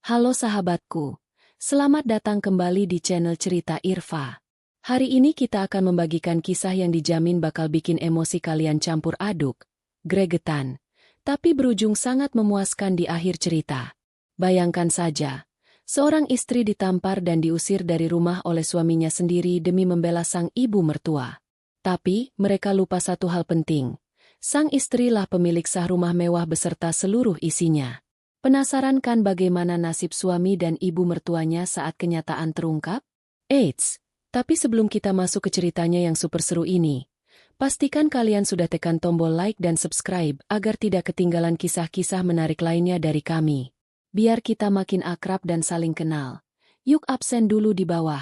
Halo sahabatku, selamat datang kembali di channel Cerita Irfa. Hari ini kita akan membagikan kisah yang dijamin bakal bikin emosi kalian campur aduk, gregetan, tapi berujung sangat memuaskan di akhir cerita. Bayangkan saja, seorang istri ditampar dan diusir dari rumah oleh suaminya sendiri demi membela sang ibu mertua. Tapi, mereka lupa satu hal penting. Sang istrilah pemilik sah rumah mewah beserta seluruh isinya. Penasaran kan bagaimana nasib suami dan ibu mertuanya saat kenyataan terungkap? Eits, tapi sebelum kita masuk ke ceritanya yang super seru ini, pastikan kalian sudah tekan tombol like dan subscribe agar tidak ketinggalan kisah-kisah menarik lainnya dari kami. Biar kita makin akrab dan saling kenal. Yuk absen dulu di bawah.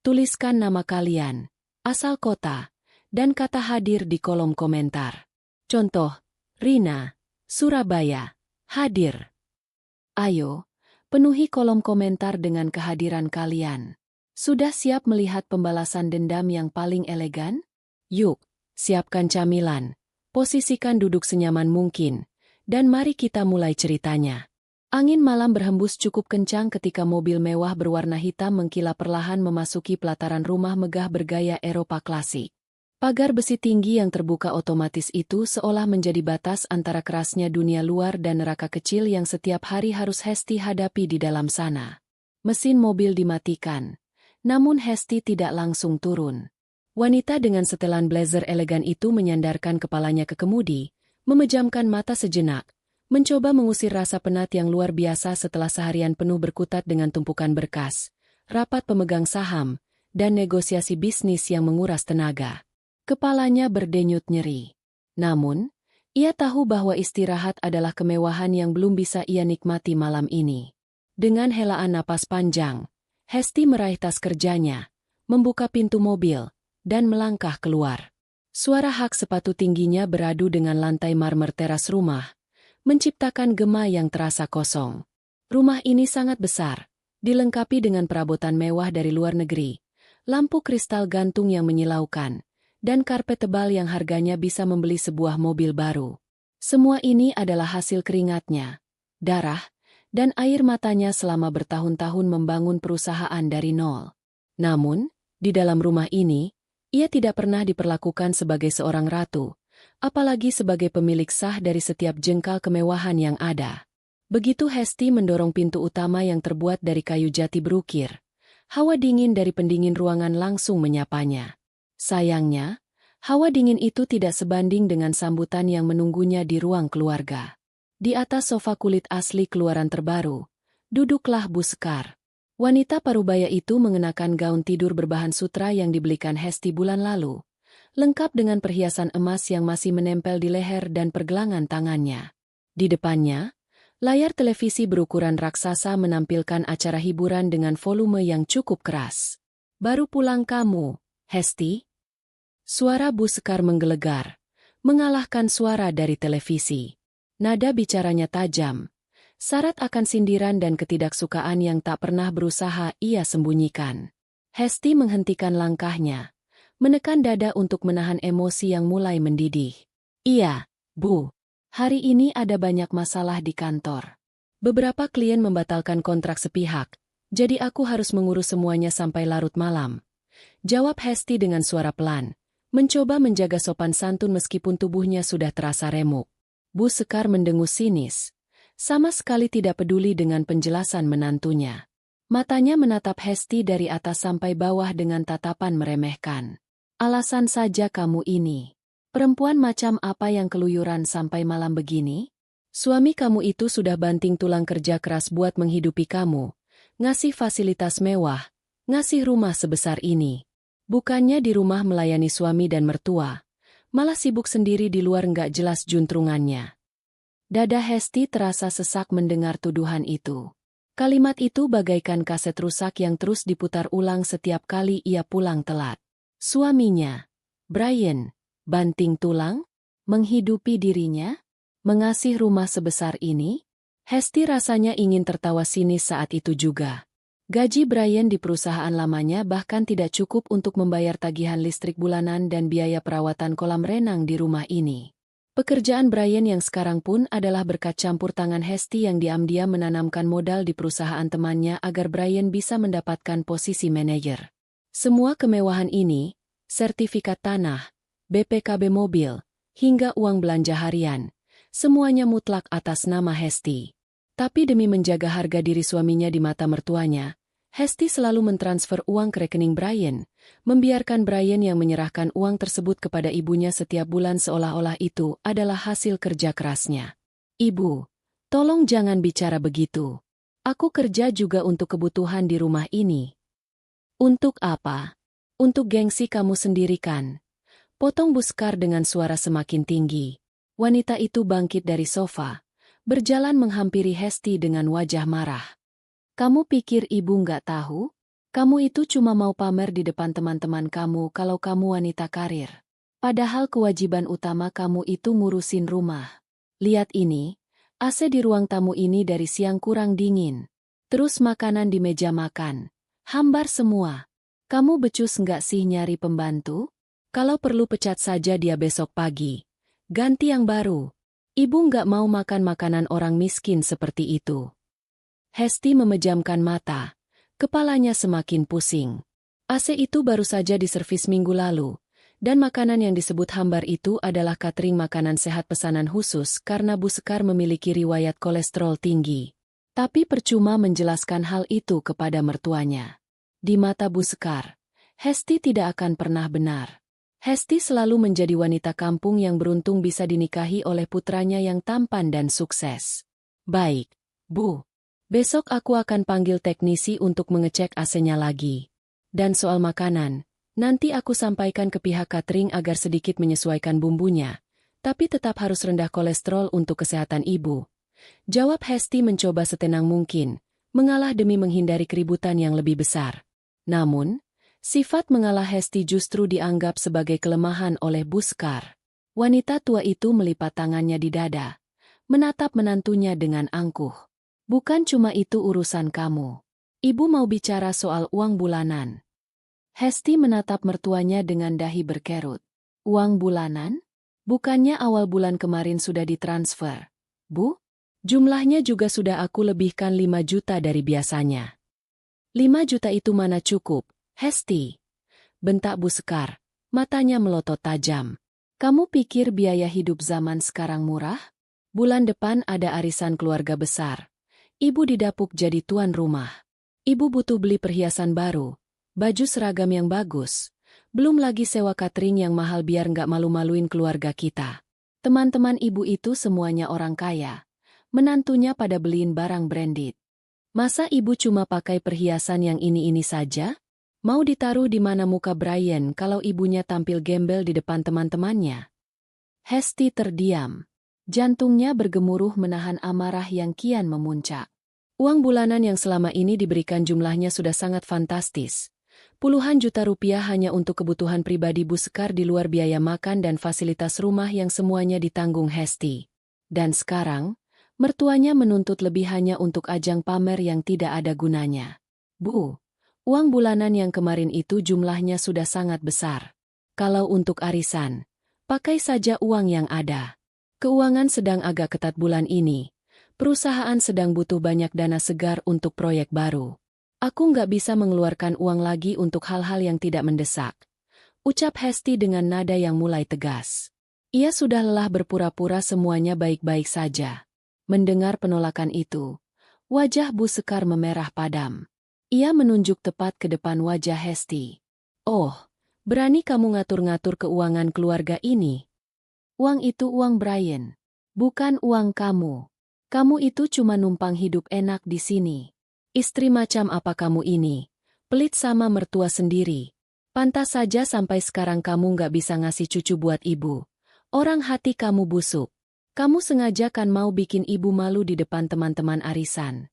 Tuliskan nama kalian, asal kota, dan kata hadir di kolom komentar. Contoh, Rina, Surabaya, hadir. Ayo, penuhi kolom komentar dengan kehadiran kalian. Sudah siap melihat pembalasan dendam yang paling elegan? Yuk, siapkan camilan, posisikan duduk senyaman mungkin, dan mari kita mulai ceritanya. Angin malam berhembus cukup kencang ketika mobil mewah berwarna hitam mengkilap perlahan memasuki pelataran rumah megah bergaya Eropa klasik. Pagar besi tinggi yang terbuka otomatis itu seolah menjadi batas antara kerasnya dunia luar dan neraka kecil yang setiap hari harus Hesti hadapi di dalam sana. Mesin mobil dimatikan, namun Hesti tidak langsung turun. Wanita dengan setelan blazer elegan itu menyandarkan kepalanya ke kemudi, memejamkan mata sejenak, mencoba mengusir rasa penat yang luar biasa setelah seharian penuh berkutat dengan tumpukan berkas, rapat pemegang saham, dan negosiasi bisnis yang menguras tenaga. Kepalanya berdenyut nyeri. Namun, ia tahu bahwa istirahat adalah kemewahan yang belum bisa ia nikmati malam ini. Dengan helaan napas panjang, Hesti meraih tas kerjanya, membuka pintu mobil, dan melangkah keluar. Suara hak sepatu tingginya beradu dengan lantai marmer teras rumah, menciptakan gema yang terasa kosong. Rumah ini sangat besar, dilengkapi dengan perabotan mewah dari luar negeri, lampu kristal gantung yang menyilaukan, dan karpet tebal yang harganya bisa membeli sebuah mobil baru. Semua ini adalah hasil keringatnya, darah, dan air matanya selama bertahun-tahun membangun perusahaan dari nol. Namun, di dalam rumah ini, ia tidak pernah diperlakukan sebagai seorang ratu, apalagi sebagai pemilik sah dari setiap jengkal kemewahan yang ada. Begitu Hesti mendorong pintu utama yang terbuat dari kayu jati berukir, hawa dingin dari pendingin ruangan langsung menyapanya. Sayangnya, hawa dingin itu tidak sebanding dengan sambutan yang menunggunya di ruang keluarga. Di atas sofa kulit asli keluaran terbaru, duduklah Bu Sekar. Wanita parubaya itu mengenakan gaun tidur berbahan sutra yang dibelikan Hesti bulan lalu, lengkap dengan perhiasan emas yang masih menempel di leher dan pergelangan tangannya. Di depannya, layar televisi berukuran raksasa menampilkan acara hiburan dengan volume yang cukup keras. Baru pulang kamu, Hesti? Suara Bu Sekar menggelegar, mengalahkan suara dari televisi. Nada bicaranya tajam, syarat akan sindiran dan ketidaksukaan yang tak pernah berusaha ia sembunyikan. Hesti menghentikan langkahnya, menekan dada untuk menahan emosi yang mulai mendidih. Iya, Bu. Hari ini ada banyak masalah di kantor. Beberapa klien membatalkan kontrak sepihak, jadi aku harus mengurus semuanya sampai larut malam. Jawab Hesti dengan suara pelan, mencoba menjaga sopan santun meskipun tubuhnya sudah terasa remuk. Bu Sekar mendengus sinis, sama sekali tidak peduli dengan penjelasan menantunya. Matanya menatap Hesti dari atas sampai bawah dengan tatapan meremehkan. Alasan saja kamu ini. Perempuan macam apa yang keluyuran sampai malam begini? Suami kamu itu sudah banting tulang kerja keras buat menghidupi kamu, ngasih fasilitas mewah, ngasih rumah sebesar ini. Bukannya di rumah melayani suami dan mertua, malah sibuk sendiri di luar nggak jelas juntrungannya. Dada Hesti terasa sesak mendengar tuduhan itu. Kalimat itu bagaikan kaset rusak yang terus diputar ulang setiap kali ia pulang telat. Suaminya, Brian, banting tulang, menghidupi dirinya, mengasih rumah sebesar ini? Hesti rasanya ingin tertawa sinis saat itu juga. Gaji Brian di perusahaan lamanya bahkan tidak cukup untuk membayar tagihan listrik bulanan dan biaya perawatan kolam renang di rumah ini. Pekerjaan Brian yang sekarang pun adalah berkat campur tangan Hesti yang diam-diam menanamkan modal di perusahaan temannya agar Brian bisa mendapatkan posisi manajer. Semua kemewahan ini, sertifikat tanah, BPKB mobil, hingga uang belanja harian, semuanya mutlak atas nama Hesti. Tapi demi menjaga harga diri suaminya di mata mertuanya, Hesti selalu mentransfer uang ke rekening Brian, membiarkan Brian yang menyerahkan uang tersebut kepada ibunya setiap bulan seolah-olah itu adalah hasil kerja kerasnya. "Ibu, tolong jangan bicara begitu. Aku kerja juga untuk kebutuhan di rumah ini." "Untuk apa?" "Untuk gengsi kamu sendiri kan?" potong Buskar dengan suara semakin tinggi. Wanita itu bangkit dari sofa, berjalan menghampiri Hesti dengan wajah marah. "Kamu pikir ibu nggak tahu? Kamu itu cuma mau pamer di depan teman-teman kamu kalau kamu wanita karir. Padahal kewajiban utama kamu itu ngurusin rumah. Lihat ini, AC di ruang tamu ini dari siang kurang dingin. Terus makanan di meja makan. Hambar semua. Kamu becus nggak sih nyari pembantu? Kalau perlu pecat saja dia besok pagi. Ganti yang baru. Ibu nggak mau makan makanan orang miskin seperti itu." Hesti memejamkan mata. Kepalanya semakin pusing. AC itu baru saja diservis minggu lalu, dan makanan yang disebut hambar itu adalah catering makanan sehat pesanan khusus karena Bu Sekar memiliki riwayat kolesterol tinggi. Tapi percuma menjelaskan hal itu kepada mertuanya. Di mata Bu Sekar, Hesti tidak akan pernah benar. Hesti selalu menjadi wanita kampung yang beruntung bisa dinikahi oleh putranya yang tampan dan sukses. "Baik, Bu. Besok aku akan panggil teknisi untuk mengecek AC-nya lagi. Dan soal makanan, nanti aku sampaikan ke pihak catering agar sedikit menyesuaikan bumbunya, tapi tetap harus rendah kolesterol untuk kesehatan ibu." Jawab Hesti mencoba setenang mungkin, mengalah demi menghindari keributan yang lebih besar. Namun, sifat mengalah Hesti justru dianggap sebagai kelemahan oleh Buskar. Wanita tua itu melipat tangannya di dada, menatap menantunya dengan angkuh. "Bukan cuma itu urusan kamu. Ibu mau bicara soal uang bulanan." Hesti menatap mertuanya dengan dahi berkerut. "Uang bulanan? Bukannya awal bulan kemarin sudah ditransfer, Bu? Jumlahnya juga sudah aku lebihkan 5 juta dari biasanya." "5 juta itu mana cukup, Hesti?" bentak Bu Sekar, matanya melotot tajam. "Kamu pikir biaya hidup zaman sekarang murah? Bulan depan ada arisan keluarga besar. Ibu didapuk jadi tuan rumah. Ibu butuh beli perhiasan baru, baju seragam yang bagus, belum lagi sewa catering yang mahal biar nggak malu-maluin keluarga kita. Teman-teman ibu itu semuanya orang kaya. Menantunya pada beliin barang branded. Masa ibu cuma pakai perhiasan yang ini-ini saja? Mau ditaruh di mana muka Brian kalau ibunya tampil gembel di depan teman-temannya?" Hesti terdiam. Jantungnya bergemuruh menahan amarah yang kian memuncak. Uang bulanan yang selama ini diberikan jumlahnya sudah sangat fantastis. Puluhan juta rupiah hanya untuk kebutuhan pribadi Bu Sekar di luar biaya makan dan fasilitas rumah yang semuanya ditanggung Hesti. Dan sekarang, mertuanya menuntut lebih hanya untuk ajang pamer yang tidak ada gunanya. "Bu, uang bulanan yang kemarin itu jumlahnya sudah sangat besar. Kalau untuk arisan, pakai saja uang yang ada. Keuangan sedang agak ketat bulan ini. Perusahaan sedang butuh banyak dana segar untuk proyek baru. Aku nggak bisa mengeluarkan uang lagi untuk hal-hal yang tidak mendesak," ucap Hesti dengan nada yang mulai tegas. Ia sudah lelah berpura-pura semuanya baik-baik saja. Mendengar penolakan itu, wajah Bu Sekar memerah padam. Ia menunjuk tepat ke depan wajah Hesti. "Oh, berani kamu ngatur-ngatur keuangan keluarga ini? Uang itu uang Brian, bukan uang kamu. Kamu itu cuma numpang hidup enak di sini. Istri macam apa kamu ini? Pelit sama mertua sendiri. Pantas saja sampai sekarang kamu nggak bisa ngasih cucu buat ibu. Orang hati kamu busuk. Kamu sengaja kan mau bikin ibu malu di depan teman-teman arisan."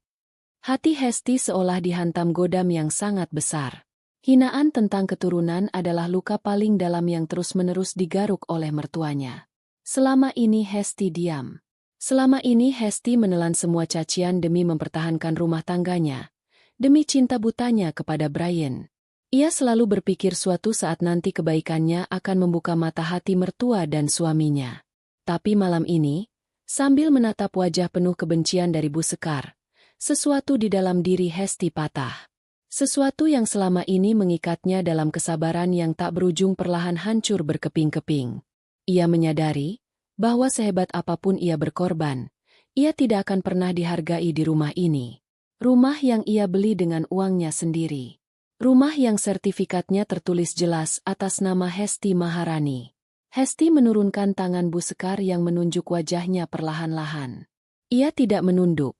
Hati Hesti seolah dihantam godam yang sangat besar. Hinaan tentang keturunan adalah luka paling dalam yang terus-menerus digaruk oleh mertuanya. Selama ini Hesti diam. Selama ini Hesti menelan semua cacian demi mempertahankan rumah tangganya, demi cinta butanya kepada Brian. Ia selalu berpikir suatu saat nanti kebaikannya akan membuka mata hati mertua dan suaminya. Tapi malam ini, sambil menatap wajah penuh kebencian dari Bu Sekar, sesuatu di dalam diri Hesti patah. Sesuatu yang selama ini mengikatnya dalam kesabaran yang tak berujung perlahan hancur berkeping-keping. Ia menyadari bahwa sehebat apapun ia berkorban, ia tidak akan pernah dihargai di rumah ini. Rumah yang ia beli dengan uangnya sendiri. Rumah yang sertifikatnya tertulis jelas atas nama Hesti Maharani. Hesti menurunkan tangan Bu Sekar yang menunjuk wajahnya perlahan-lahan. Ia tidak menunduk.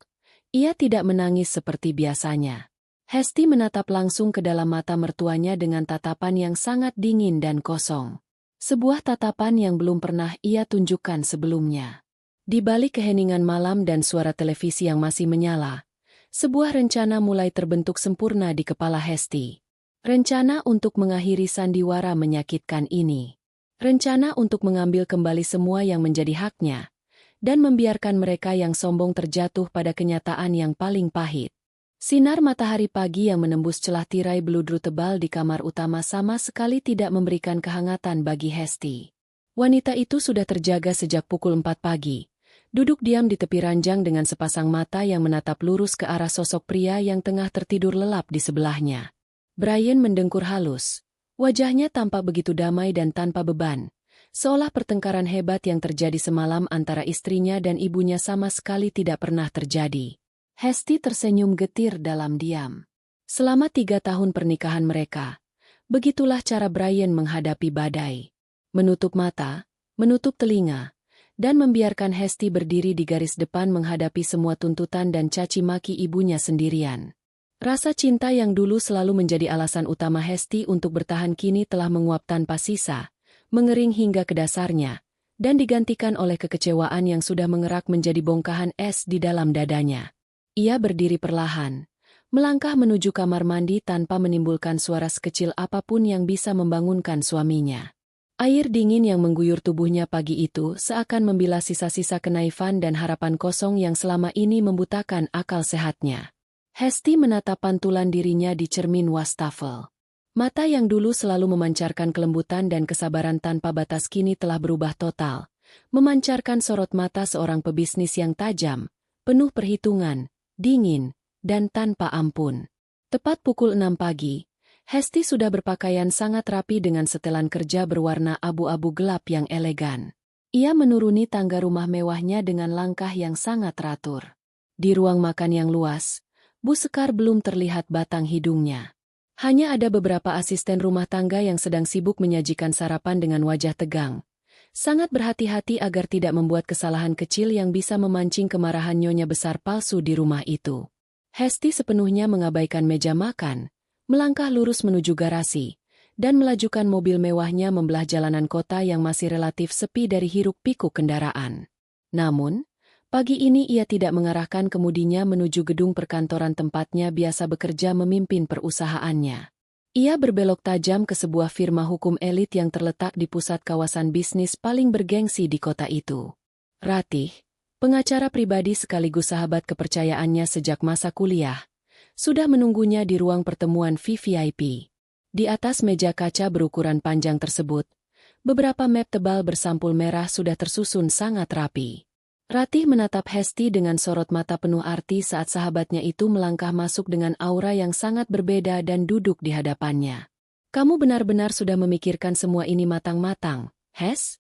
Ia tidak menangis seperti biasanya. Hesti menatap langsung ke dalam mata mertuanya dengan tatapan yang sangat dingin dan kosong. Sebuah tatapan yang belum pernah ia tunjukkan sebelumnya. Di balik keheningan malam dan suara televisi yang masih menyala, sebuah rencana mulai terbentuk sempurna di kepala Hesti. Rencana untuk mengakhiri sandiwara menyakitkan ini. Rencana untuk mengambil kembali semua yang menjadi haknya, dan membiarkan mereka yang sombong terjatuh pada kenyataan yang paling pahit. Sinar matahari pagi yang menembus celah tirai beludru tebal di kamar utama sama sekali tidak memberikan kehangatan bagi Hesti. Wanita itu sudah terjaga sejak pukul 4 pagi, duduk diam di tepi ranjang dengan sepasang mata yang menatap lurus ke arah sosok pria yang tengah tertidur lelap di sebelahnya. Brian mendengkur halus. Wajahnya tampak begitu damai dan tanpa beban, seolah pertengkaran hebat yang terjadi semalam antara istrinya dan ibunya sama sekali tidak pernah terjadi. Hesti tersenyum getir dalam diam. Selama 3 tahun pernikahan mereka, begitulah cara Brian menghadapi badai. Menutup mata, menutup telinga, dan membiarkan Hesti berdiri di garis depan menghadapi semua tuntutan dan caci maki ibunya sendirian. Rasa cinta yang dulu selalu menjadi alasan utama Hesti untuk bertahan kini telah menguap tanpa sisa, mengering hingga ke dasarnya, dan digantikan oleh kekecewaan yang sudah mengerak menjadi bongkahan es di dalam dadanya. Ia berdiri perlahan, melangkah menuju kamar mandi tanpa menimbulkan suara sekecil apapun yang bisa membangunkan suaminya. Air dingin yang mengguyur tubuhnya pagi itu seakan membilas sisa-sisa kenaifan dan harapan kosong yang selama ini membutakan akal sehatnya. Hesti menatap pantulan dirinya di cermin wastafel. Mata yang dulu selalu memancarkan kelembutan dan kesabaran tanpa batas kini telah berubah total, memancarkan sorot mata seorang pebisnis yang tajam, penuh perhitungan, dingin, dan tanpa ampun. Tepat pukul 6 pagi, Hesti sudah berpakaian sangat rapi dengan setelan kerja berwarna abu-abu gelap yang elegan. Ia menuruni tangga rumah mewahnya dengan langkah yang sangat teratur. Di ruang makan yang luas, Bu Sekar belum terlihat batang hidungnya. Hanya ada beberapa asisten rumah tangga yang sedang sibuk menyajikan sarapan dengan wajah tegang. Sangat berhati-hati agar tidak membuat kesalahan kecil yang bisa memancing kemarahan nyonya besar palsu di rumah itu. Hesti sepenuhnya mengabaikan meja makan, melangkah lurus menuju garasi, dan melajukan mobil mewahnya membelah jalanan kota yang masih relatif sepi dari hiruk-pikuk kendaraan. Namun, pagi ini ia tidak mengarahkan kemudinya menuju gedung perkantoran tempatnya biasa bekerja memimpin perusahaannya. Ia berbelok tajam ke sebuah firma hukum elit yang terletak di pusat kawasan bisnis paling bergengsi di kota itu. Ratih, pengacara pribadi sekaligus sahabat kepercayaannya sejak masa kuliah, sudah menunggunya di ruang pertemuan VVIP. Di atas meja kaca berukuran panjang tersebut, beberapa map tebal bersampul merah sudah tersusun sangat rapi. Ratih menatap Hesti dengan sorot mata penuh arti saat sahabatnya itu melangkah masuk dengan aura yang sangat berbeda dan duduk di hadapannya. "Kamu benar-benar sudah memikirkan semua ini matang-matang, Hes?"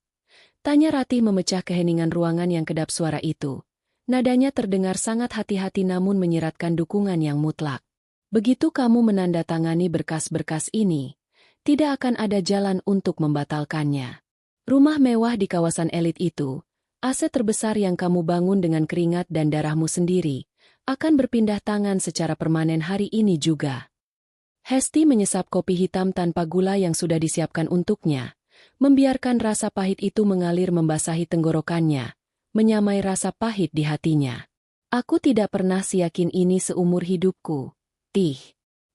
Tanya Ratih memecah keheningan ruangan yang kedap suara itu. Nadanya terdengar sangat hati-hati namun menyiratkan dukungan yang mutlak. "Begitu kamu menandatangani berkas-berkas ini, tidak akan ada jalan untuk membatalkannya. Rumah mewah di kawasan elit itu, aset terbesar yang kamu bangun dengan keringat dan darahmu sendiri, akan berpindah tangan secara permanen hari ini juga." Hesti menyesap kopi hitam tanpa gula yang sudah disiapkan untuknya, membiarkan rasa pahit itu mengalir membasahi tenggorokannya, menyamai rasa pahit di hatinya. "Aku tidak pernah seyakin ini seumur hidupku, Tih.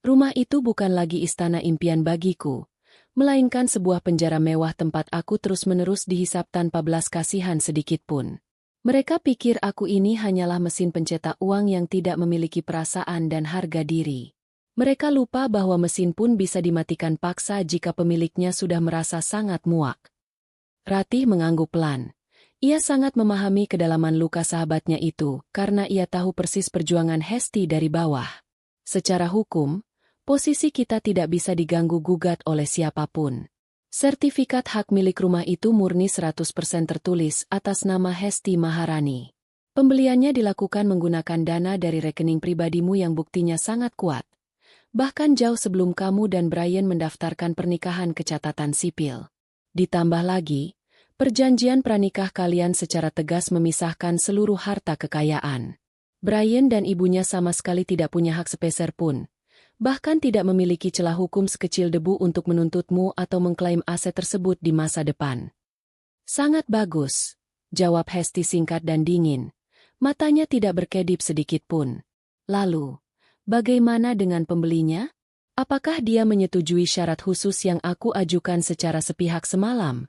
Rumah itu bukan lagi istana impian bagiku, melainkan sebuah penjara mewah tempat aku terus-menerus dihisap tanpa belas kasihan sedikitpun. Mereka pikir aku ini hanyalah mesin pencetak uang yang tidak memiliki perasaan dan harga diri. Mereka lupa bahwa mesin pun bisa dimatikan paksa jika pemiliknya sudah merasa sangat muak." Ratih mengangguk pelan. Ia sangat memahami kedalaman luka sahabatnya itu karena ia tahu persis perjuangan Hesti dari bawah. Secara hukum, posisi kita tidak bisa diganggu-gugat oleh siapapun. Sertifikat hak milik rumah itu murni 100% tertulis atas nama Hesti Maharani. Pembeliannya dilakukan menggunakan dana dari rekening pribadimu yang buktinya sangat kuat. Bahkan jauh sebelum kamu dan Brian mendaftarkan pernikahan ke catatan sipil. Ditambah lagi, perjanjian pranikah kalian secara tegas memisahkan seluruh harta kekayaan. Brian dan ibunya sama sekali tidak punya hak sepeser pun. Bahkan tidak memiliki celah hukum sekecil debu untuk menuntutmu atau mengklaim aset tersebut di masa depan. Sangat bagus, jawab Hesti singkat dan dingin. Matanya tidak berkedip sedikit pun. Lalu, bagaimana dengan pembelinya? Apakah dia menyetujui syarat khusus yang aku ajukan secara sepihak semalam?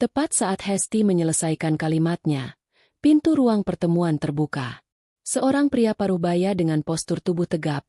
Tepat saat Hesti menyelesaikan kalimatnya, pintu ruang pertemuan terbuka. Seorang pria parubaya dengan postur tubuh tegap,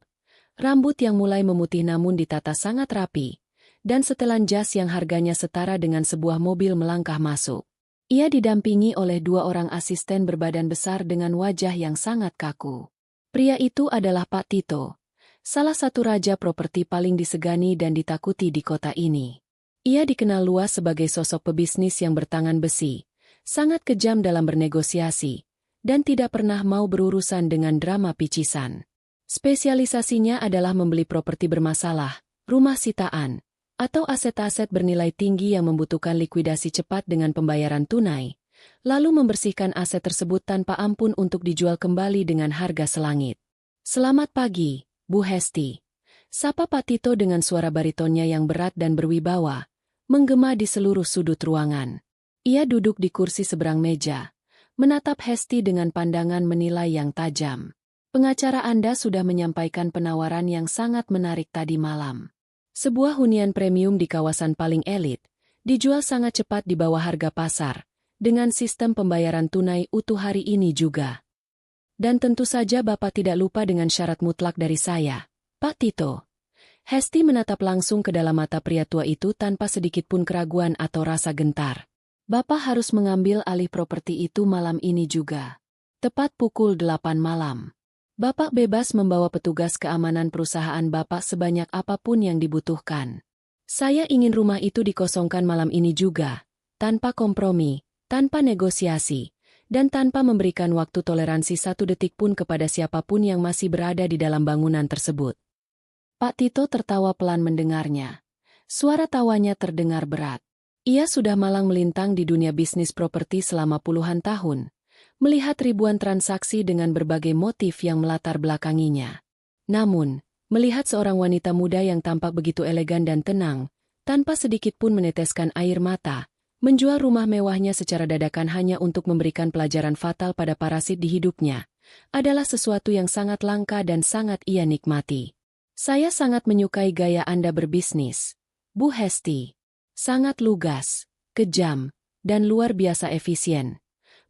rambut yang mulai memutih namun ditata sangat rapi, dan setelan jas yang harganya setara dengan sebuah mobil melangkah masuk. Ia didampingi oleh 2 orang asisten berbadan besar dengan wajah yang sangat kaku. Pria itu adalah Pak Tito, salah satu raja properti paling disegani dan ditakuti di kota ini. Ia dikenal luas sebagai sosok pebisnis yang bertangan besi, sangat kejam dalam bernegosiasi, dan tidak pernah mau berurusan dengan drama picisan. Spesialisasinya adalah membeli properti bermasalah, rumah sitaan, atau aset-aset bernilai tinggi yang membutuhkan likuidasi cepat dengan pembayaran tunai, lalu membersihkan aset tersebut tanpa ampun untuk dijual kembali dengan harga selangit. Selamat pagi, Bu Hesti. Sapa Pak Tito dengan suara baritonnya yang berat dan berwibawa, menggema di seluruh sudut ruangan. Ia duduk di kursi seberang meja, menatap Hesti dengan pandangan menilai yang tajam. Pengacara Anda sudah menyampaikan penawaran yang sangat menarik tadi malam. Sebuah hunian premium di kawasan paling elit, dijual sangat cepat di bawah harga pasar, dengan sistem pembayaran tunai utuh hari ini juga. Dan tentu saja Bapak tidak lupa dengan syarat mutlak dari saya, Pak Tito. Hesti menatap langsung ke dalam mata pria tua itu tanpa sedikit pun keraguan atau rasa gentar. Bapak harus mengambil alih properti itu malam ini juga. Tepat pukul 8 malam. Bapak bebas membawa petugas keamanan perusahaan Bapak sebanyak apapun yang dibutuhkan. Saya ingin rumah itu dikosongkan malam ini juga, tanpa kompromi, tanpa negosiasi, dan tanpa memberikan waktu toleransi 1 detik pun kepada siapapun yang masih berada di dalam bangunan tersebut. Pak Tito tertawa pelan mendengarnya. Suara tawanya terdengar berat. Ia sudah malang melintang di dunia bisnis properti selama puluhan tahun, melihat ribuan transaksi dengan berbagai motif yang melatar belakanginya. Namun, melihat seorang wanita muda yang tampak begitu elegan dan tenang, tanpa sedikit pun meneteskan air mata, menjual rumah mewahnya secara dadakan hanya untuk memberikan pelajaran fatal pada parasit di hidupnya, adalah sesuatu yang sangat langka dan sangat ia nikmati. Saya sangat menyukai gaya Anda berbisnis, Bu Hesti. Sangat lugas, kejam, dan luar biasa efisien.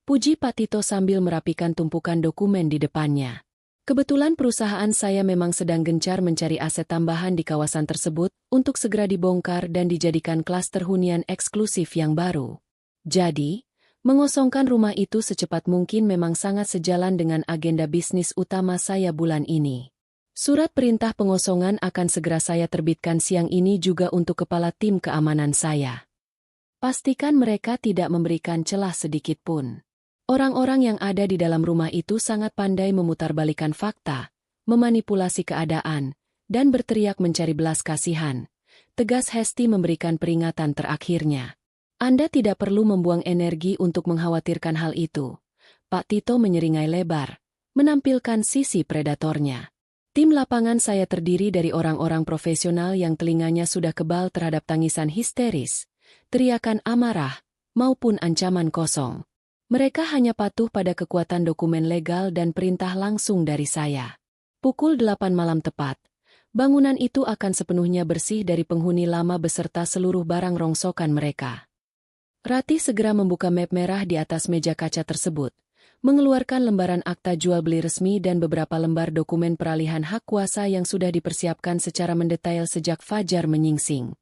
Puji Pak Tito sambil merapikan tumpukan dokumen di depannya. Kebetulan perusahaan saya memang sedang gencar mencari aset tambahan di kawasan tersebut untuk segera dibongkar dan dijadikan klaster hunian eksklusif yang baru. Jadi, mengosongkan rumah itu secepat mungkin memang sangat sejalan dengan agenda bisnis utama saya bulan ini. Surat perintah pengosongan akan segera saya terbitkan siang ini juga untuk kepala tim keamanan saya. Pastikan mereka tidak memberikan celah sedikit pun. Orang-orang yang ada di dalam rumah itu sangat pandai memutarbalikkan fakta, memanipulasi keadaan, dan berteriak mencari belas kasihan. Tegas Hesti memberikan peringatan terakhirnya. Anda tidak perlu membuang energi untuk mengkhawatirkan hal itu. Pak Tito menyeringai lebar, menampilkan sisi predatornya. Tim lapangan saya terdiri dari orang-orang profesional yang telinganya sudah kebal terhadap tangisan histeris, teriakan amarah, maupun ancaman kosong. Mereka hanya patuh pada kekuatan dokumen legal dan perintah langsung dari saya. Pukul 8 malam tepat, bangunan itu akan sepenuhnya bersih dari penghuni lama beserta seluruh barang rongsokan mereka. Ratih segera membuka map merah di atas meja kaca tersebut, mengeluarkan lembaran akta jual beli resmi dan beberapa lembar dokumen peralihan hak kuasa yang sudah dipersiapkan secara mendetail sejak fajar menyingsing.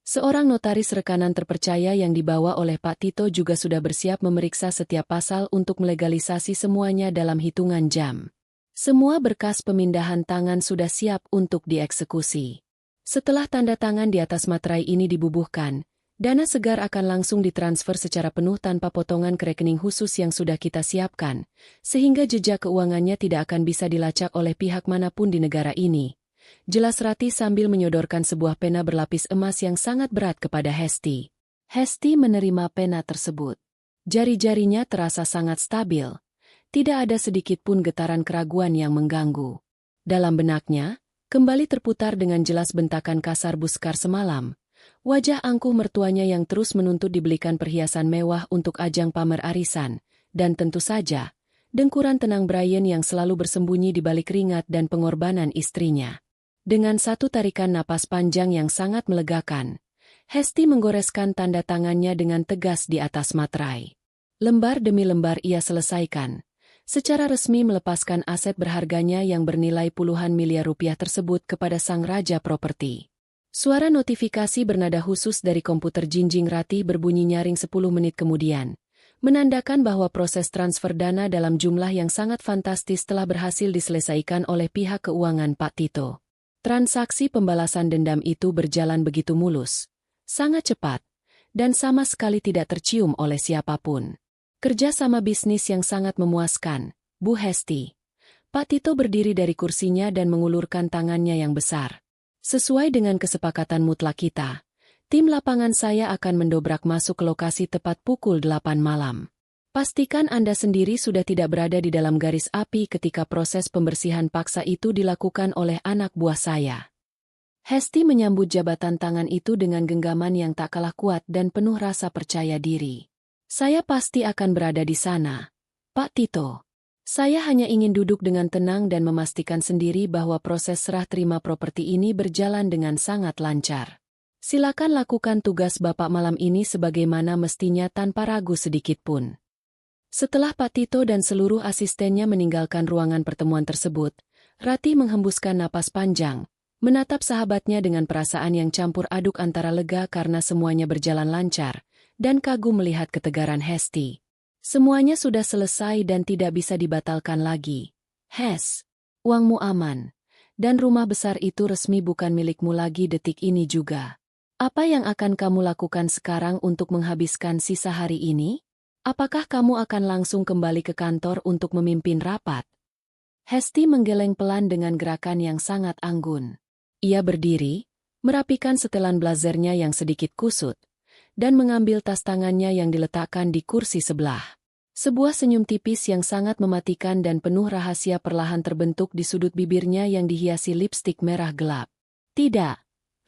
Seorang notaris rekanan terpercaya yang dibawa oleh Pak Tito juga sudah bersiap memeriksa setiap pasal untuk melegalisasi semuanya dalam hitungan jam. Semua berkas pemindahan tangan sudah siap untuk dieksekusi. Setelah tanda tangan di atas materai ini dibubuhkan, dana segar akan langsung ditransfer secara penuh tanpa potongan ke rekening khusus yang sudah kita siapkan, sehingga jejak keuangannya tidak akan bisa dilacak oleh pihak manapun di negara ini. Jelas Rati sambil menyodorkan sebuah pena berlapis emas yang sangat berat kepada Hesti. Hesti menerima pena tersebut. Jari-jarinya terasa sangat stabil. Tidak ada sedikit pun getaran keraguan yang mengganggu. Dalam benaknya, kembali terputar dengan jelas bentakan kasar Buskar semalam. Wajah angkuh mertuanya yang terus menuntut dibelikan perhiasan mewah untuk ajang pamer arisan. Dan tentu saja, dengkuran tenang Brian yang selalu bersembunyi di balik keringat dan pengorbanan istrinya. Dengan satu tarikan napas panjang yang sangat melegakan, Hesti menggoreskan tanda tangannya dengan tegas di atas materai. Lembar demi lembar ia selesaikan, secara resmi melepaskan aset berharganya yang bernilai puluhan miliar rupiah tersebut kepada sang raja properti. Suara notifikasi bernada khusus dari komputer Jinjing Ratih berbunyi nyaring 10 menit kemudian, menandakan bahwa proses transfer dana dalam jumlah yang sangat fantastis telah berhasil diselesaikan oleh pihak keuangan Pak Tito. Transaksi pembalasan dendam itu berjalan begitu mulus, sangat cepat, dan sama sekali tidak tercium oleh siapapun. Kerjasama bisnis yang sangat memuaskan, Bu Hesti. Pak Tito berdiri dari kursinya dan mengulurkan tangannya yang besar. Sesuai dengan kesepakatan mutlak kita, tim lapangan saya akan mendobrak masuk ke lokasi tepat pukul 8 malam. Pastikan Anda sendiri sudah tidak berada di dalam garis api ketika proses pembersihan paksa itu dilakukan oleh anak buah saya. Hesti menyambut jabatan tangan itu dengan genggaman yang tak kalah kuat dan penuh rasa percaya diri. Saya pasti akan berada di sana, Pak Tito. Saya hanya ingin duduk dengan tenang dan memastikan sendiri bahwa proses serah terima properti ini berjalan dengan sangat lancar. Silakan lakukan tugas Bapak malam ini sebagaimana mestinya tanpa ragu sedikit pun. Setelah Pak Tito dan seluruh asistennya meninggalkan ruangan pertemuan tersebut, Ratih menghembuskan napas panjang, menatap sahabatnya dengan perasaan yang campur aduk antara lega karena semuanya berjalan lancar, dan kagum melihat ketegaran Hesti. Semuanya sudah selesai dan tidak bisa dibatalkan lagi. Hes, uangmu aman, dan rumah besar itu resmi bukan milikmu lagi detik ini juga. Apa yang akan kamu lakukan sekarang untuk menghabiskan sisa hari ini? Apakah kamu akan langsung kembali ke kantor untuk memimpin rapat? Hesti menggeleng pelan dengan gerakan yang sangat anggun. Ia berdiri, merapikan setelan blazernya yang sedikit kusut, dan mengambil tas tangannya yang diletakkan di kursi sebelah. Sebuah senyum tipis yang sangat mematikan dan penuh rahasia perlahan terbentuk di sudut bibirnya yang dihiasi lipstik merah gelap. Tidak,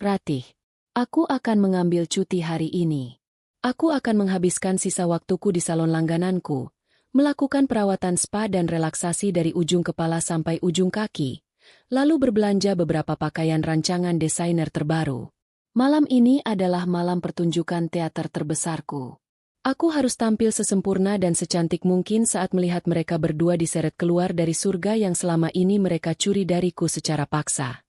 Ratih. Aku akan mengambil cuti hari ini. Aku akan menghabiskan sisa waktuku di salon langgananku, melakukan perawatan spa dan relaksasi dari ujung kepala sampai ujung kaki, lalu berbelanja beberapa pakaian rancangan desainer terbaru. Malam ini adalah malam pertunjukan teater terbesarku. Aku harus tampil sesempurna dan secantik mungkin saat melihat mereka berdua diseret keluar dari surga yang selama ini mereka curi dariku secara paksa.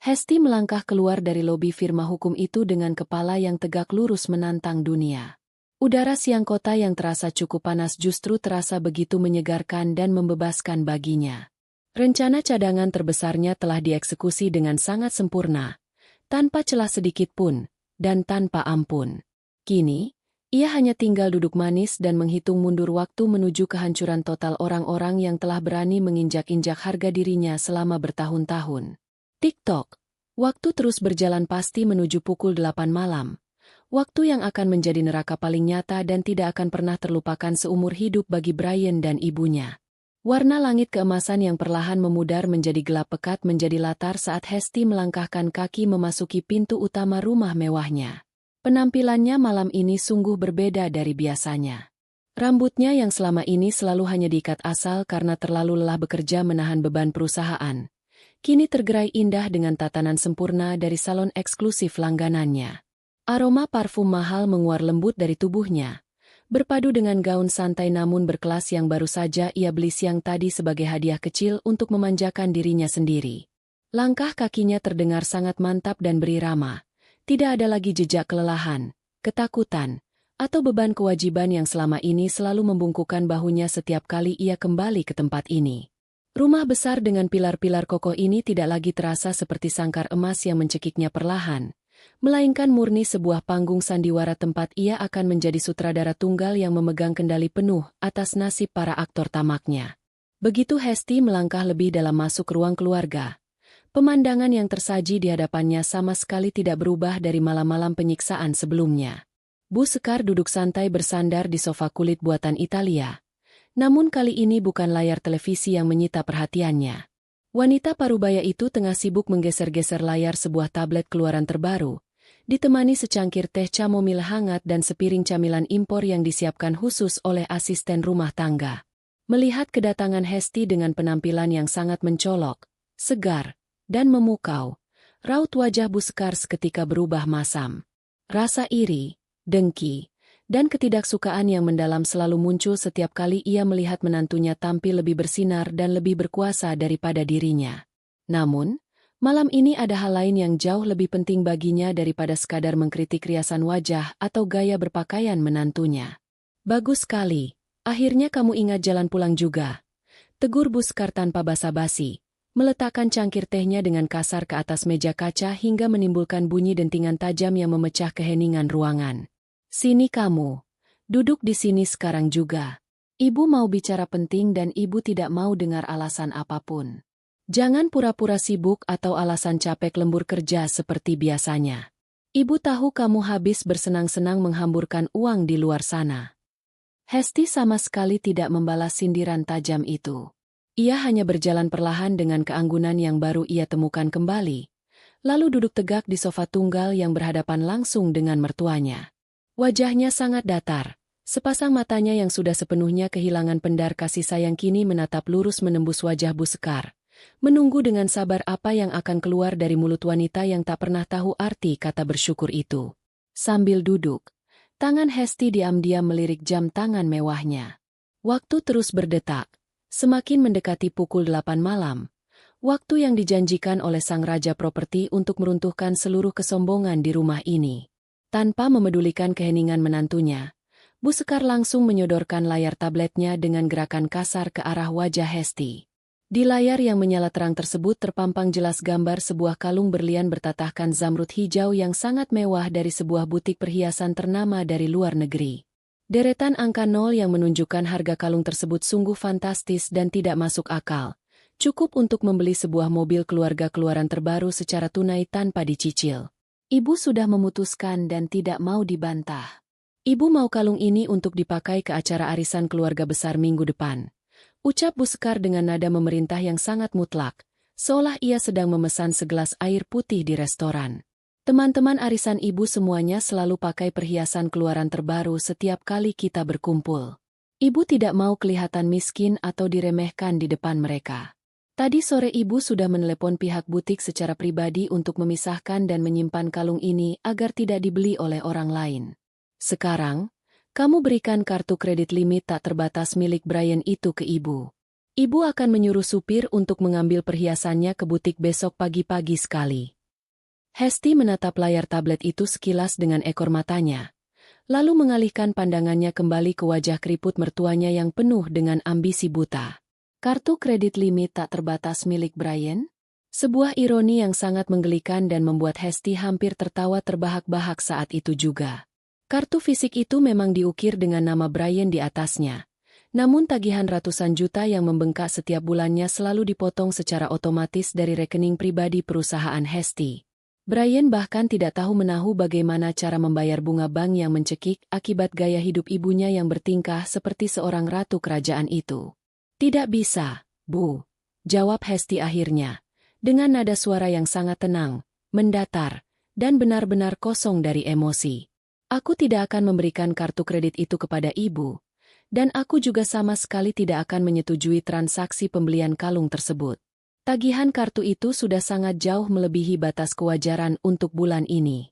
Hesti melangkah keluar dari lobi firma hukum itu dengan kepala yang tegak lurus menantang dunia. Udara siang kota yang terasa cukup panas justru terasa begitu menyegarkan dan membebaskan baginya. Rencana cadangan terbesarnya telah dieksekusi dengan sangat sempurna, tanpa celah sedikit pun, dan tanpa ampun. Kini, ia hanya tinggal duduk manis dan menghitung mundur waktu menuju kehancuran total orang-orang yang telah berani menginjak-injak harga dirinya selama bertahun-tahun. Tik-tok, waktu terus berjalan pasti menuju pukul 8 malam. Waktu yang akan menjadi neraka paling nyata dan tidak akan pernah terlupakan seumur hidup bagi Brian dan ibunya. Warna langit keemasan yang perlahan memudar menjadi gelap pekat menjadi latar saat Hesti melangkahkan kaki memasuki pintu utama rumah mewahnya. Penampilannya malam ini sungguh berbeda dari biasanya. Rambutnya yang selama ini selalu hanya diikat asal karena terlalu lelah bekerja menahan beban perusahaan, kini tergerai indah dengan tatanan sempurna dari salon eksklusif langganannya. Aroma parfum mahal menguar lembut dari tubuhnya, berpadu dengan gaun santai namun berkelas yang baru saja ia beli siang tadi sebagai hadiah kecil untuk memanjakan dirinya sendiri. Langkah kakinya terdengar sangat mantap dan berirama, Tidak ada lagi jejak kelelahan, ketakutan, atau beban kewajiban yang selama ini selalu membungkukkan bahunya setiap kali ia kembali ke tempat ini. Rumah besar dengan pilar-pilar kokoh ini tidak lagi terasa seperti sangkar emas yang mencekiknya perlahan, melainkan murni sebuah panggung sandiwara tempat ia akan menjadi sutradara tunggal yang memegang kendali penuh atas nasib para aktor tamaknya. Begitu Hesti melangkah lebih dalam masuk ruang keluarga, pemandangan yang tersaji di hadapannya sama sekali tidak berubah dari malam-malam penyiksaan sebelumnya. Bu Sekar duduk santai bersandar di sofa kulit buatan Italia. Namun kali ini bukan layar televisi yang menyita perhatiannya. Wanita parubaya itu tengah sibuk menggeser-geser layar sebuah tablet keluaran terbaru, ditemani secangkir teh chamomile hangat dan sepiring camilan impor yang disiapkan khusus oleh asisten rumah tangga. Melihat kedatangan Hesti dengan penampilan yang sangat mencolok, segar, dan memukau, raut wajah Bu Sekar seketika berubah masam. Rasa iri, dengki, dan ketidaksukaan yang mendalam selalu muncul setiap kali ia melihat menantunya tampil lebih bersinar dan lebih berkuasa daripada dirinya. Namun, malam ini ada hal lain yang jauh lebih penting baginya daripada sekadar mengkritik riasan wajah atau gaya berpakaian menantunya. Bagus sekali, akhirnya kamu ingat jalan pulang juga. Tegur Bu Sekar tanpa basa-basi, meletakkan cangkir tehnya dengan kasar ke atas meja kaca hingga menimbulkan bunyi dentingan tajam yang memecah keheningan ruangan. Sini kamu. Duduk di sini sekarang juga. Ibu mau bicara penting dan ibu tidak mau dengar alasan apapun. Jangan pura-pura sibuk atau alasan capek lembur kerja seperti biasanya. Ibu tahu kamu habis bersenang-senang menghamburkan uang di luar sana. Hesti sama sekali tidak membalas sindiran tajam itu. Ia hanya berjalan perlahan dengan keanggunan yang baru ia temukan kembali, lalu duduk tegak di sofa tunggal yang berhadapan langsung dengan mertuanya. Wajahnya sangat datar, sepasang matanya yang sudah sepenuhnya kehilangan pendar kasih sayang kini menatap lurus menembus wajah Bu Sekar, menunggu dengan sabar apa yang akan keluar dari mulut wanita yang tak pernah tahu arti kata bersyukur itu. Sambil duduk, tangan Hesti diam-diam melirik jam tangan mewahnya. Waktu terus berdetak. Semakin mendekati pukul 8 malam, waktu yang dijanjikan oleh sang raja properti untuk meruntuhkan seluruh kesombongan di rumah ini. Tanpa memedulikan keheningan menantunya, Bu Sekar langsung menyodorkan layar tabletnya dengan gerakan kasar ke arah wajah Hesti. Di layar yang menyala terang tersebut terpampang jelas gambar sebuah kalung berlian bertatahkan zamrud hijau yang sangat mewah dari sebuah butik perhiasan ternama dari luar negeri. Deretan angka 0 yang menunjukkan harga kalung tersebut sungguh fantastis dan tidak masuk akal. Cukup untuk membeli sebuah mobil keluarga keluaran terbaru secara tunai tanpa dicicil. Ibu sudah memutuskan dan tidak mau dibantah. Ibu mau kalung ini untuk dipakai ke acara arisan keluarga besar minggu depan. Ucap Bu Sekar dengan nada memerintah yang sangat mutlak, seolah ia sedang memesan segelas air putih di restoran. Teman-teman arisan ibu semuanya selalu pakai perhiasan keluaran terbaru setiap kali kita berkumpul. Ibu tidak mau kelihatan miskin atau diremehkan di depan mereka. Tadi sore ibu sudah menelepon pihak butik secara pribadi untuk memisahkan dan menyimpan kalung ini agar tidak dibeli oleh orang lain. Sekarang, kamu berikan kartu kredit limit tak terbatas milik Brian itu ke ibu. Ibu akan menyuruh supir untuk mengambil perhiasannya ke butik besok pagi-pagi sekali. Hesti menatap layar tablet itu sekilas dengan ekor matanya, lalu mengalihkan pandangannya kembali ke wajah keriput mertuanya yang penuh dengan ambisi buta. Kartu kredit limit tak terbatas milik Brian? Sebuah ironi yang sangat menggelikan dan membuat Hesti hampir tertawa terbahak-bahak saat itu juga. Kartu fisik itu memang diukir dengan nama Brian di atasnya. Namun tagihan ratusan juta yang membengkak setiap bulannya selalu dipotong secara otomatis dari rekening pribadi perusahaan Hesti. Brian bahkan tidak tahu menahu bagaimana cara membayar bunga bank yang mencekik akibat gaya hidup ibunya yang bertingkah seperti seorang ratu kerajaan itu. Tidak bisa, Bu, jawab Hesti akhirnya, dengan nada suara yang sangat tenang, mendatar, dan benar-benar kosong dari emosi. Aku tidak akan memberikan kartu kredit itu kepada ibu, dan aku juga sama sekali tidak akan menyetujui transaksi pembelian kalung tersebut. Tagihan kartu itu sudah sangat jauh melebihi batas kewajaran untuk bulan ini.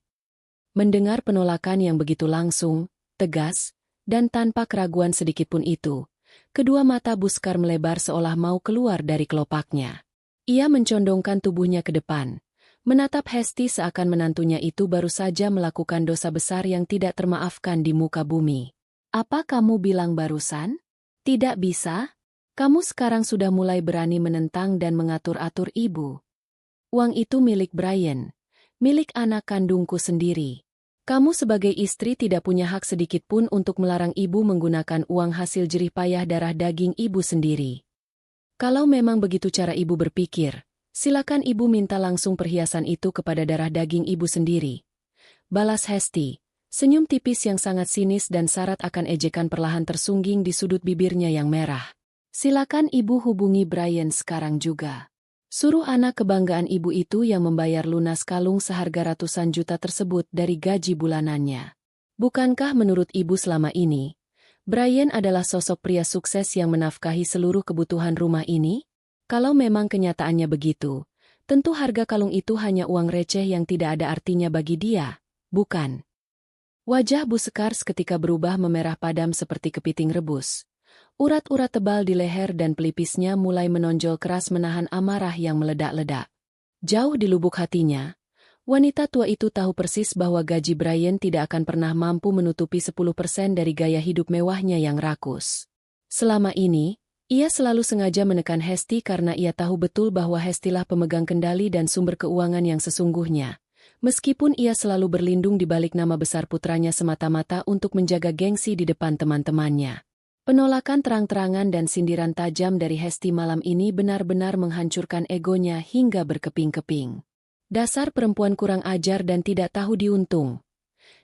Mendengar penolakan yang begitu langsung, tegas, dan tanpa keraguan sedikitpun itu, kedua mata Bu Sekar melebar seolah mau keluar dari kelopaknya. Ia mencondongkan tubuhnya ke depan, menatap Hesti seakan menantunya itu baru saja melakukan dosa besar yang tidak termaafkan di muka bumi. Apa kamu bilang barusan? Tidak bisa? Kamu sekarang sudah mulai berani menentang dan mengatur-atur ibu. Uang itu milik Brian, milik anak kandungku sendiri. Kamu sebagai istri tidak punya hak sedikit pun untuk melarang ibu menggunakan uang hasil jerih payah darah daging ibu sendiri. Kalau memang begitu cara ibu berpikir, silakan ibu minta langsung perhiasan itu kepada darah daging ibu sendiri. Balas Hesti, senyum tipis yang sangat sinis dan syarat akan ejekan perlahan tersungging di sudut bibirnya yang merah. Silakan ibu hubungi Brian sekarang juga. Suruh anak kebanggaan ibu itu yang membayar lunas kalung seharga ratusan juta tersebut dari gaji bulanannya. Bukankah menurut ibu selama ini, Brian adalah sosok pria sukses yang menafkahi seluruh kebutuhan rumah ini? Kalau memang kenyataannya begitu, tentu harga kalung itu hanya uang receh yang tidak ada artinya bagi dia, bukan? Wajah Bu Sekar seketika berubah memerah padam seperti kepiting rebus. Urat-urat tebal di leher dan pelipisnya mulai menonjol keras menahan amarah yang meledak-ledak. Jauh di lubuk hatinya, wanita tua itu tahu persis bahwa gaji Brian tidak akan pernah mampu menutupi 10% dari gaya hidup mewahnya yang rakus. Selama ini, ia selalu sengaja menekan Hesti karena ia tahu betul bahwa Hestilah pemegang kendali dan sumber keuangan yang sesungguhnya. Meskipun ia selalu berlindung di balik nama besar putranya semata-mata untuk menjaga gengsi di depan teman-temannya. Penolakan terang-terangan dan sindiran tajam dari Hesti malam ini benar-benar menghancurkan egonya hingga berkeping-keping. Dasar perempuan kurang ajar dan tidak tahu diuntung.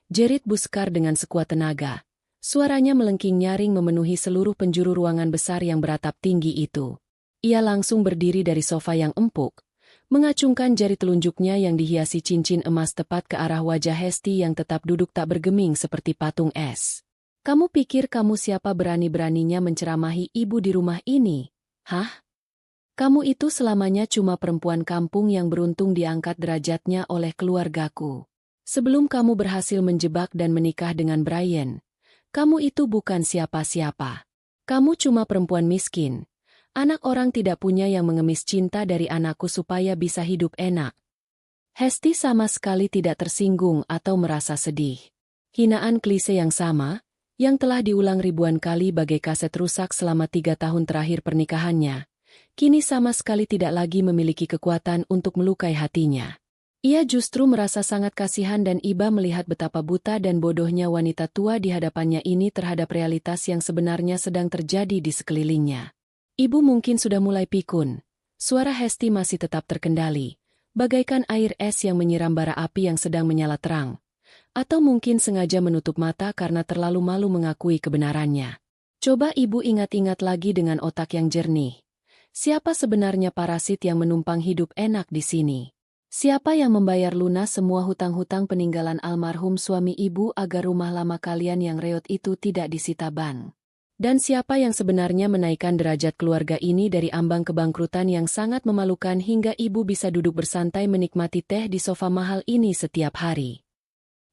Jerit Bu Sekar dengan sekuat tenaga. Suaranya melengking nyaring memenuhi seluruh penjuru ruangan besar yang beratap tinggi itu. Ia langsung berdiri dari sofa yang empuk, mengacungkan jari telunjuknya yang dihiasi cincin emas tepat ke arah wajah Hesti yang tetap duduk tak bergeming seperti patung es. Kamu pikir kamu siapa berani-beraninya menceramahi ibu di rumah ini? Hah? Kamu itu selamanya cuma perempuan kampung yang beruntung diangkat derajatnya oleh keluargaku. Sebelum kamu berhasil menjebak dan menikah dengan Brian, kamu itu bukan siapa-siapa. Kamu cuma perempuan miskin. Anak orang tidak punya yang mengemis cinta dari anakku supaya bisa hidup enak. Hesti sama sekali tidak tersinggung atau merasa sedih. Hinaan klise yang sama, yang telah diulang ribuan kali bagai kaset rusak selama 3 tahun terakhir pernikahannya, kini sama sekali tidak lagi memiliki kekuatan untuk melukai hatinya. Ia justru merasa sangat kasihan dan iba melihat betapa buta dan bodohnya wanita tua di hadapannya ini terhadap realitas yang sebenarnya sedang terjadi di sekelilingnya. Ibu mungkin sudah mulai pikun. Suara Hesti masih tetap terkendali, bagaikan air es yang menyiram bara api yang sedang menyala terang. Atau mungkin sengaja menutup mata karena terlalu malu mengakui kebenarannya. Coba ibu ingat-ingat lagi dengan otak yang jernih. Siapa sebenarnya parasit yang menumpang hidup enak di sini? Siapa yang membayar lunas semua hutang-hutang peninggalan almarhum suami ibu agar rumah lama kalian yang reot itu tidak disita bank? Dan siapa yang sebenarnya menaikkan derajat keluarga ini dari ambang kebangkrutan yang sangat memalukan hingga ibu bisa duduk bersantai menikmati teh di sofa mahal ini setiap hari?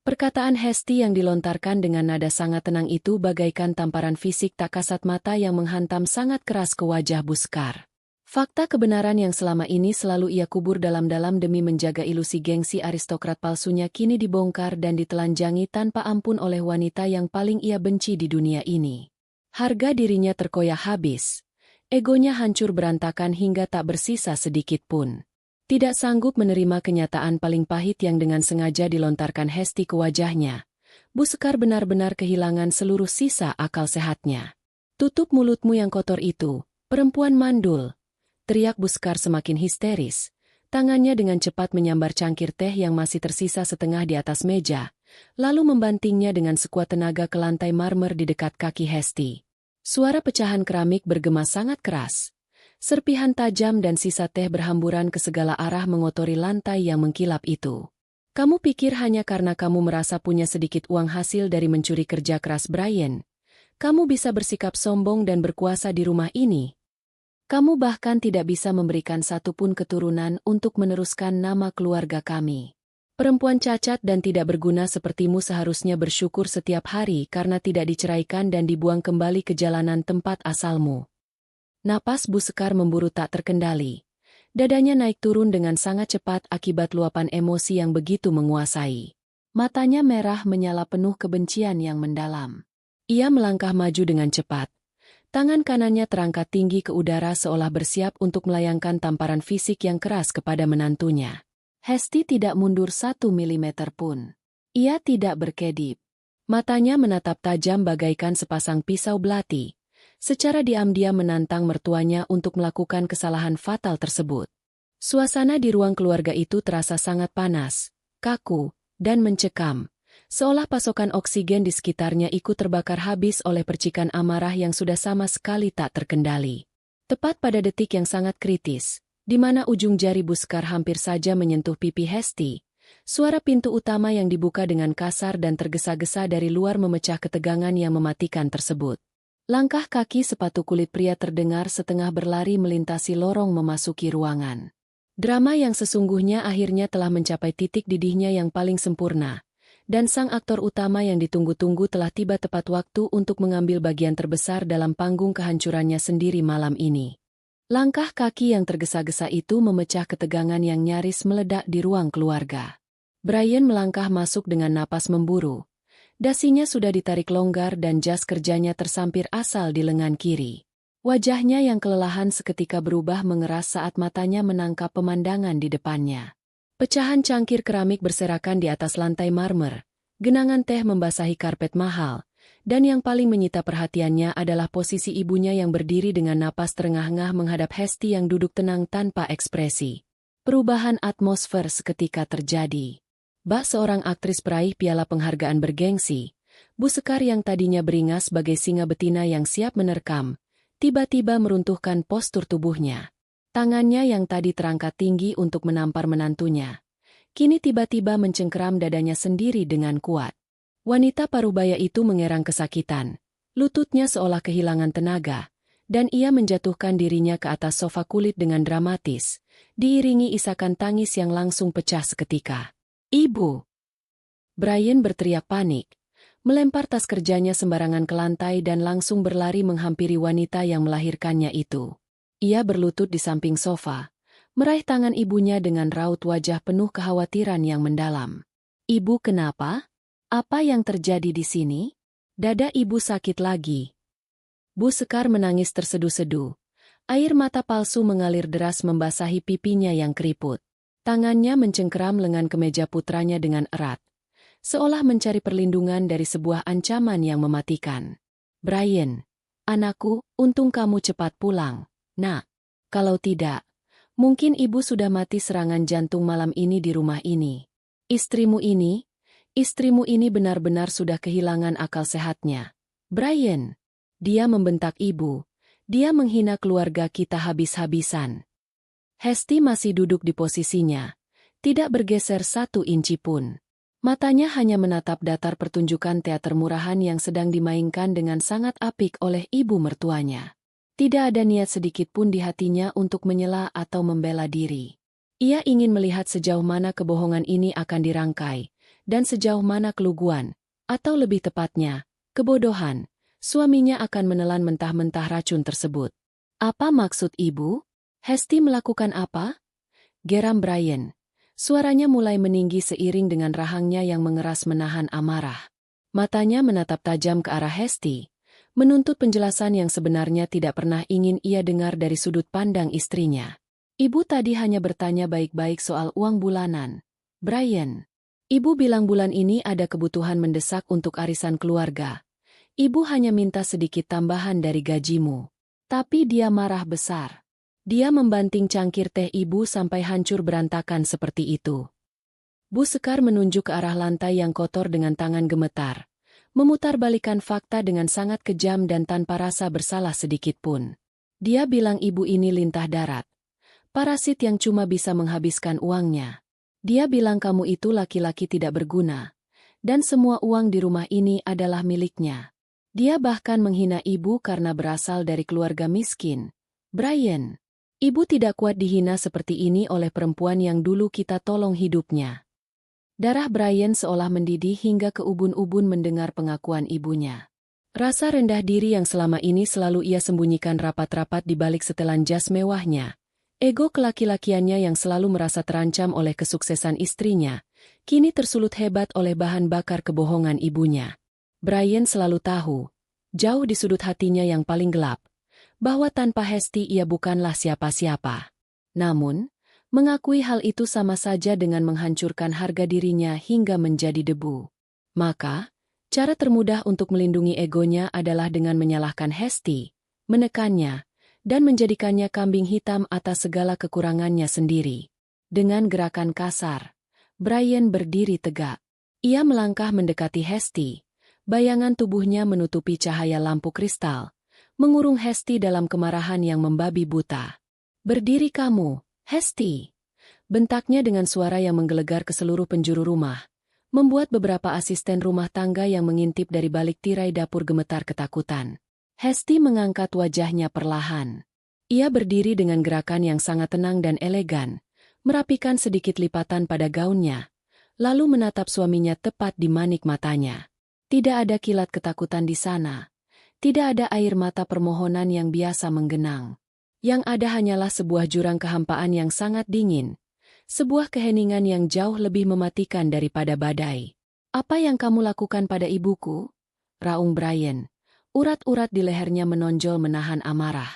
Perkataan Hesti yang dilontarkan dengan nada sangat tenang itu bagaikan tamparan fisik tak kasat mata yang menghantam sangat keras ke wajah Bu Sekar. Fakta kebenaran yang selama ini selalu ia kubur dalam-dalam demi menjaga ilusi gengsi aristokrat palsunya kini dibongkar dan ditelanjangi tanpa ampun oleh wanita yang paling ia benci di dunia ini. Harga dirinya terkoyak habis. Egonya hancur berantakan hingga tak bersisa sedikit pun. Tidak sanggup menerima kenyataan paling pahit yang dengan sengaja dilontarkan Hesti ke wajahnya, Bu Sekar benar-benar kehilangan seluruh sisa akal sehatnya. Tutup mulutmu yang kotor itu, perempuan mandul, teriak Bu Sekar semakin histeris. Tangannya dengan cepat menyambar cangkir teh yang masih tersisa setengah di atas meja, lalu membantingnya dengan sekuat tenaga ke lantai marmer di dekat kaki Hesti. Suara pecahan keramik bergema sangat keras. Serpihan tajam dan sisa teh berhamburan ke segala arah mengotori lantai yang mengkilap itu. Kamu pikir hanya karena kamu merasa punya sedikit uang hasil dari mencuri kerja keras Brian, kamu bisa bersikap sombong dan berkuasa di rumah ini? Kamu bahkan tidak bisa memberikan satupun keturunan untuk meneruskan nama keluarga kami. Perempuan cacat dan tidak berguna sepertimu seharusnya bersyukur setiap hari karena tidak diceraikan dan dibuang kembali ke jalanan tempat asalmu. Napas Bu Sekar memburu tak terkendali. Dadanya naik turun dengan sangat cepat akibat luapan emosi yang begitu menguasai. Matanya merah menyala penuh kebencian yang mendalam. Ia melangkah maju dengan cepat. Tangan kanannya terangkat tinggi ke udara seolah bersiap untuk melayangkan tamparan fisik yang keras kepada menantunya. Hesti tidak mundur 1 milimeter pun. Ia tidak berkedip. Matanya menatap tajam bagaikan sepasang pisau belati. Secara diam-diam menantang mertuanya untuk melakukan kesalahan fatal tersebut. Suasana di ruang keluarga itu terasa sangat panas, kaku, dan mencekam. Seolah pasokan oksigen di sekitarnya ikut terbakar habis oleh percikan amarah yang sudah sama sekali tak terkendali. Tepat pada detik yang sangat kritis, di mana ujung jari Buskar hampir saja menyentuh pipi Hesti, suara pintu utama yang dibuka dengan kasar dan tergesa-gesa dari luar memecah ketegangan yang mematikan tersebut. Langkah kaki sepatu kulit pria terdengar setengah berlari melintasi lorong memasuki ruangan. Drama yang sesungguhnya akhirnya telah mencapai titik didihnya yang paling sempurna, dan sang aktor utama yang ditunggu-tunggu telah tiba tepat waktu untuk mengambil bagian terbesar dalam panggung kehancurannya sendiri malam ini. Langkah kaki yang tergesa-gesa itu memecah ketegangan yang nyaris meledak di ruang keluarga. Brian melangkah masuk dengan napas memburu. Dasinya sudah ditarik longgar dan jas kerjanya tersampir asal di lengan kiri. Wajahnya yang kelelahan seketika berubah mengeras saat matanya menangkap pemandangan di depannya. Pecahan cangkir keramik berserakan di atas lantai marmer, genangan teh membasahi karpet mahal, dan yang paling menyita perhatiannya adalah posisi ibunya yang berdiri dengan napas terengah-engah menghadap Hesti yang duduk tenang tanpa ekspresi. Perubahan atmosfer seketika terjadi. Bak seorang aktris peraih piala penghargaan bergengsi, Bu Sekar yang tadinya beringas sebagai singa betina yang siap menerkam, tiba-tiba meruntuhkan postur tubuhnya. Tangannya yang tadi terangkat tinggi untuk menampar menantunya, kini tiba-tiba mencengkeram dadanya sendiri dengan kuat. Wanita parubaya itu mengerang kesakitan, lututnya seolah kehilangan tenaga, dan ia menjatuhkan dirinya ke atas sofa kulit dengan dramatis, diiringi isakan tangis yang langsung pecah seketika. "Ibu!" Brian berteriak panik, melempar tas kerjanya sembarangan ke lantai dan langsung berlari menghampiri wanita yang melahirkannya itu. Ia berlutut di samping sofa, meraih tangan ibunya dengan raut wajah penuh kekhawatiran yang mendalam. "Ibu kenapa? Apa yang terjadi di sini? Dada ibu sakit lagi." Bu Sekar menangis terseduh-seduh. Air mata palsu mengalir deras membasahi pipinya yang keriput. Tangannya mencengkeram lengan kemeja putranya dengan erat, seolah mencari perlindungan dari sebuah ancaman yang mematikan. "Brian, anakku, untung kamu cepat pulang, Nak. Kalau tidak, mungkin ibu sudah mati serangan jantung malam ini di rumah ini. Istrimu ini benar-benar sudah kehilangan akal sehatnya. Brian!" Dia membentak ibu. Dia menghina keluarga kita habis-habisan. Hesti masih duduk di posisinya, tidak bergeser 1 inci pun. Matanya hanya menatap datar pertunjukan teater murahan yang sedang dimainkan dengan sangat apik oleh ibu mertuanya. Tidak ada niat sedikit pun di hatinya untuk menyela atau membela diri. Ia ingin melihat sejauh mana kebohongan ini akan dirangkai, dan sejauh mana keluguan, atau lebih tepatnya, kebodohan, suaminya akan menelan mentah-mentah racun tersebut. "Apa maksud ibu? Hesti melakukan apa?" geram Brian. Suaranya mulai meninggi seiring dengan rahangnya yang mengeras menahan amarah. Matanya menatap tajam ke arah Hesti, menuntut penjelasan yang sebenarnya tidak pernah ingin ia dengar dari sudut pandang istrinya. "Ibu tadi hanya bertanya baik-baik soal uang bulanan. Brian, ibu bilang bulan ini ada kebutuhan mendesak untuk arisan keluarga. Ibu hanya minta sedikit tambahan dari gajimu." Tapi dia marah besar. Dia membanting cangkir teh ibu sampai hancur berantakan seperti itu. Bu Sekar menunjuk ke arah lantai yang kotor dengan tangan gemetar, memutarbalikkan fakta dengan sangat kejam dan tanpa rasa bersalah sedikit pun. Dia bilang ibu ini lintah darat, parasit yang cuma bisa menghabiskan uangnya. Dia bilang kamu itu laki-laki tidak berguna, dan semua uang di rumah ini adalah miliknya. Dia bahkan menghina ibu karena berasal dari keluarga miskin. Brian, ibu tidak kuat dihina seperti ini oleh perempuan yang dulu kita tolong hidupnya. Darah Brian seolah mendidih hingga ke ubun-ubun mendengar pengakuan ibunya. Rasa rendah diri yang selama ini selalu ia sembunyikan rapat-rapat di balik setelan jas mewahnya, Ego kelaki-lakiannya yang selalu merasa terancam oleh kesuksesan istrinya, kini tersulut hebat oleh bahan bakar kebohongan ibunya. Brian selalu tahu, jauh di sudut hatinya yang paling gelap, bahwa tanpa Hesti ia bukanlah siapa-siapa. Namun, mengakui hal itu sama saja dengan menghancurkan harga dirinya hingga menjadi debu. Maka, cara termudah untuk melindungi egonya adalah dengan menyalahkan Hesti, menekannya, dan menjadikannya kambing hitam atas segala kekurangannya sendiri. Dengan gerakan kasar, Brian berdiri tegak. Ia melangkah mendekati Hesti. Bayangan tubuhnya menutupi cahaya lampu kristal, mengurung Hesti dalam kemarahan yang membabi buta. "Berdiri kamu, Hesti!" Bentaknya dengan suara yang menggelegar ke seluruh penjuru rumah, membuat beberapa asisten rumah tangga yang mengintip dari balik tirai dapur gemetar ketakutan. Hesti mengangkat wajahnya perlahan. Ia berdiri dengan gerakan yang sangat tenang dan elegan, merapikan sedikit lipatan pada gaunnya, lalu menatap suaminya tepat di manik matanya. Tidak ada kilat ketakutan di sana. Tidak ada air mata permohonan yang biasa menggenang. Yang ada hanyalah sebuah jurang kehampaan yang sangat dingin, sebuah keheningan yang jauh lebih mematikan daripada badai. "Apa yang kamu lakukan pada ibuku?" raung Brian. Urat-urat di lehernya menonjol menahan amarah.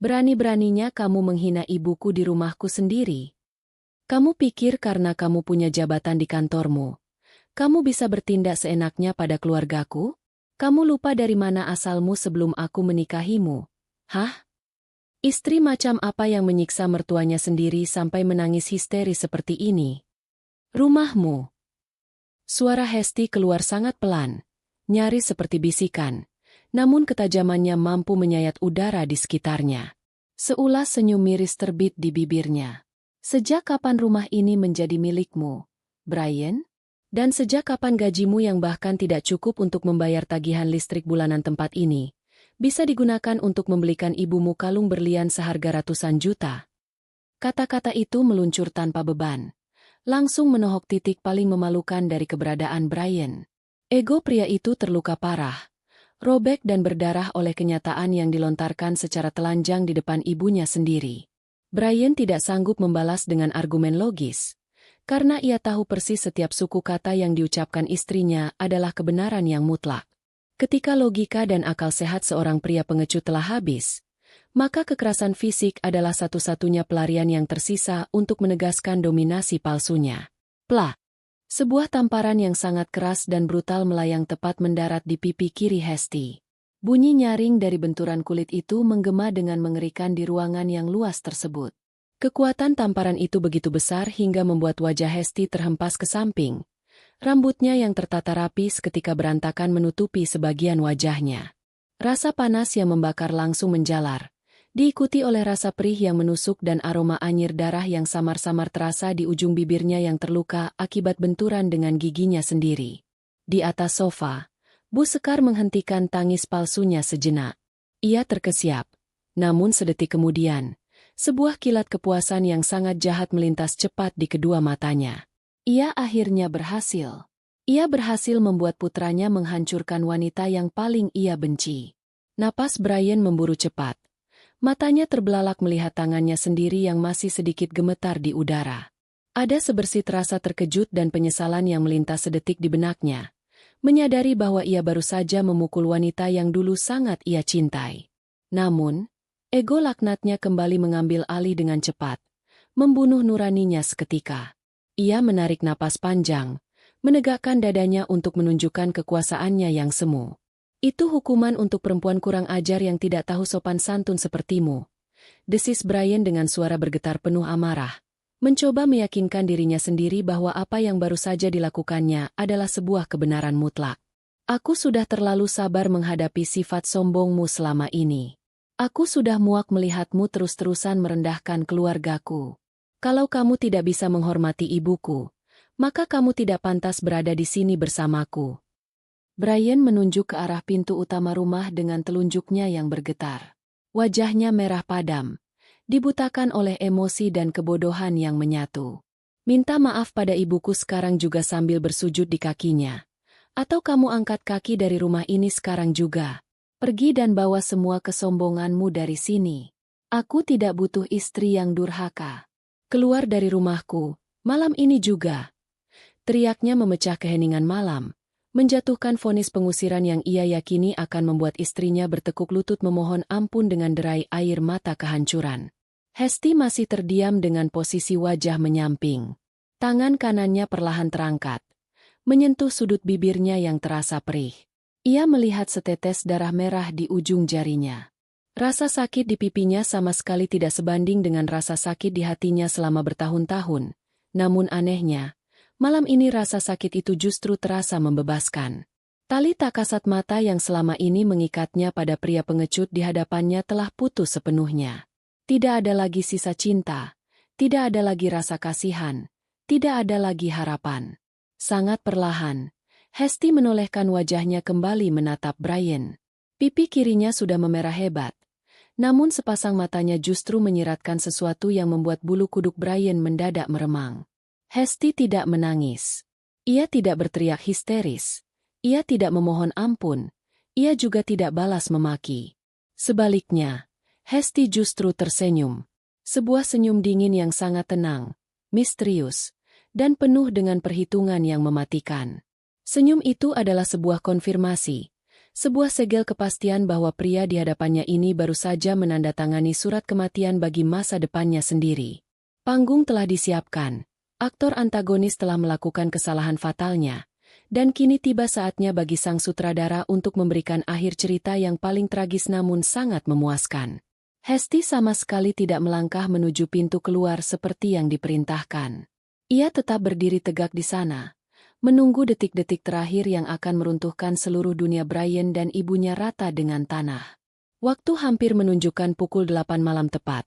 "Berani-beraninya kamu menghina ibuku di rumahku sendiri. Kamu pikir karena kamu punya jabatan di kantormu, kamu bisa bertindak seenaknya pada keluargaku? Kamu lupa dari mana asalmu sebelum aku menikahimu? Hah? Istri macam apa yang menyiksa mertuanya sendiri sampai menangis histeris seperti ini? Rumahmu." Suara Hesti keluar sangat pelan, nyaris seperti bisikan. Namun ketajamannya mampu menyayat udara di sekitarnya. Seulas senyum miris terbit di bibirnya. "Sejak kapan rumah ini menjadi milikmu, Brian? Dan sejak kapan gajimu yang bahkan tidak cukup untuk membayar tagihan listrik bulanan tempat ini, bisa digunakan untuk membelikan ibumu kalung berlian seharga ratusan juta?" Kata-kata itu meluncur tanpa beban, langsung menohok titik paling memalukan dari keberadaan Brian. Ego pria itu terluka parah, robek dan berdarah oleh kenyataan yang dilontarkan secara telanjang di depan ibunya sendiri. Brian tidak sanggup membalas dengan argumen logis, karena ia tahu persis setiap suku kata yang diucapkan istrinya adalah kebenaran yang mutlak. Ketika logika dan akal sehat seorang pria pengecut telah habis, maka kekerasan fisik adalah satu-satunya pelarian yang tersisa untuk menegaskan dominasi palsunya. Plak! Sebuah tamparan yang sangat keras dan brutal melayang tepat mendarat di pipi kiri Hesti. Bunyi nyaring dari benturan kulit itu menggema dengan mengerikan di ruangan yang luas tersebut. Kekuatan tamparan itu begitu besar hingga membuat wajah Hesti terhempas ke samping. Rambutnya yang tertata rapi seketika berantakan menutupi sebagian wajahnya. Rasa panas yang membakar langsung menjalar, diikuti oleh rasa perih yang menusuk dan aroma anyir darah yang samar-samar terasa di ujung bibirnya yang terluka akibat benturan dengan giginya sendiri. Di atas sofa, Bu Sekar menghentikan tangis palsunya sejenak. Ia terkesiap. Namun sedetik kemudian, sebuah kilat kepuasan yang sangat jahat melintas cepat di kedua matanya. Ia akhirnya berhasil. Ia berhasil membuat putranya menghancurkan wanita yang paling ia benci. Napas Brian memburu cepat. Matanya terbelalak melihat tangannya sendiri yang masih sedikit gemetar di udara. Ada sebersit rasa terkejut dan penyesalan yang melintas sedetik di benaknya, menyadari bahwa ia baru saja memukul wanita yang dulu sangat ia cintai. Namun, ego laknatnya kembali mengambil alih dengan cepat, membunuh nuraninya seketika. Ia menarik napas panjang, menegakkan dadanya untuk menunjukkan kekuasaannya yang semu. "Itu hukuman untuk perempuan kurang ajar yang tidak tahu sopan santun sepertimu," desis Brian dengan suara bergetar penuh amarah, mencoba meyakinkan dirinya sendiri bahwa apa yang baru saja dilakukannya adalah sebuah kebenaran mutlak. "Aku sudah terlalu sabar menghadapi sifat sombongmu selama ini. Aku sudah muak melihatmu terus-terusan merendahkan keluargaku. Kalau kamu tidak bisa menghormati ibuku, maka kamu tidak pantas berada di sini bersamaku." Brian menunjuk ke arah pintu utama rumah dengan telunjuknya yang bergetar. Wajahnya merah padam, dibutakan oleh emosi dan kebodohan yang menyatu. "Minta maaf pada ibuku sekarang juga," sambil bersujud di kakinya. "Atau kamu angkat kaki dari rumah ini sekarang juga. Pergi dan bawa semua kesombonganmu dari sini." Aku tidak butuh istri yang durhaka. Keluar dari rumahku, malam ini juga. Teriaknya memecah keheningan malam, menjatuhkan vonis pengusiran yang ia yakini akan membuat istrinya bertekuk lutut memohon ampun dengan derai air mata kehancuran. Hesti masih terdiam dengan posisi wajah menyamping. Tangan kanannya perlahan terangkat, menyentuh sudut bibirnya yang terasa perih. Ia melihat setetes darah merah di ujung jarinya. Rasa sakit di pipinya sama sekali tidak sebanding dengan rasa sakit di hatinya selama bertahun-tahun. Namun anehnya, malam ini rasa sakit itu justru terasa membebaskan. Tali tak kasat mata yang selama ini mengikatnya pada pria pengecut di hadapannya telah putus sepenuhnya. Tidak ada lagi sisa cinta, tidak ada lagi rasa kasihan, tidak ada lagi harapan. Sangat perlahan, Hesti menolehkan wajahnya kembali menatap Brian. Pipi kirinya sudah memerah hebat, namun sepasang matanya justru menyiratkan sesuatu yang membuat bulu kuduk Brian mendadak meremang. Hesti tidak menangis. Ia tidak berteriak histeris. Ia tidak memohon ampun. Ia juga tidak balas memaki. Sebaliknya, Hesti justru tersenyum. Sebuah senyum dingin yang sangat tenang, misterius, dan penuh dengan perhitungan yang mematikan. Senyum itu adalah sebuah konfirmasi. Sebuah segel kepastian bahwa pria di hadapannya ini baru saja menandatangani surat kematian bagi masa depannya sendiri. Panggung telah disiapkan, aktor antagonis telah melakukan kesalahan fatalnya, dan kini tiba saatnya bagi sang sutradara untuk memberikan akhir cerita yang paling tragis namun sangat memuaskan. Hesti sama sekali tidak melangkah menuju pintu keluar seperti yang diperintahkan. Ia tetap berdiri tegak di sana, menunggu detik-detik terakhir yang akan meruntuhkan seluruh dunia Brian dan ibunya rata dengan tanah. Waktu hampir menunjukkan pukul 8 malam tepat,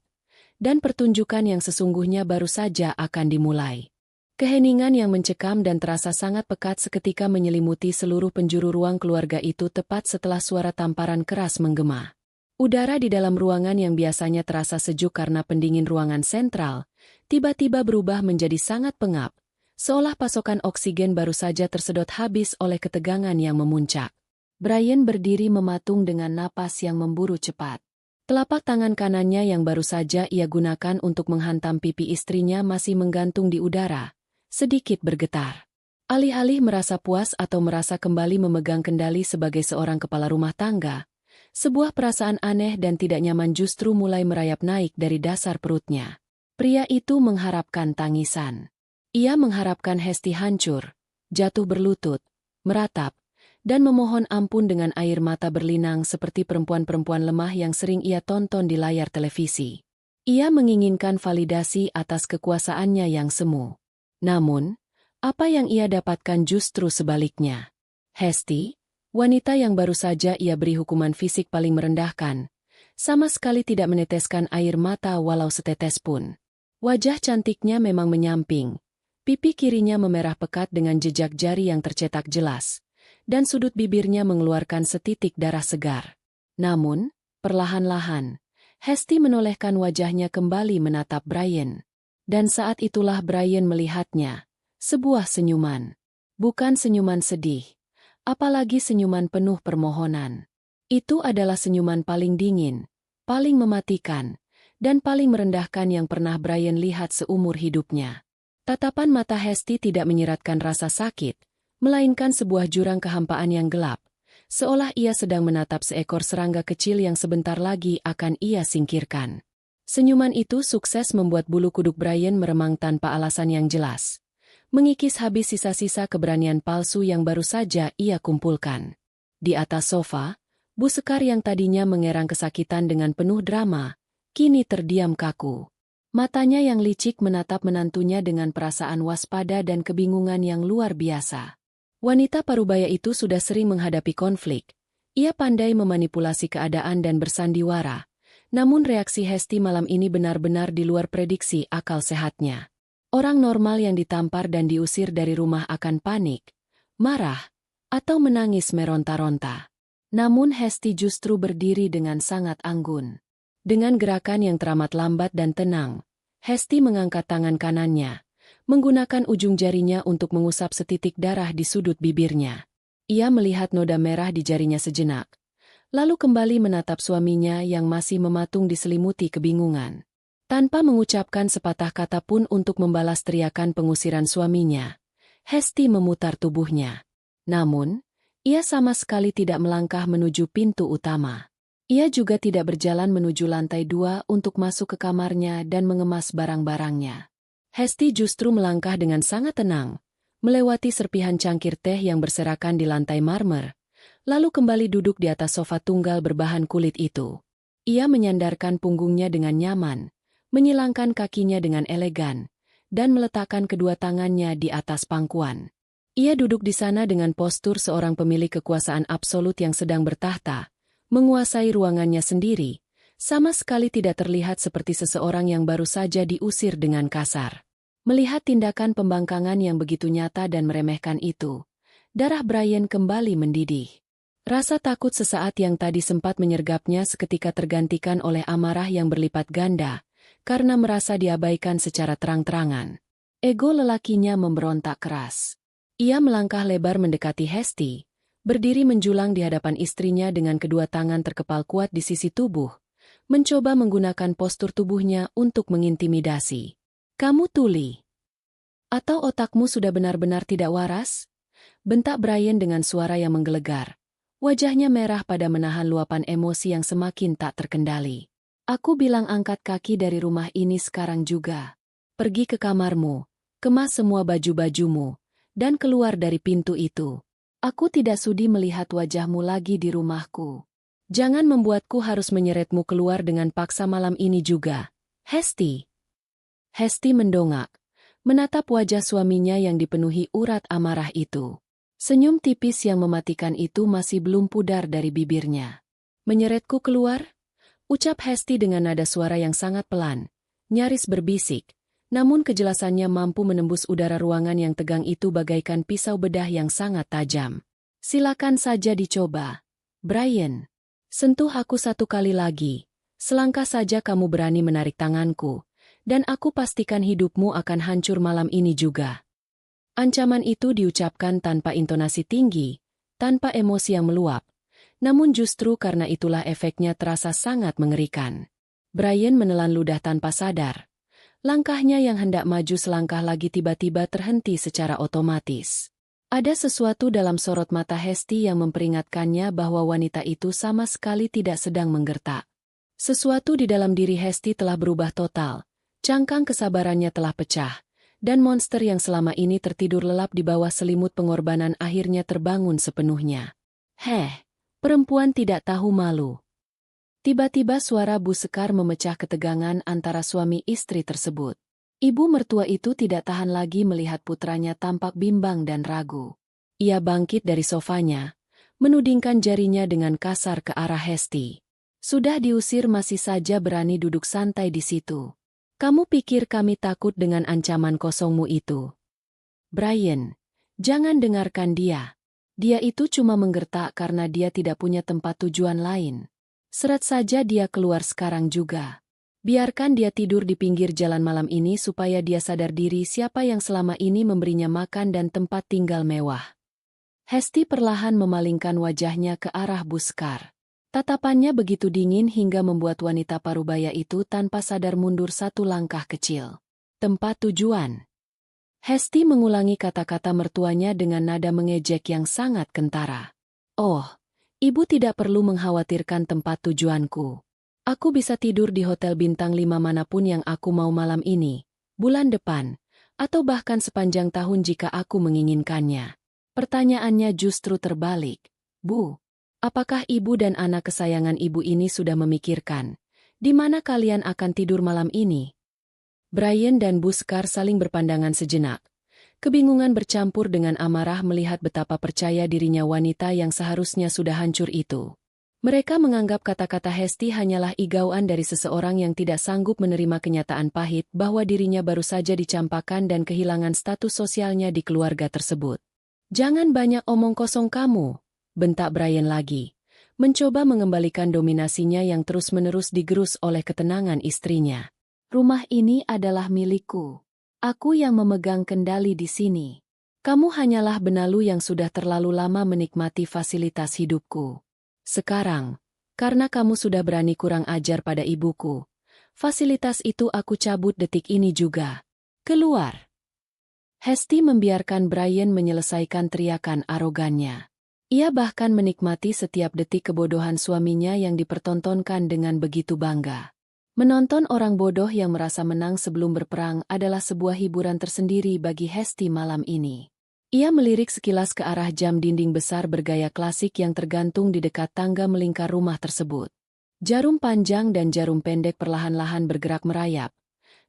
dan pertunjukan yang sesungguhnya baru saja akan dimulai. Keheningan yang mencekam dan terasa sangat pekat seketika menyelimuti seluruh penjuru ruang keluarga itu tepat setelah suara tamparan keras menggema. Udara di dalam ruangan yang biasanya terasa sejuk karena pendingin ruangan sentral, tiba-tiba berubah menjadi sangat pengap. Seolah pasokan oksigen baru saja tersedot habis oleh ketegangan yang memuncak. Brian berdiri mematung dengan napas yang memburu cepat. Telapak tangan kanannya yang baru saja ia gunakan untuk menghantam pipi istrinya masih menggantung di udara, sedikit bergetar. Alih-alih merasa puas atau merasa kembali memegang kendali sebagai seorang kepala rumah tangga, sebuah perasaan aneh dan tidak nyaman justru mulai merayap naik dari dasar perutnya. Pria itu mengharapkan tangisan. Ia mengharapkan Hesti hancur, jatuh berlutut, meratap, dan memohon ampun dengan air mata berlinang seperti perempuan-perempuan lemah yang sering ia tonton di layar televisi. Ia menginginkan validasi atas kekuasaannya yang semu. Namun, apa yang ia dapatkan justru sebaliknya. Hesti, wanita yang baru saja ia beri hukuman fisik paling merendahkan, sama sekali tidak meneteskan air mata walau setetes pun. Wajah cantiknya memang menyamping. Pipi kirinya memerah pekat dengan jejak jari yang tercetak jelas, dan sudut bibirnya mengeluarkan setitik darah segar. Namun, perlahan-lahan, Hesti menolehkan wajahnya kembali menatap Brian. Dan saat itulah Brian melihatnya, sebuah senyuman. Bukan senyuman sedih, apalagi senyuman penuh permohonan. Itu adalah senyuman paling dingin, paling mematikan, dan paling merendahkan yang pernah Brian lihat seumur hidupnya. Tatapan mata Hesti tidak menyiratkan rasa sakit, melainkan sebuah jurang kehampaan yang gelap, seolah ia sedang menatap seekor serangga kecil yang sebentar lagi akan ia singkirkan. Senyuman itu sukses membuat bulu kuduk Brian meremang tanpa alasan yang jelas, mengikis habis sisa-sisa keberanian palsu yang baru saja ia kumpulkan. Di atas sofa, Bu Sekar yang tadinya mengerang kesakitan dengan penuh drama, kini terdiam kaku. Matanya yang licik menatap menantunya dengan perasaan waspada dan kebingungan yang luar biasa. Wanita parubaya itu sudah sering menghadapi konflik. Ia pandai memanipulasi keadaan dan bersandiwara. Namun reaksi Hesti malam ini benar-benar di luar prediksi akal sehatnya. Orang normal yang ditampar dan diusir dari rumah akan panik, marah, atau menangis meronta-ronta. Namun Hesti justru berdiri dengan sangat anggun. Dengan gerakan yang teramat lambat dan tenang, Hesti mengangkat tangan kanannya, menggunakan ujung jarinya untuk mengusap setitik darah di sudut bibirnya. Ia melihat noda merah di jarinya sejenak, lalu kembali menatap suaminya yang masih mematung diselimuti kebingungan. Tanpa mengucapkan sepatah kata pun untuk membalas teriakan pengusiran suaminya, Hesti memutar tubuhnya. Namun, ia sama sekali tidak melangkah menuju pintu utama. Ia juga tidak berjalan menuju lantai 2 untuk masuk ke kamarnya dan mengemas barang-barangnya. Hesti justru melangkah dengan sangat tenang, melewati serpihan cangkir teh yang berserakan di lantai marmer, lalu kembali duduk di atas sofa tunggal berbahan kulit itu. Ia menyandarkan punggungnya dengan nyaman, menyilangkan kakinya dengan elegan, dan meletakkan kedua tangannya di atas pangkuan. Ia duduk di sana dengan postur seorang pemilik kekuasaan absolut yang sedang bertahta, menguasai ruangannya sendiri, sama sekali tidak terlihat seperti seseorang yang baru saja diusir dengan kasar. Melihat tindakan pembangkangan yang begitu nyata dan meremehkan itu, darah Brian kembali mendidih. Rasa takut sesaat yang tadi sempat menyergapnya seketika tergantikan oleh amarah yang berlipat ganda, karena merasa diabaikan secara terang-terangan. Ego lelakinya memberontak keras. Ia melangkah lebar mendekati Hesti, berdiri menjulang di hadapan istrinya dengan kedua tangan terkepal kuat di sisi tubuh, mencoba menggunakan postur tubuhnya untuk mengintimidasi. "Kamu tuli? Atau otakmu sudah benar-benar tidak waras?" bentak Brian dengan suara yang menggelegar. Wajahnya merah pada menahan luapan emosi yang semakin tak terkendali. "Aku bilang angkat kaki dari rumah ini sekarang juga. Pergi ke kamarmu, kemas semua baju-bajumu, dan keluar dari pintu itu. Aku tidak sudi melihat wajahmu lagi di rumahku. Jangan membuatku harus menyeretmu keluar dengan paksa malam ini juga, Hesti." Hesti mendongak, menatap wajah suaminya yang dipenuhi urat amarah itu. Senyum tipis yang mematikan itu masih belum pudar dari bibirnya. "Menyeretku keluar?" ucap Hesti dengan nada suara yang sangat pelan, nyaris berbisik, namun kejelasannya mampu menembus udara ruangan yang tegang itu bagaikan pisau bedah yang sangat tajam. "Silakan saja dicoba, Brian. Sentuh aku satu kali lagi, selangkah saja kamu berani menarik tanganku, dan aku pastikan hidupmu akan hancur malam ini juga." Ancaman itu diucapkan tanpa intonasi tinggi, tanpa emosi yang meluap, namun justru karena itulah efeknya terasa sangat mengerikan. Brian menelan ludah tanpa sadar. Langkahnya yang hendak maju selangkah lagi tiba-tiba terhenti secara otomatis. Ada sesuatu dalam sorot mata Hesti yang memperingatkannya bahwa wanita itu sama sekali tidak sedang menggertak. Sesuatu di dalam diri Hesti telah berubah total, cangkang kesabarannya telah pecah, dan monster yang selama ini tertidur lelap di bawah selimut pengorbanan akhirnya terbangun sepenuhnya. Perempuan tidak tahu malu." Tiba-tiba suara Bu Sekar memecah ketegangan antara suami istri tersebut. Ibu mertua itu tidak tahan lagi melihat putranya tampak bimbang dan ragu. Ia bangkit dari sofanya, menudingkan jarinya dengan kasar ke arah Hesti. "Sudah diusir masih saja berani duduk santai di situ. Kamu pikir kami takut dengan ancaman kosongmu itu? Brian, jangan dengarkan dia. Dia itu cuma menggertak karena dia tidak punya tempat tujuan lain. Seret saja dia keluar sekarang juga. Biarkan dia tidur di pinggir jalan malam ini supaya dia sadar diri siapa yang selama ini memberinya makan dan tempat tinggal mewah." Hesti perlahan memalingkan wajahnya ke arah Buskar. Tatapannya begitu dingin hingga membuat wanita parubaya itu tanpa sadar mundur satu langkah kecil. "Tempat tujuan." Hesti mengulangi kata-kata mertuanya dengan nada mengejek yang sangat kentara. "Oh, ibu tidak perlu mengkhawatirkan tempat tujuanku. Aku bisa tidur di hotel bintang 5 manapun yang aku mau malam ini, bulan depan, atau bahkan sepanjang tahun jika aku menginginkannya." Pertanyaannya justru terbalik. "Bu, apakah ibu dan anak kesayangan ibu ini sudah memikirkan di mana kalian akan tidur malam ini?" Brian dan Buskar saling berpandangan sejenak. Kebingungan bercampur dengan amarah melihat betapa percaya dirinya wanita yang seharusnya sudah hancur itu. Mereka menganggap kata-kata Hesti hanyalah igauan dari seseorang yang tidak sanggup menerima kenyataan pahit bahwa dirinya baru saja dicampakkan dan kehilangan status sosialnya di keluarga tersebut. "Jangan banyak omong kosong kamu," bentak Brian lagi, mencoba mengembalikan dominasinya yang terus-menerus digerus oleh ketenangan istrinya. "Rumah ini adalah milikku. Aku yang memegang kendali di sini. Kamu hanyalah benalu yang sudah terlalu lama menikmati fasilitas hidupku. Sekarang, Karena kamu sudah berani kurang ajar pada ibuku. Fasilitas itu aku cabut detik ini juga. Keluar. Hesti membiarkan Brian menyelesaikan teriakan arogannya. Ia bahkan menikmati setiap detik kebodohan suaminya yang dipertontonkan dengan begitu bangga. Menonton orang bodoh yang merasa menang sebelum berperang adalah sebuah hiburan tersendiri bagi Hesti malam ini. Ia melirik sekilas ke arah jam dinding besar bergaya klasik yang tergantung di dekat tangga melingkar rumah tersebut. Jarum panjang dan jarum pendek perlahan-lahan bergerak merayap,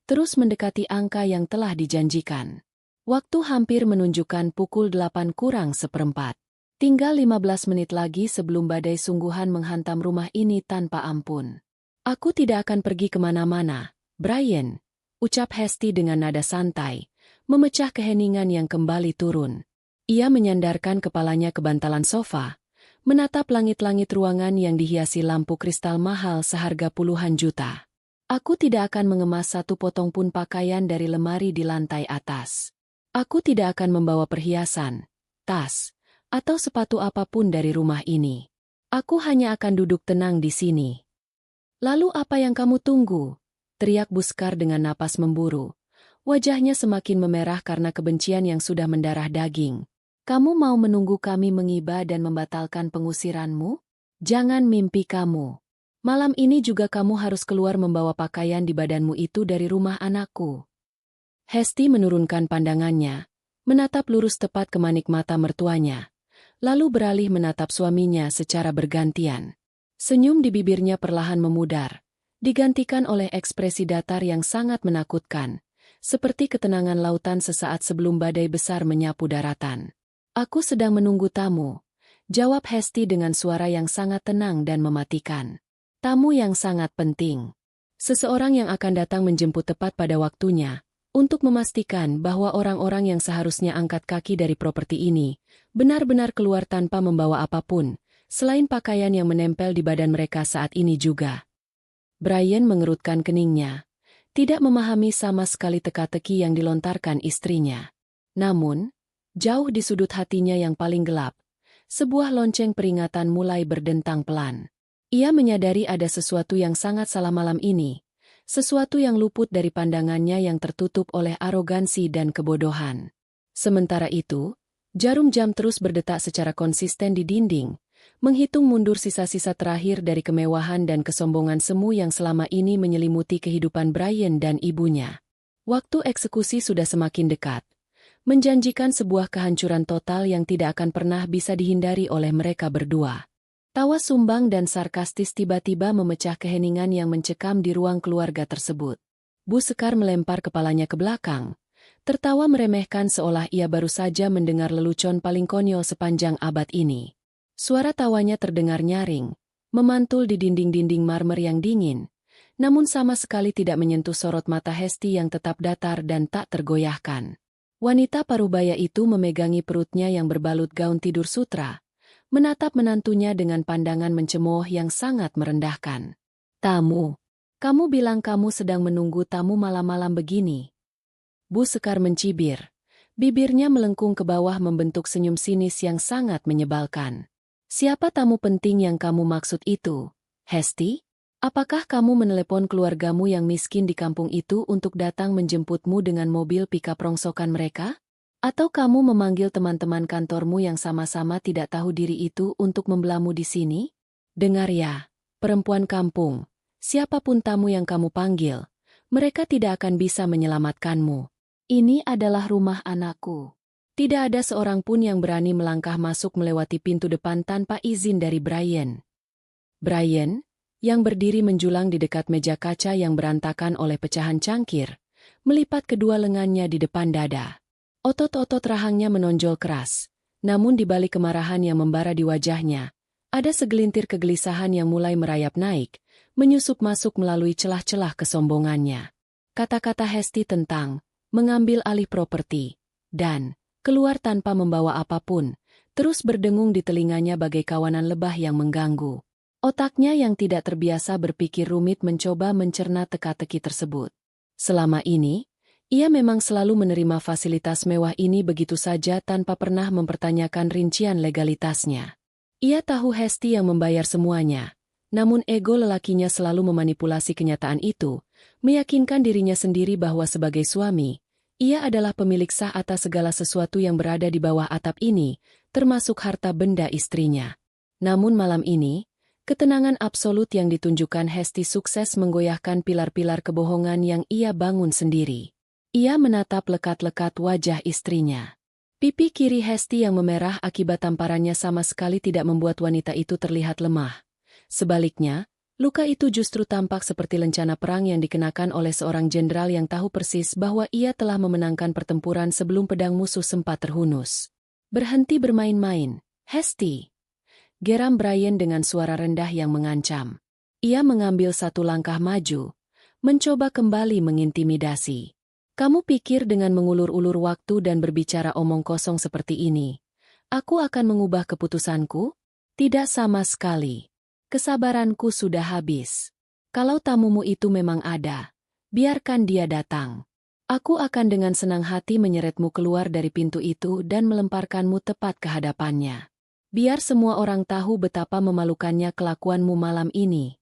terus mendekati angka yang telah dijanjikan. Waktu hampir menunjukkan pukul 8:04. Tinggal 15 menit lagi sebelum badai sungguhan menghantam rumah ini tanpa ampun. Aku tidak akan pergi kemana-mana, Brian, ucap Hesti dengan nada santai, memecah keheningan yang kembali turun. Ia menyandarkan kepalanya ke bantalan sofa, menatap langit-langit ruangan yang dihiasi lampu kristal mahal seharga puluhan juta. Aku tidak akan mengemas satu potong pun pakaian dari lemari di lantai atas. Aku tidak akan membawa perhiasan, tas, atau sepatu apapun dari rumah ini. Aku hanya akan duduk tenang di sini. Lalu apa yang kamu tunggu? Teriak Buskar dengan napas memburu. Wajahnya semakin memerah karena kebencian yang sudah mendarah daging. Kamu mau menunggu kami mengiba dan membatalkan pengusiranmu? Jangan mimpi kamu. Malam ini juga kamu harus keluar membawa pakaian di badanmu itu dari rumah anakku. Hesti menurunkan pandangannya, menatap lurus tepat ke manik mata mertuanya, lalu beralih menatap suaminya secara bergantian. Senyum di bibirnya perlahan memudar, digantikan oleh ekspresi datar yang sangat menakutkan, seperti ketenangan lautan sesaat sebelum badai besar menyapu daratan. Aku sedang menunggu tamu, jawab Hesti dengan suara yang sangat tenang dan mematikan. Tamu yang sangat penting. Seseorang yang akan datang menjemput tepat pada waktunya, untuk memastikan bahwa orang-orang yang seharusnya angkat kaki dari properti ini, benar-benar keluar tanpa membawa apapun, selain pakaian yang menempel di badan mereka saat ini juga. Brian mengerutkan keningnya, tidak memahami sama sekali teka-teki yang dilontarkan istrinya. Namun, jauh di sudut hatinya yang paling gelap, sebuah lonceng peringatan mulai berdentang pelan. Ia menyadari ada sesuatu yang sangat salah malam ini, sesuatu yang luput dari pandangannya yang tertutup oleh arogansi dan kebodohan. Sementara itu, jarum jam terus berdetak secara konsisten di dinding, menghitung mundur sisa-sisa terakhir dari kemewahan dan kesombongan semu yang selama ini menyelimuti kehidupan Brian dan ibunya. Waktu eksekusi sudah semakin dekat, menjanjikan sebuah kehancuran total yang tidak akan pernah bisa dihindari oleh mereka berdua. Tawa sumbang dan sarkastis tiba-tiba memecah keheningan yang mencekam di ruang keluarga tersebut. Buskar melempar kepalanya ke belakang, tertawa meremehkan seolah ia baru saja mendengar lelucon paling konyol sepanjang abad ini. Suara tawanya terdengar nyaring, memantul di dinding-dinding marmer yang dingin, namun sama sekali tidak menyentuh sorot mata Hesti yang tetap datar dan tak tergoyahkan. Wanita parubaya itu memegangi perutnya yang berbalut gaun tidur sutra, menatap menantunya dengan pandangan mencemooh yang sangat merendahkan. Tamu, kamu bilang kamu sedang menunggu tamu malam-malam begini. Buskar mencibir, bibirnya melengkung ke bawah membentuk senyum sinis yang sangat menyebalkan. Siapa tamu penting yang kamu maksud itu, Hesti? Apakah kamu menelepon keluargamu yang miskin di kampung itu untuk datang menjemputmu dengan mobil pickup rongsokan mereka? Atau kamu memanggil teman-teman kantormu yang sama-sama tidak tahu diri itu untuk membelamu di sini? Dengar ya, perempuan kampung, siapapun tamu yang kamu panggil, mereka tidak akan bisa menyelamatkanmu. Ini adalah rumah anakku. Tidak ada seorang pun yang berani melangkah masuk melewati pintu depan tanpa izin dari Brian. Brian, yang berdiri menjulang di dekat meja kaca yang berantakan oleh pecahan cangkir, melipat kedua lengannya di depan dada. Otot-otot rahangnya menonjol keras, namun di balik kemarahan yang membara di wajahnya, ada segelintir kegelisahan yang mulai merayap naik, menyusup masuk melalui celah-celah kesombongannya. Kata-kata Hesti tentang mengambil alih properti dan keluar tanpa membawa apapun, terus berdengung di telinganya bagai kawanan lebah yang mengganggu. Otaknya yang tidak terbiasa berpikir rumit mencoba mencerna teka-teki tersebut. Selama ini, ia memang selalu menerima fasilitas mewah ini begitu saja tanpa pernah mempertanyakan rincian legalitasnya. Ia tahu Hesti yang membayar semuanya, Namun ego lelakinya selalu memanipulasi kenyataan itu, meyakinkan dirinya sendiri bahwa sebagai suami, ia adalah pemilik sah atas segala sesuatu yang berada di bawah atap ini, termasuk harta benda istrinya. Namun malam ini, ketenangan absolut yang ditunjukkan Hesti sukses menggoyahkan pilar-pilar kebohongan yang ia bangun sendiri. Ia menatap lekat-lekat wajah istrinya. Pipi kiri Hesti yang memerah akibat tamparannya sama sekali tidak membuat wanita itu terlihat lemah. Sebaliknya, luka itu justru tampak seperti lencana perang yang dikenakan oleh seorang jenderal yang tahu persis bahwa ia telah memenangkan pertempuran sebelum pedang musuh sempat terhunus. "Berhenti bermain-main, Hesti," geram Brian dengan suara rendah yang mengancam. Ia mengambil satu langkah maju, mencoba kembali mengintimidasi. "Kamu pikir dengan mengulur-ulur waktu dan berbicara omong kosong seperti ini, aku akan mengubah keputusanku? Tidak sama sekali. Kesabaranku sudah habis. Kalau tamumu itu memang ada, biarkan dia datang. Aku akan dengan senang hati menyeretmu keluar dari pintu itu dan melemparkanmu tepat ke hadapannya. Biar semua orang tahu betapa memalukannya kelakuanmu malam ini."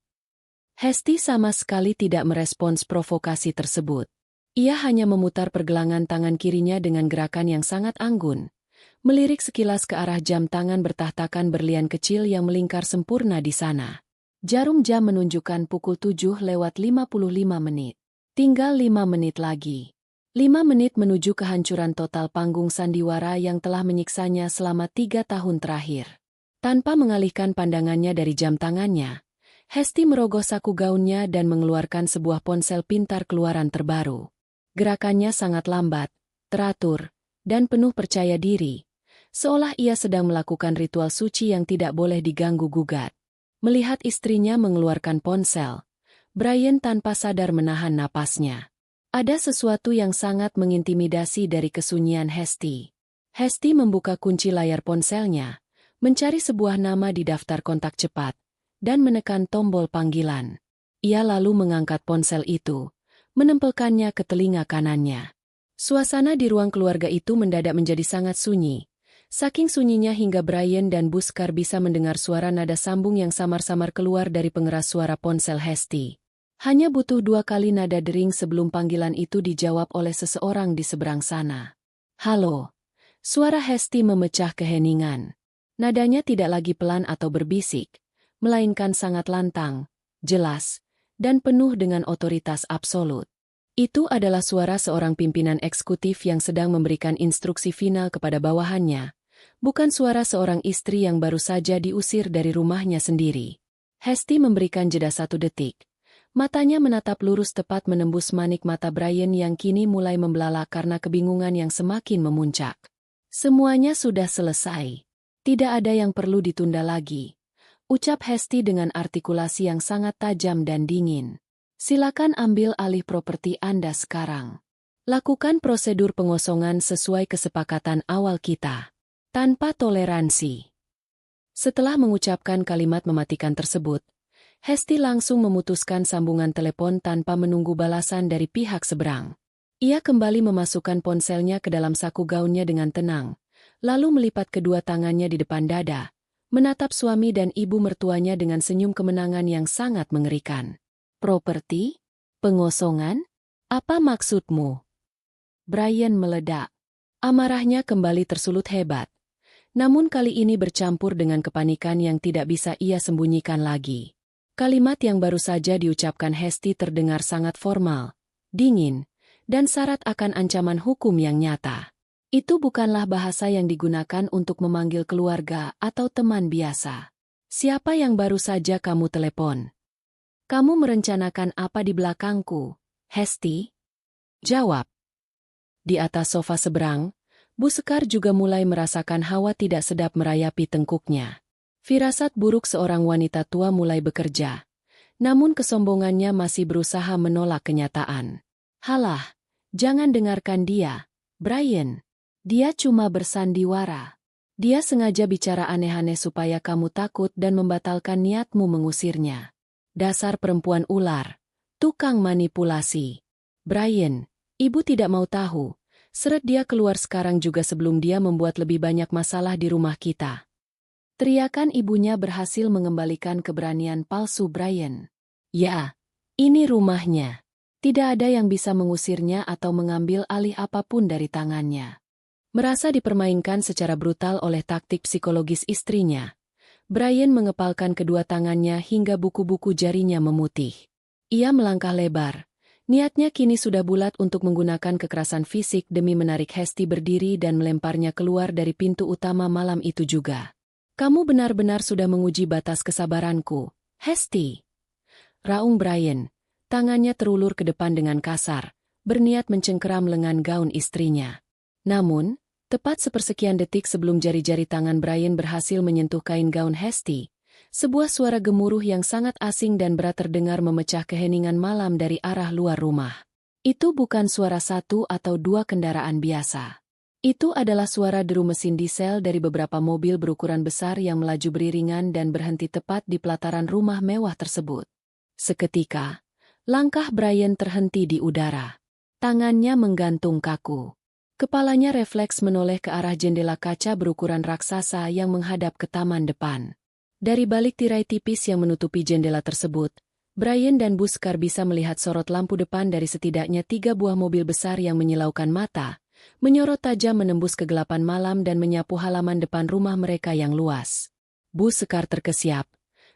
Hesti sama sekali tidak merespons provokasi tersebut. Ia hanya memutar pergelangan tangan kirinya dengan gerakan yang sangat anggun, melirik sekilas ke arah jam tangan bertahtakan berlian kecil yang melingkar sempurna di sana. Jarum jam menunjukkan pukul 7:55 menit. Tinggal 5 menit lagi. 5 menit menuju kehancuran total panggung sandiwara yang telah menyiksanya selama 3 tahun terakhir. Tanpa mengalihkan pandangannya dari jam tangannya, Hesti merogoh saku gaunnya dan mengeluarkan sebuah ponsel pintar keluaran terbaru. Gerakannya sangat lambat, teratur, dan penuh percaya diri, seolah ia sedang melakukan ritual suci yang tidak boleh diganggu-gugat. Melihat istrinya mengeluarkan ponsel, Brian tanpa sadar menahan napasnya. Ada sesuatu yang sangat mengintimidasi dari kesunyian Hesti. Hesti membuka kunci layar ponselnya, mencari sebuah nama di daftar kontak cepat, dan menekan tombol panggilan. Ia lalu mengangkat ponsel itu, menempelkannya ke telinga kanannya. Suasana di ruang keluarga itu mendadak menjadi sangat sunyi. Saking sunyinya hingga Brian dan Buskar bisa mendengar suara nada sambung yang samar-samar keluar dari pengeras suara ponsel Hesti. Hanya butuh 2 kali nada dering sebelum panggilan itu dijawab oleh seseorang di seberang sana. "Halo." Suara Hesti memecah keheningan. Nadanya tidak lagi pelan atau berbisik, melainkan sangat lantang, jelas, dan penuh dengan otoritas absolut. Itu adalah suara seorang pimpinan eksekutif yang sedang memberikan instruksi final kepada bawahannya, bukan suara seorang istri yang baru saja diusir dari rumahnya sendiri. Hesti memberikan jeda 1 detik. Matanya menatap lurus tepat menembus manik mata Brian yang kini mulai membelalak karena kebingungan yang semakin memuncak. "Semuanya sudah selesai. Tidak ada yang perlu ditunda lagi," ucap Hesti dengan artikulasi yang sangat tajam dan dingin. "Silakan ambil alih properti Anda sekarang. Lakukan prosedur pengosongan sesuai kesepakatan awal kita. Tanpa toleransi." Setelah mengucapkan kalimat mematikan tersebut, Hesti langsung memutuskan sambungan telepon tanpa menunggu balasan dari pihak seberang. Ia kembali memasukkan ponselnya ke dalam saku gaunnya dengan tenang, lalu melipat kedua tangannya di depan dada, menatap suami dan ibu mertuanya dengan senyum kemenangan yang sangat mengerikan. "Properti? Pengosongan? Apa maksudmu?" Brian meledak. Amarahnya kembali tersulut hebat, namun kali ini bercampur dengan kepanikan yang tidak bisa ia sembunyikan lagi. Kalimat yang baru saja diucapkan Hesti terdengar sangat formal, dingin, dan syarat akan ancaman hukum yang nyata. Itu bukanlah bahasa yang digunakan untuk memanggil keluarga atau teman biasa. "Siapa yang baru saja kamu telepon? Kamu merencanakan apa di belakangku, Hesti?" "Jawab." Di atas sofa seberang, Buskar juga mulai merasakan hawa tidak sedap merayapi tengkuknya. Firasat buruk seorang wanita tua mulai bekerja, namun kesombongannya masih berusaha menolak kenyataan. "Halah, jangan dengarkan dia, Brian. Dia cuma bersandiwara. Dia sengaja bicara aneh-aneh supaya kamu takut dan membatalkan niatmu mengusirnya. Dasar perempuan ular, tukang manipulasi. Brian, ibu tidak mau tahu. Seret dia keluar sekarang juga sebelum dia membuat lebih banyak masalah di rumah kita." Teriakan ibunya berhasil mengembalikan keberanian palsu Brian. Ya, ini rumahnya. Tidak ada yang bisa mengusirnya atau mengambil alih apapun dari tangannya. Merasa dipermainkan secara brutal oleh taktik psikologis istrinya, Brian mengepalkan kedua tangannya hingga buku-buku jarinya memutih. Ia melangkah lebar. Niatnya kini sudah bulat untuk menggunakan kekerasan fisik demi menarik Hesti berdiri dan melemparnya keluar dari pintu utama malam itu juga. Kamu benar-benar sudah menguji batas kesabaranku, Hesti. Raung Brian, tangannya terulur ke depan dengan kasar, berniat mencengkeram lengan gaun istrinya. Namun, tepat sepersekian detik sebelum jari-jari tangan Brian berhasil menyentuh kain gaun Hesti, sebuah suara gemuruh yang sangat asing dan berat terdengar memecah keheningan malam dari arah luar rumah. Itu bukan suara satu atau dua kendaraan biasa. Itu adalah suara deru mesin diesel dari beberapa mobil berukuran besar yang melaju beriringan dan berhenti tepat di pelataran rumah mewah tersebut. Seketika, langkah Brian terhenti di udara. Tangannya menggantung kaku. Kepalanya refleks menoleh ke arah jendela kaca berukuran raksasa yang menghadap ke taman depan. Dari balik tirai tipis yang menutupi jendela tersebut, Brian dan Buskar bisa melihat sorot lampu depan dari setidaknya 3 buah mobil besar yang menyilaukan mata, menyorot tajam menembus kegelapan malam dan menyapu halaman depan rumah mereka yang luas. Buskar terkesiap.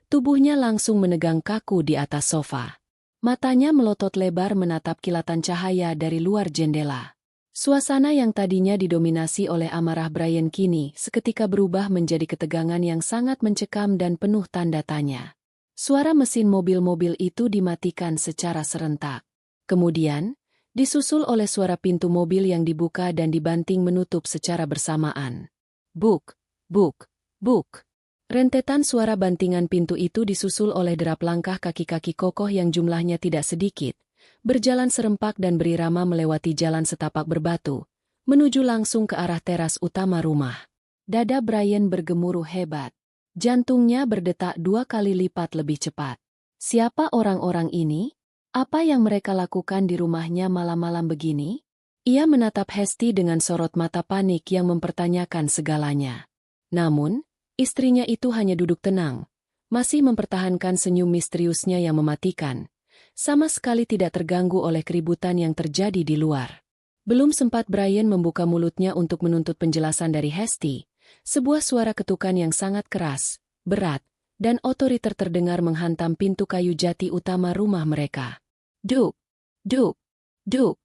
Tubuhnya langsung menegang kaku di atas sofa. Matanya melotot lebar menatap kilatan cahaya dari luar jendela. Suasana yang tadinya didominasi oleh amarah Brian kini seketika berubah menjadi ketegangan yang sangat mencekam dan penuh tanda tanya. Suara mesin mobil-mobil itu dimatikan secara serentak. Kemudian, disusul oleh suara pintu mobil yang dibuka dan dibanting menutup secara bersamaan. Buk, buk, buk. Rentetan suara bantingan pintu itu disusul oleh derap langkah kaki-kaki kokoh yang jumlahnya tidak sedikit, berjalan serempak dan berirama melewati jalan setapak berbatu, menuju langsung ke arah teras utama rumah. Dada Brian bergemuruh hebat. Jantungnya berdetak 2 kali lipat lebih cepat. Siapa orang-orang ini? Apa yang mereka lakukan di rumahnya malam-malam begini? Ia menatap Hesti dengan sorot mata panik yang mempertanyakan segalanya. Namun, istrinya itu hanya duduk tenang, masih mempertahankan senyum misteriusnya yang mematikan, sama sekali tidak terganggu oleh keributan yang terjadi di luar. Belum sempat Brian membuka mulutnya untuk menuntut penjelasan dari Hesti, sebuah suara ketukan yang sangat keras, berat, dan otoriter terdengar menghantam pintu kayu jati utama rumah mereka. Duk, duk, duk.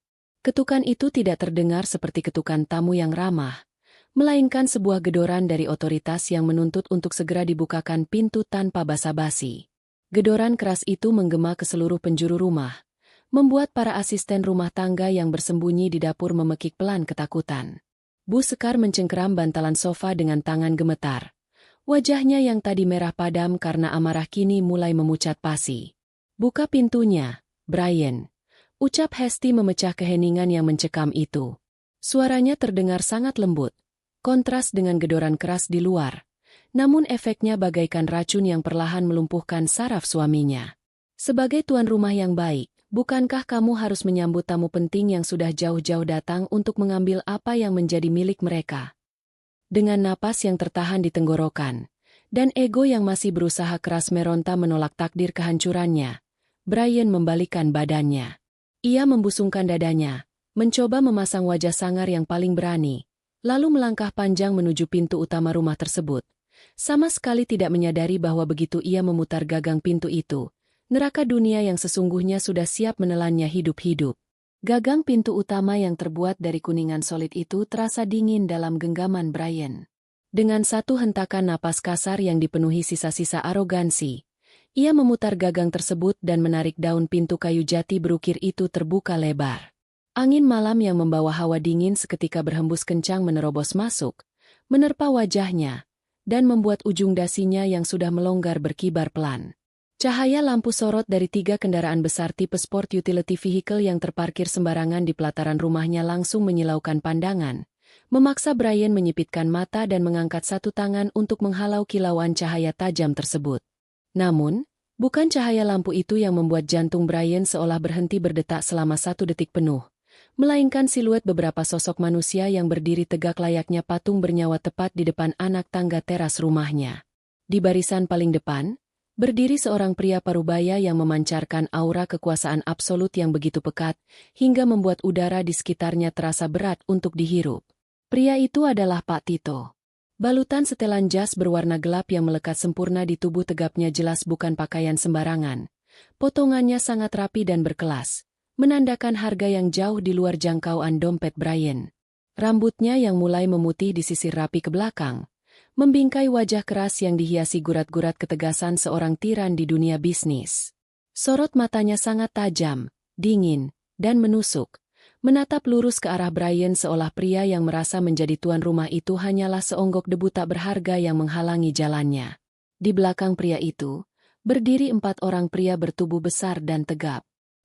Ketukan itu tidak terdengar seperti ketukan tamu yang ramah, melainkan sebuah gedoran dari otoritas yang menuntut untuk segera dibukakan pintu tanpa basa-basi. Gedoran keras itu menggema ke seluruh penjuru rumah, membuat para asisten rumah tangga yang bersembunyi di dapur memekik pelan ketakutan. Buskar mencengkeram bantalan sofa dengan tangan gemetar. Wajahnya yang tadi merah padam karena amarah kini mulai memucat pasi. Buka pintunya, Brian. Ucap Hesti memecah keheningan yang mencekam itu. Suaranya terdengar sangat lembut, kontras dengan gedoran keras di luar, namun efeknya bagaikan racun yang perlahan melumpuhkan saraf suaminya. Sebagai tuan rumah yang baik, bukankah kamu harus menyambut tamu penting yang sudah jauh-jauh datang untuk mengambil apa yang menjadi milik mereka? Dengan napas yang tertahan di tenggorokan, dan ego yang masih berusaha keras meronta menolak takdir kehancurannya, Brian membalikkan badannya. Ia membusungkan dadanya, mencoba memasang wajah sangar yang paling berani, lalu melangkah panjang menuju pintu utama rumah tersebut. Sama sekali tidak menyadari bahwa begitu ia memutar gagang pintu itu, neraka dunia yang sesungguhnya sudah siap menelannya hidup-hidup. Gagang pintu utama yang terbuat dari kuningan solid itu terasa dingin dalam genggaman Brian. Dengan satu hentakan napas kasar yang dipenuhi sisa-sisa arogansi, ia memutar gagang tersebut dan menarik daun pintu kayu jati berukir itu terbuka lebar. Angin malam yang membawa hawa dingin seketika berhembus kencang menerobos masuk, menerpa wajahnya, dan membuat ujung dasinya yang sudah melonggar berkibar pelan. Cahaya lampu sorot dari 3 kendaraan besar tipe sport utility vehicle yang terparkir sembarangan di pelataran rumahnya langsung menyilaukan pandangan, memaksa Brian menyipitkan mata dan mengangkat satu tangan untuk menghalau kilauan cahaya tajam tersebut. Namun, bukan cahaya lampu itu yang membuat jantung Brian seolah berhenti berdetak selama 1 detik penuh, melainkan siluet beberapa sosok manusia yang berdiri tegak layaknya patung bernyawa tepat di depan anak tangga teras rumahnya. Di barisan paling depan, berdiri seorang pria parubaya yang memancarkan aura kekuasaan absolut yang begitu pekat, hingga membuat udara di sekitarnya terasa berat untuk dihirup. Pria itu adalah Pak Tito. Balutan setelan jas berwarna gelap yang melekat sempurna di tubuh tegapnya jelas bukan pakaian sembarangan. Potongannya sangat rapi dan berkelas, menandakan harga yang jauh di luar jangkauan dompet Brian. Rambutnya yang mulai memutih disisir rapi ke belakang, membingkai wajah keras yang dihiasi gurat-gurat ketegasan seorang tiran di dunia bisnis. Sorot matanya sangat tajam, dingin, dan menusuk, menatap lurus ke arah Brian seolah pria yang merasa menjadi tuan rumah itu hanyalah seonggok debu tak berharga yang menghalangi jalannya. Di belakang pria itu, berdiri 4 orang pria bertubuh besar dan tegap.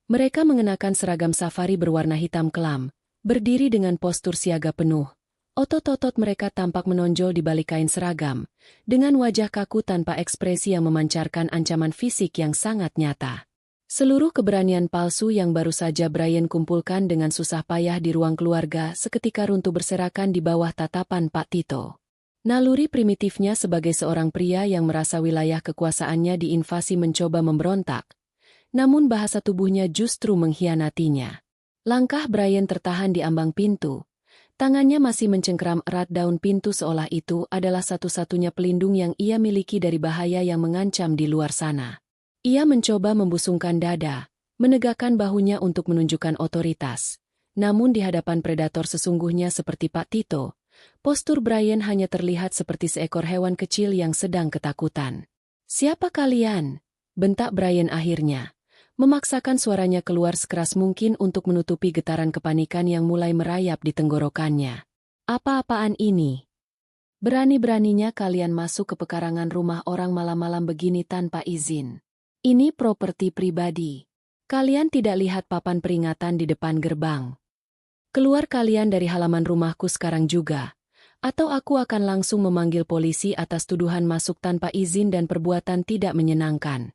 Mereka mengenakan seragam safari berwarna hitam kelam, berdiri dengan postur siaga penuh. Otot-otot mereka tampak menonjol di balik kain seragam, dengan wajah kaku tanpa ekspresi yang memancarkan ancaman fisik yang sangat nyata. Seluruh keberanian palsu yang baru saja Brian kumpulkan dengan susah payah di ruang keluarga seketika runtuh berserakan di bawah tatapan Pak Tito. Naluri primitifnya sebagai seorang pria yang merasa wilayah kekuasaannya diinvasi mencoba memberontak, namun bahasa tubuhnya justru mengkhianatinya. Langkah Brian tertahan di ambang pintu. Tangannya masih mencengkeram erat daun pintu seolah itu adalah satu-satunya pelindung yang ia miliki dari bahaya yang mengancam di luar sana. Ia mencoba membusungkan dada, menegakkan bahunya untuk menunjukkan otoritas. Namun di hadapan predator sesungguhnya seperti Pak Tito, postur Brian hanya terlihat seperti seekor hewan kecil yang sedang ketakutan. "Siapa kalian?" bentak Brian akhirnya, memaksakan suaranya keluar sekeras mungkin untuk menutupi getaran kepanikan yang mulai merayap di tenggorokannya. "Apa-apaan ini? Berani-beraninya kalian masuk ke pekarangan rumah orang malam-malam begini tanpa izin. Ini properti pribadi. Kalian tidak lihat papan peringatan di depan gerbang. Keluar kalian dari halaman rumahku sekarang juga, atau aku akan langsung memanggil polisi atas tuduhan masuk tanpa izin dan perbuatan tidak menyenangkan."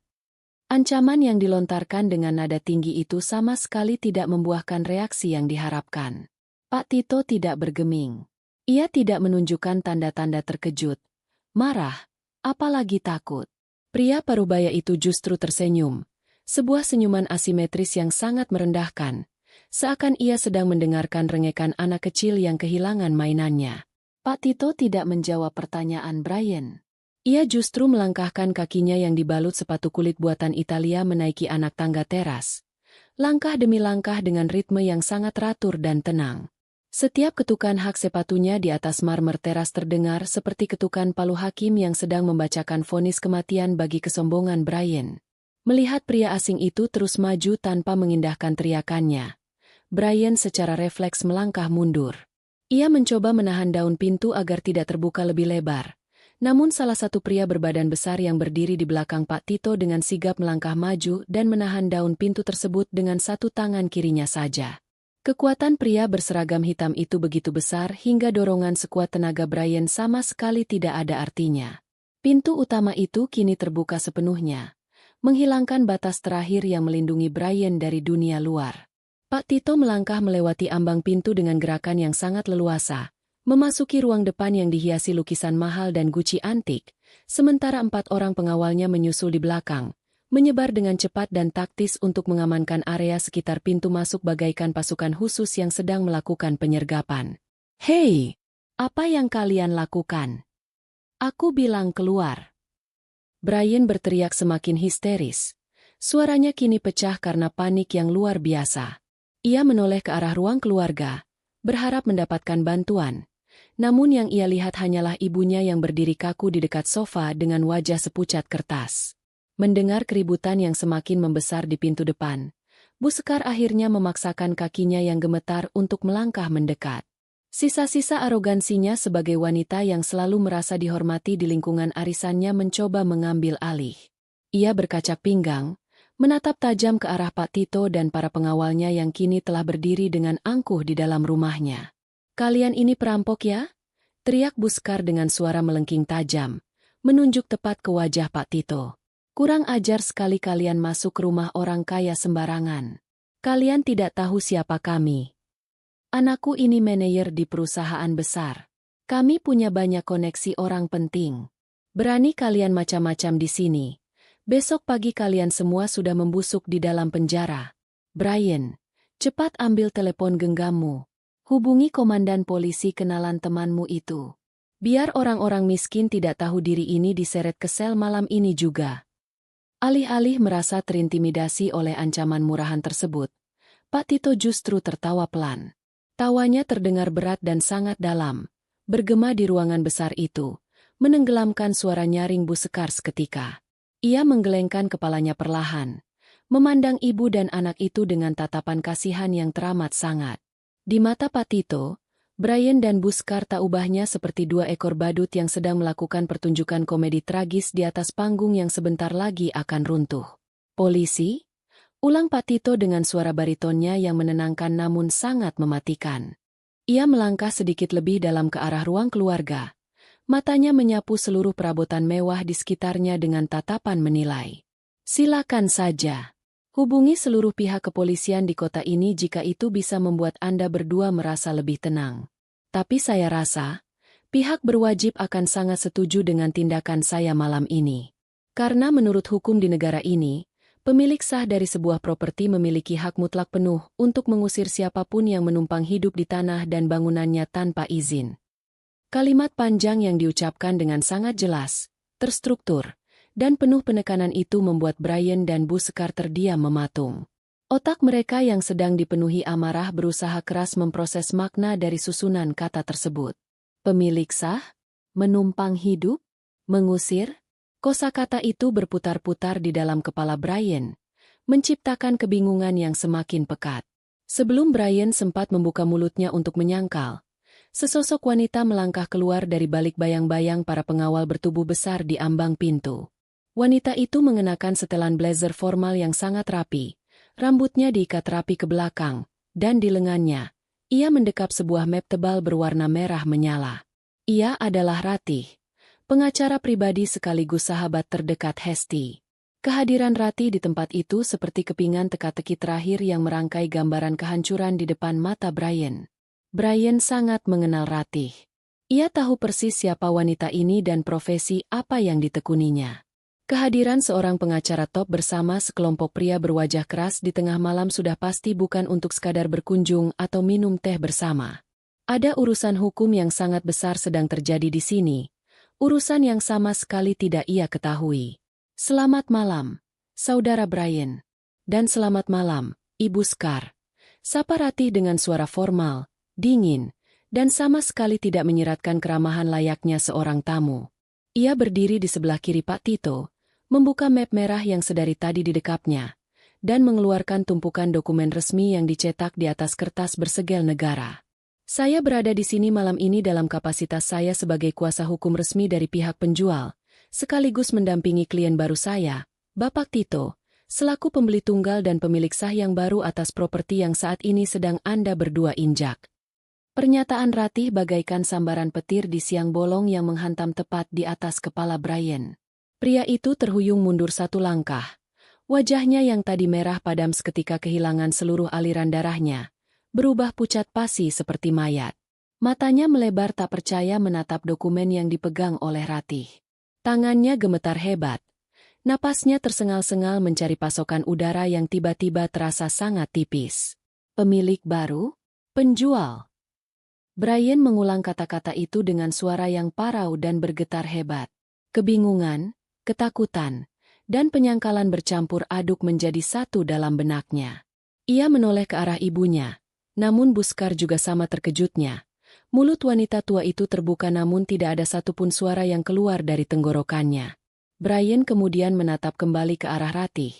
Ancaman yang dilontarkan dengan nada tinggi itu sama sekali tidak membuahkan reaksi yang diharapkan. Pak Tito tidak bergeming. Ia tidak menunjukkan tanda-tanda terkejut, marah, apalagi takut. Pria parubaya itu justru tersenyum, sebuah senyuman asimetris yang sangat merendahkan, seakan ia sedang mendengarkan rengekan anak kecil yang kehilangan mainannya. Pak Tito tidak menjawab pertanyaan Brian. Ia justru melangkahkan kakinya yang dibalut sepatu kulit buatan Italia menaiki anak tangga teras. Langkah demi langkah dengan ritme yang sangat teratur dan tenang. Setiap ketukan hak sepatunya di atas marmer teras terdengar seperti ketukan palu hakim yang sedang membacakan vonis kematian bagi kesombongan Brian. Melihat pria asing itu terus maju tanpa mengindahkan teriakannya, Brian secara refleks melangkah mundur. Ia mencoba menahan daun pintu agar tidak terbuka lebih lebar. Namun salah satu pria berbadan besar yang berdiri di belakang Pak Tito dengan sigap melangkah maju dan menahan daun pintu tersebut dengan satu tangan kirinya saja. Kekuatan pria berseragam hitam itu begitu besar hingga dorongan sekuat tenaga Brian sama sekali tidak ada artinya. Pintu utama itu kini terbuka sepenuhnya, menghilangkan batas terakhir yang melindungi Brian dari dunia luar. Pak Tito melangkah melewati ambang pintu dengan gerakan yang sangat leluasa, memasuki ruang depan yang dihiasi lukisan mahal dan guci antik, sementara 4 orang pengawalnya menyusul di belakang, menyebar dengan cepat dan taktis untuk mengamankan area sekitar pintu masuk bagaikan pasukan khusus yang sedang melakukan penyergapan. "Hei, apa yang kalian lakukan? Aku bilang keluar!" Brian berteriak semakin histeris. Suaranya kini pecah karena panik yang luar biasa. Ia menoleh ke arah ruang keluarga, berharap mendapatkan bantuan. Namun yang ia lihat hanyalah ibunya yang berdiri kaku di dekat sofa dengan wajah sepucat kertas. Mendengar keributan yang semakin membesar di pintu depan, Bu Sekar akhirnya memaksakan kakinya yang gemetar untuk melangkah mendekat. Sisa-sisa arogansinya sebagai wanita yang selalu merasa dihormati di lingkungan arisannya mencoba mengambil alih. Ia berkacak pinggang, menatap tajam ke arah Pak Tito dan para pengawalnya yang kini telah berdiri dengan angkuh di dalam rumahnya. "Kalian ini perampok ya?" teriak Bu Sekar dengan suara melengking tajam, menunjuk tepat ke wajah Pak Tito. "Kurang ajar sekali kalian masuk ke rumah orang kaya sembarangan. Kalian tidak tahu siapa kami." Anakku ini manajer di perusahaan besar. Kami punya banyak koneksi orang penting. Berani kalian macam-macam di sini. Besok pagi kalian semua sudah membusuk di dalam penjara. Brian, cepat ambil telepon genggammu. Hubungi komandan polisi kenalan temanmu itu. Biar orang-orang miskin tidak tahu diri ini diseret ke sel malam ini juga. Alih-alih merasa terintimidasi oleh ancaman murahan tersebut, Pak Tito justru tertawa pelan. Tawanya terdengar berat dan sangat dalam, bergema di ruangan besar itu, menenggelamkan suara nyaring Bu Sekar seketika. Ia menggelengkan kepalanya perlahan, memandang ibu dan anak itu dengan tatapan kasihan yang teramat sangat. Di mata Pak Tito, Brian dan Bu Sekar tak ubahnya seperti dua ekor badut yang sedang melakukan pertunjukan komedi tragis di atas panggung yang sebentar lagi akan runtuh. Polisi? Ulang Pak Tito dengan suara baritonnya yang menenangkan namun sangat mematikan. Ia melangkah sedikit lebih dalam ke arah ruang keluarga. Matanya menyapu seluruh perabotan mewah di sekitarnya dengan tatapan menilai. Silakan saja. Hubungi seluruh pihak kepolisian di kota ini jika itu bisa membuat Anda berdua merasa lebih tenang. Tapi saya rasa, pihak berwajib akan sangat setuju dengan tindakan saya malam ini. Karena menurut hukum di negara ini, pemilik sah dari sebuah properti memiliki hak mutlak penuh untuk mengusir siapapun yang menumpang hidup di tanah dan bangunannya tanpa izin. Kalimat panjang yang diucapkan dengan sangat jelas, terstruktur, dan penuh penekanan itu membuat Brian dan Bu Sekar terdiam mematung. Otak mereka yang sedang dipenuhi amarah berusaha keras memproses makna dari susunan kata tersebut. Pemilik sah? Menumpang hidup? Mengusir? Kosakata itu berputar-putar di dalam kepala Brian, menciptakan kebingungan yang semakin pekat. Sebelum Brian sempat membuka mulutnya untuk menyangkal, sesosok wanita melangkah keluar dari balik bayang-bayang para pengawal bertubuh besar di ambang pintu. Wanita itu mengenakan setelan blazer formal yang sangat rapi, rambutnya diikat rapi ke belakang, dan di lengannya, ia mendekap sebuah map tebal berwarna merah menyala. Ia adalah Ratih, pengacara pribadi sekaligus sahabat terdekat Hesti. Kehadiran Ratih di tempat itu seperti kepingan teka-teki terakhir yang merangkai gambaran kehancuran di depan mata Brian. Brian sangat mengenal Ratih. Ia tahu persis siapa wanita ini dan profesi apa yang ditekuninya. Kehadiran seorang pengacara top bersama sekelompok pria berwajah keras di tengah malam sudah pasti bukan untuk sekadar berkunjung atau minum teh bersama. Ada urusan hukum yang sangat besar sedang terjadi di sini, urusan yang sama sekali tidak ia ketahui. Selamat malam, Saudara Brian. Dan selamat malam, Ibu Sekar. Sapa Ratih dengan suara formal, dingin, dan sama sekali tidak menyiratkan keramahan layaknya seorang tamu. Ia berdiri di sebelah kiri Pak Tito, membuka map merah yang sedari tadi didekapnya, dan mengeluarkan tumpukan dokumen resmi yang dicetak di atas kertas bersegel negara. Saya berada di sini malam ini dalam kapasitas saya sebagai kuasa hukum resmi dari pihak penjual, sekaligus mendampingi klien baru saya, Bapak Tito, selaku pembeli tunggal dan pemilik sah yang baru atas properti yang saat ini sedang Anda berdua injak. Pernyataan Ratih bagaikan sambaran petir di siang bolong yang menghantam tepat di atas kepala Brian. Pria itu terhuyung mundur satu langkah. Wajahnya yang tadi merah padam seketika kehilangan seluruh aliran darahnya, berubah pucat pasi seperti mayat. Matanya melebar tak percaya menatap dokumen yang dipegang oleh Ratih. Tangannya gemetar hebat. Napasnya tersengal-sengal mencari pasokan udara yang tiba-tiba terasa sangat tipis. Pemilik baru? Penjual. Brian mengulang kata-kata itu dengan suara yang parau dan bergetar hebat. Kebingungan, ketakutan, dan penyangkalan bercampur aduk menjadi satu dalam benaknya. Ia menoleh ke arah ibunya, namun Bu Sekar juga sama terkejutnya. Mulut wanita tua itu terbuka namun tidak ada satupun suara yang keluar dari tenggorokannya. Brian kemudian menatap kembali ke arah Ratih.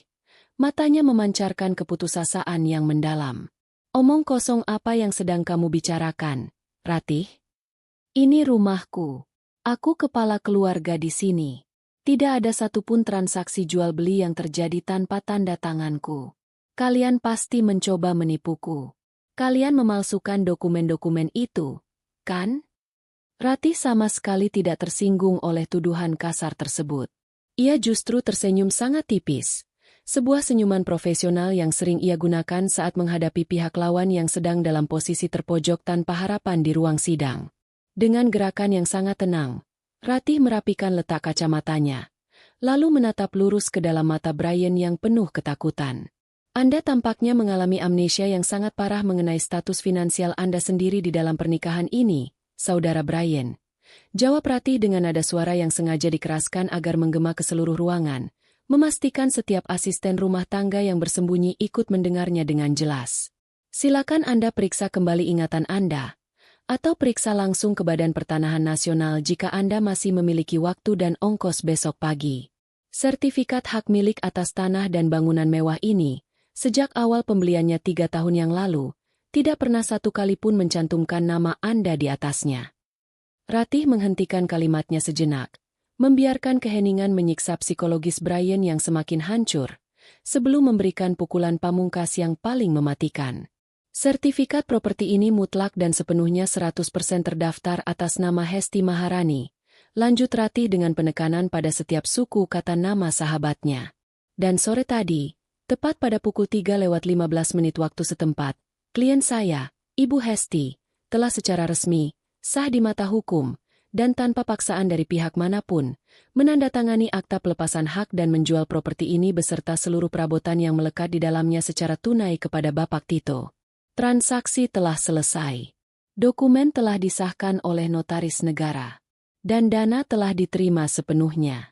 Matanya memancarkan keputusasaan yang mendalam. Omong kosong apa yang sedang kamu bicarakan, Ratih? Ini rumahku. Aku kepala keluarga di sini. Tidak ada satupun transaksi jual-beli yang terjadi tanpa tanda tanganku. Kalian pasti mencoba menipuku. Kalian memalsukan dokumen-dokumen itu, kan? Ratih sama sekali tidak tersinggung oleh tuduhan kasar tersebut. Ia justru tersenyum sangat tipis, Sebuah senyuman profesional yang sering ia gunakan saat menghadapi pihak lawan yang sedang dalam posisi terpojok tanpa harapan di ruang sidang. Dengan gerakan yang sangat tenang, Ratih merapikan letak kacamatanya, lalu menatap lurus ke dalam mata Brian yang penuh ketakutan. Anda tampaknya mengalami amnesia yang sangat parah mengenai status finansial Anda sendiri di dalam pernikahan ini, Saudara Brian. Jawab Ratih dengan nada suara yang sengaja dikeraskan agar menggema ke seluruh ruangan, memastikan setiap asisten rumah tangga yang bersembunyi ikut mendengarnya dengan jelas. Silakan Anda periksa kembali ingatan Anda, atau periksa langsung ke Badan Pertanahan Nasional jika Anda masih memiliki waktu dan ongkos besok pagi. Sertifikat hak milik atas tanah dan bangunan mewah ini, sejak awal pembeliannya 3 tahun yang lalu, tidak pernah satu kali pun mencantumkan nama Anda di atasnya. Ratih menghentikan kalimatnya sejenak, membiarkan keheningan menyiksa psikologis Brian yang semakin hancur, sebelum memberikan pukulan pamungkas yang paling mematikan. Sertifikat properti ini mutlak dan sepenuhnya 100% terdaftar atas nama Hesti Maharani, lanjut Ratih dengan penekanan pada setiap suku kata nama sahabatnya. Dan sore tadi, tepat pada pukul 3:15 waktu setempat, klien saya, Ibu Hesti, telah secara resmi, sah di mata hukum, dan tanpa paksaan dari pihak manapun, menandatangani akta pelepasan hak dan menjual properti ini beserta seluruh perabotan yang melekat di dalamnya secara tunai kepada Bapak Tito. Transaksi telah selesai. Dokumen telah disahkan oleh notaris negara. Dan dana telah diterima sepenuhnya.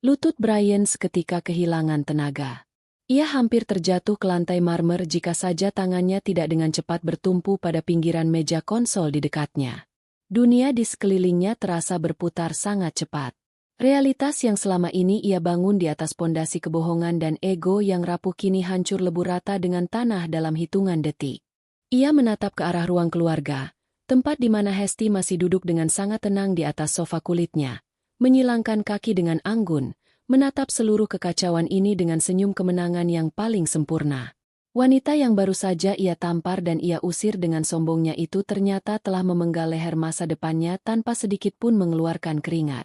Lutut Brian seketika kehilangan tenaga. Ia hampir terjatuh ke lantai marmer jika saja tangannya tidak dengan cepat bertumpu pada pinggiran meja konsol di dekatnya. Dunia di sekelilingnya terasa berputar sangat cepat. Realitas yang selama ini ia bangun di atas pondasi kebohongan dan ego yang rapuh kini hancur lebur rata dengan tanah dalam hitungan detik. Ia menatap ke arah ruang keluarga, tempat di mana Hesti masih duduk dengan sangat tenang di atas sofa kulitnya, menyilangkan kaki dengan anggun, menatap seluruh kekacauan ini dengan senyum kemenangan yang paling sempurna. Wanita yang baru saja ia tampar dan ia usir dengan sombongnya itu ternyata telah memenggal leher masa depannya tanpa sedikit pun mengeluarkan keringat.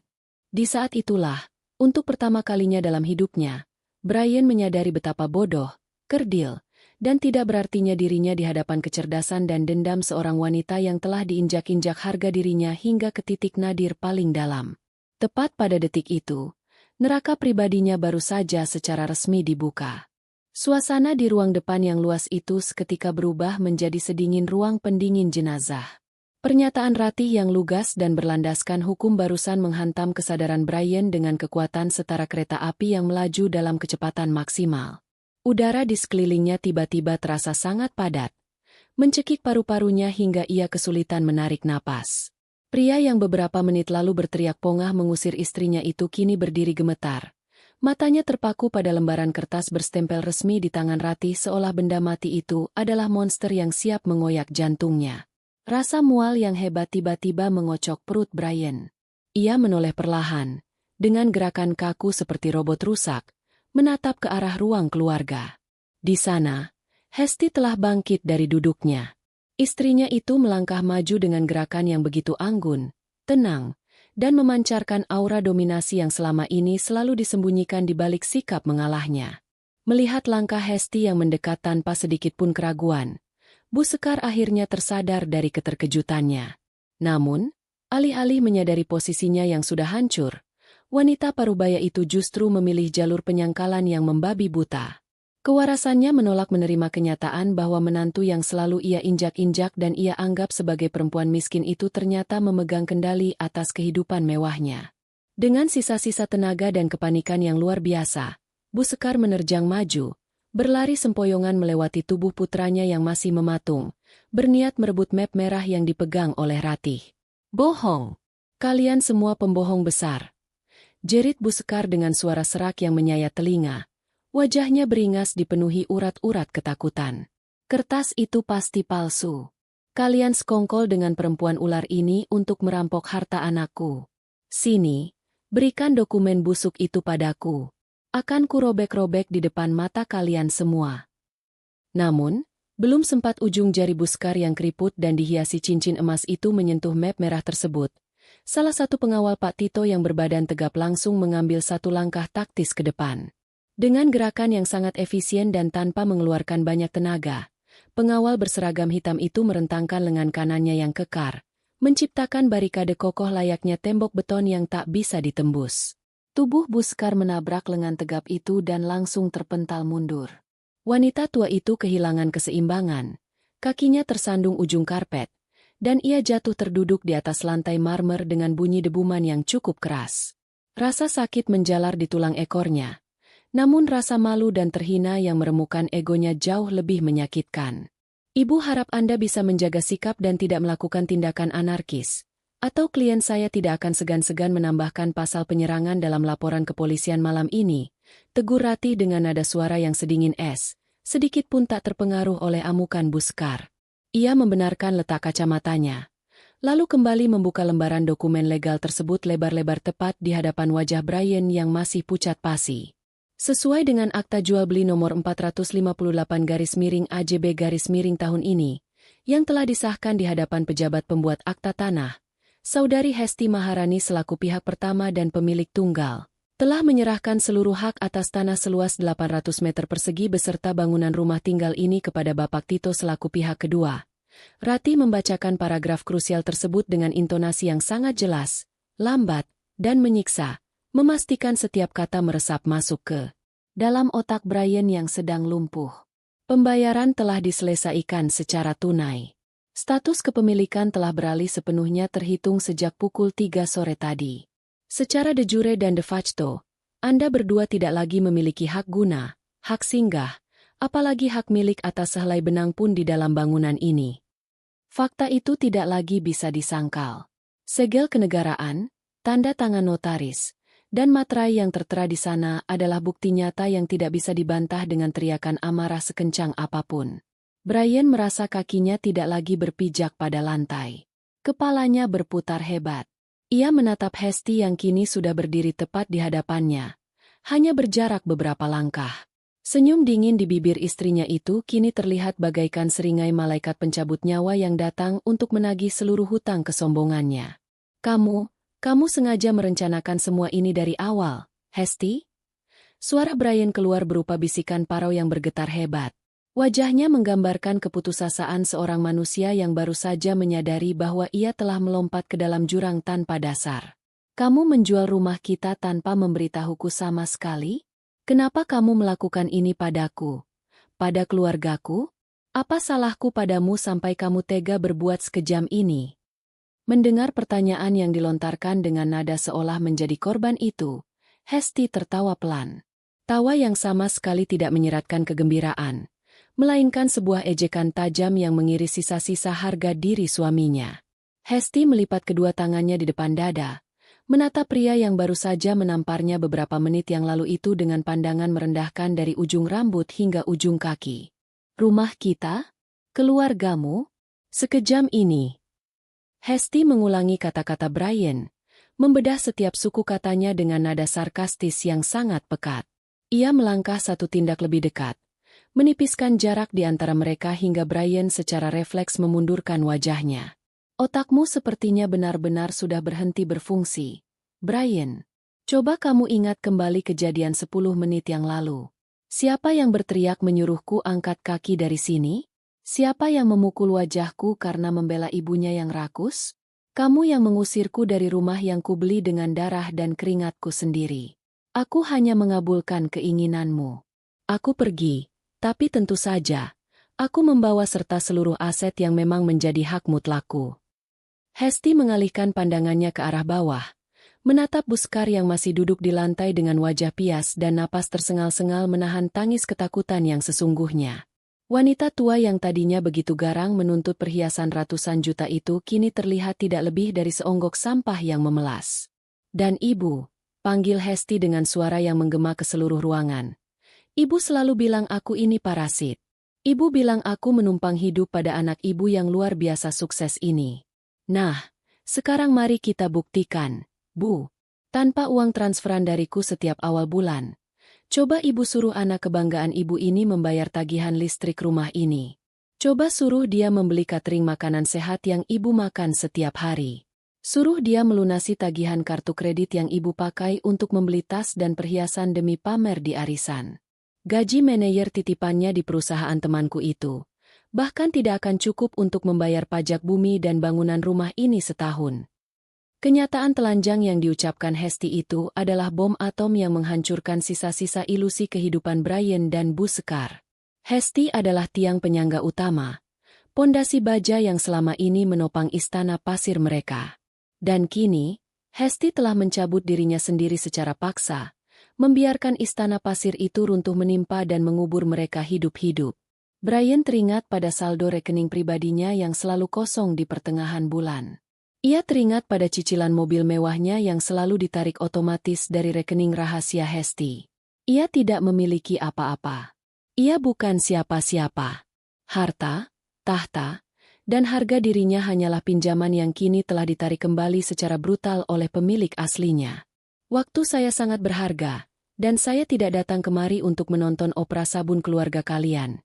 Di saat itulah, untuk pertama kalinya dalam hidupnya, Brian menyadari betapa bodoh, kerdil, dan tidak berartinya dirinya di hadapan kecerdasan dan dendam seorang wanita yang telah diinjak-injak harga dirinya hingga ke titik nadir paling dalam. Tepat pada detik itu, neraka pribadinya baru saja secara resmi dibuka. Suasana di ruang depan yang luas itu seketika berubah menjadi sedingin ruang pendingin jenazah. Pernyataan Ratih yang lugas dan berlandaskan hukum barusan menghantam kesadaran Brian dengan kekuatan setara kereta api yang melaju dalam kecepatan maksimal. Udara di sekelilingnya tiba-tiba terasa sangat padat, mencekik paru-parunya hingga ia kesulitan menarik napas. Pria yang beberapa menit lalu berteriak pongah mengusir istrinya itu kini berdiri gemetar. Matanya terpaku pada lembaran kertas berstempel resmi di tangan Ratih seolah benda mati itu adalah monster yang siap mengoyak jantungnya. Rasa mual yang hebat tiba-tiba mengocok perut Brian. Ia menoleh perlahan, dengan gerakan kaku seperti robot rusak, menatap ke arah ruang keluarga. Di sana, Hesti telah bangkit dari duduknya. Istrinya itu melangkah maju dengan gerakan yang begitu anggun, tenang, dan memancarkan aura dominasi yang selama ini selalu disembunyikan di balik sikap mengalahnya. Melihat langkah Hesti yang mendekat tanpa sedikit pun keraguan, Bu Sekar akhirnya tersadar dari keterkejutannya. Namun, alih-alih menyadari posisinya yang sudah hancur, wanita parubaya itu justru memilih jalur penyangkalan yang membabi buta. Kewarasannya menolak menerima kenyataan bahwa menantu yang selalu ia injak-injak dan ia anggap sebagai perempuan miskin itu ternyata memegang kendali atas kehidupan mewahnya. Dengan sisa-sisa tenaga dan kepanikan yang luar biasa, Bu Sekar menerjang maju, berlari sempoyongan melewati tubuh putranya yang masih mematung, berniat merebut map merah yang dipegang oleh Ratih. "Bohong! Kalian semua pembohong besar!" jerit Bu Sekar dengan suara serak yang menyayat telinga. Wajahnya beringas dipenuhi urat-urat ketakutan. "Kertas itu pasti palsu. Kalian sekongkol dengan perempuan ular ini untuk merampok harta anakku. Sini, berikan dokumen busuk itu padaku. Akan kurobek-robek di depan mata kalian semua." Namun, belum sempat ujung jari Bu Sekar yang keriput dan dihiasi cincin emas itu menyentuh map merah tersebut, salah satu pengawal Pak Tito yang berbadan tegap langsung mengambil satu langkah taktis ke depan. Dengan gerakan yang sangat efisien dan tanpa mengeluarkan banyak tenaga, pengawal berseragam hitam itu merentangkan lengan kanannya yang kekar, menciptakan barikade kokoh layaknya tembok beton yang tak bisa ditembus. Tubuh Buskar menabrak lengan tegap itu dan langsung terpental mundur. Wanita tua itu kehilangan keseimbangan, kakinya tersandung ujung karpet, dan ia jatuh terduduk di atas lantai marmer dengan bunyi debuman yang cukup keras. Rasa sakit menjalar di tulang ekornya. Namun rasa malu dan terhina yang meremukkan egonya jauh lebih menyakitkan. Ibu harap Anda bisa menjaga sikap dan tidak melakukan tindakan anarkis. Atau klien saya tidak akan segan-segan menambahkan pasal penyerangan dalam laporan kepolisian malam ini. Tegur Ratih dengan nada suara yang sedingin es, sedikit pun tak terpengaruh oleh amukan Buskar. Ia membenarkan letak kacamatanya. Lalu kembali membuka lembaran dokumen legal tersebut lebar-lebar tepat di hadapan wajah Brian yang masih pucat pasi. Sesuai dengan akta jual beli nomor 458-AJB- tahun ini, yang telah disahkan di hadapan pejabat pembuat akta tanah, Saudari Hesti Maharani selaku pihak pertama dan pemilik tunggal, telah menyerahkan seluruh hak atas tanah seluas 800 meter persegi beserta bangunan rumah tinggal ini kepada Bapak Tito selaku pihak kedua. Ratih membacakan paragraf krusial tersebut dengan intonasi yang sangat jelas, lambat, dan menyiksa, memastikan setiap kata meresap masuk ke dalam otak Brian yang sedang lumpuh. Pembayaran telah diselesaikan secara tunai. Status kepemilikan telah beralih sepenuhnya terhitung sejak pukul 3 sore tadi. Secara de jure dan de facto, Anda berdua tidak lagi memiliki hak guna, hak singgah, apalagi hak milik atas sehelai benang pun di dalam bangunan ini. Fakta itu tidak lagi bisa disangkal. Segel kenegaraan, tanda tangan notaris, dan materai yang tertera di sana adalah bukti nyata yang tidak bisa dibantah dengan teriakan amarah sekencang apapun. Brian merasa kakinya tidak lagi berpijak pada lantai. Kepalanya berputar hebat. Ia menatap Hesti yang kini sudah berdiri tepat di hadapannya. Hanya berjarak beberapa langkah. Senyum dingin di bibir istrinya itu kini terlihat bagaikan seringai malaikat pencabut nyawa yang datang untuk menagih seluruh hutang kesombongannya. Kamu sengaja merencanakan semua ini dari awal, Hesti? Suara Brian keluar berupa bisikan parau yang bergetar hebat. Wajahnya menggambarkan keputusasaan seorang manusia yang baru saja menyadari bahwa ia telah melompat ke dalam jurang tanpa dasar. Kamu menjual rumah kita tanpa memberitahuku sama sekali? Kenapa kamu melakukan ini padaku? Pada keluargaku? Apa salahku padamu sampai kamu tega berbuat sekejam ini? Mendengar pertanyaan yang dilontarkan dengan nada seolah menjadi korban itu, Hesti tertawa pelan. Tawa yang sama sekali tidak menyiratkan kegembiraan, melainkan sebuah ejekan tajam yang mengiris sisa-sisa harga diri suaminya. Hesti melipat kedua tangannya di depan dada, menatap pria yang baru saja menamparnya beberapa menit yang lalu itu dengan pandangan merendahkan dari ujung rambut hingga ujung kaki. Rumah kita? Keluargamu? Sekejam ini. Hesti mengulangi kata-kata Brian, membedah setiap suku katanya dengan nada sarkastis yang sangat pekat. Ia melangkah satu tindak lebih dekat, menipiskan jarak di antara mereka hingga Brian secara refleks memundurkan wajahnya. Otakmu sepertinya benar-benar sudah berhenti berfungsi. Brian, coba kamu ingat kembali kejadian 10 menit yang lalu. Siapa yang berteriak menyuruhku angkat kaki dari sini? Siapa yang memukul wajahku karena membela ibunya yang rakus? Kamu yang mengusirku dari rumah yang kubeli dengan darah dan keringatku sendiri. Aku hanya mengabulkan keinginanmu. Aku pergi, tapi tentu saja, aku membawa serta seluruh aset yang memang menjadi hak mutlakku. Hesti mengalihkan pandangannya ke arah bawah, menatap Buskar yang masih duduk di lantai dengan wajah pias dan napas tersengal-sengal menahan tangis ketakutan yang sesungguhnya. Wanita tua yang tadinya begitu garang menuntut perhiasan ratusan juta itu kini terlihat tidak lebih dari seonggok sampah yang memelas. Dan ibu, panggil Hesti dengan suara yang menggema ke seluruh ruangan. Ibu selalu bilang aku ini parasit. Ibu bilang aku menumpang hidup pada anak ibu yang luar biasa sukses ini. Nah, sekarang mari kita buktikan, Bu. Tanpa uang transferan dariku setiap awal bulan. Coba ibu suruh anak kebanggaan ibu ini membayar tagihan listrik rumah ini. Coba suruh dia membeli catering makanan sehat yang ibu makan setiap hari. Suruh dia melunasi tagihan kartu kredit yang ibu pakai untuk membeli tas dan perhiasan demi pamer di arisan. Gaji manajer titipannya di perusahaan temanku itu bahkan tidak akan cukup untuk membayar pajak bumi dan bangunan rumah ini setahun. Kenyataan telanjang yang diucapkan Hesti itu adalah bom atom yang menghancurkan sisa-sisa ilusi kehidupan Brian dan Bu Sekar. Hesti adalah tiang penyangga utama, pondasi baja yang selama ini menopang istana pasir mereka. Dan kini, Hesti telah mencabut dirinya sendiri secara paksa, membiarkan istana pasir itu runtuh menimpa dan mengubur mereka hidup-hidup. Brian teringat pada saldo rekening pribadinya yang selalu kosong di pertengahan bulan. Ia teringat pada cicilan mobil mewahnya yang selalu ditarik otomatis dari rekening rahasia Hesti. Ia tidak memiliki apa-apa. Ia bukan siapa-siapa. Harta, tahta, dan harga dirinya hanyalah pinjaman yang kini telah ditarik kembali secara brutal oleh pemilik aslinya. Waktu saya sangat berharga, dan saya tidak datang kemari untuk menonton opera sabun keluarga kalian.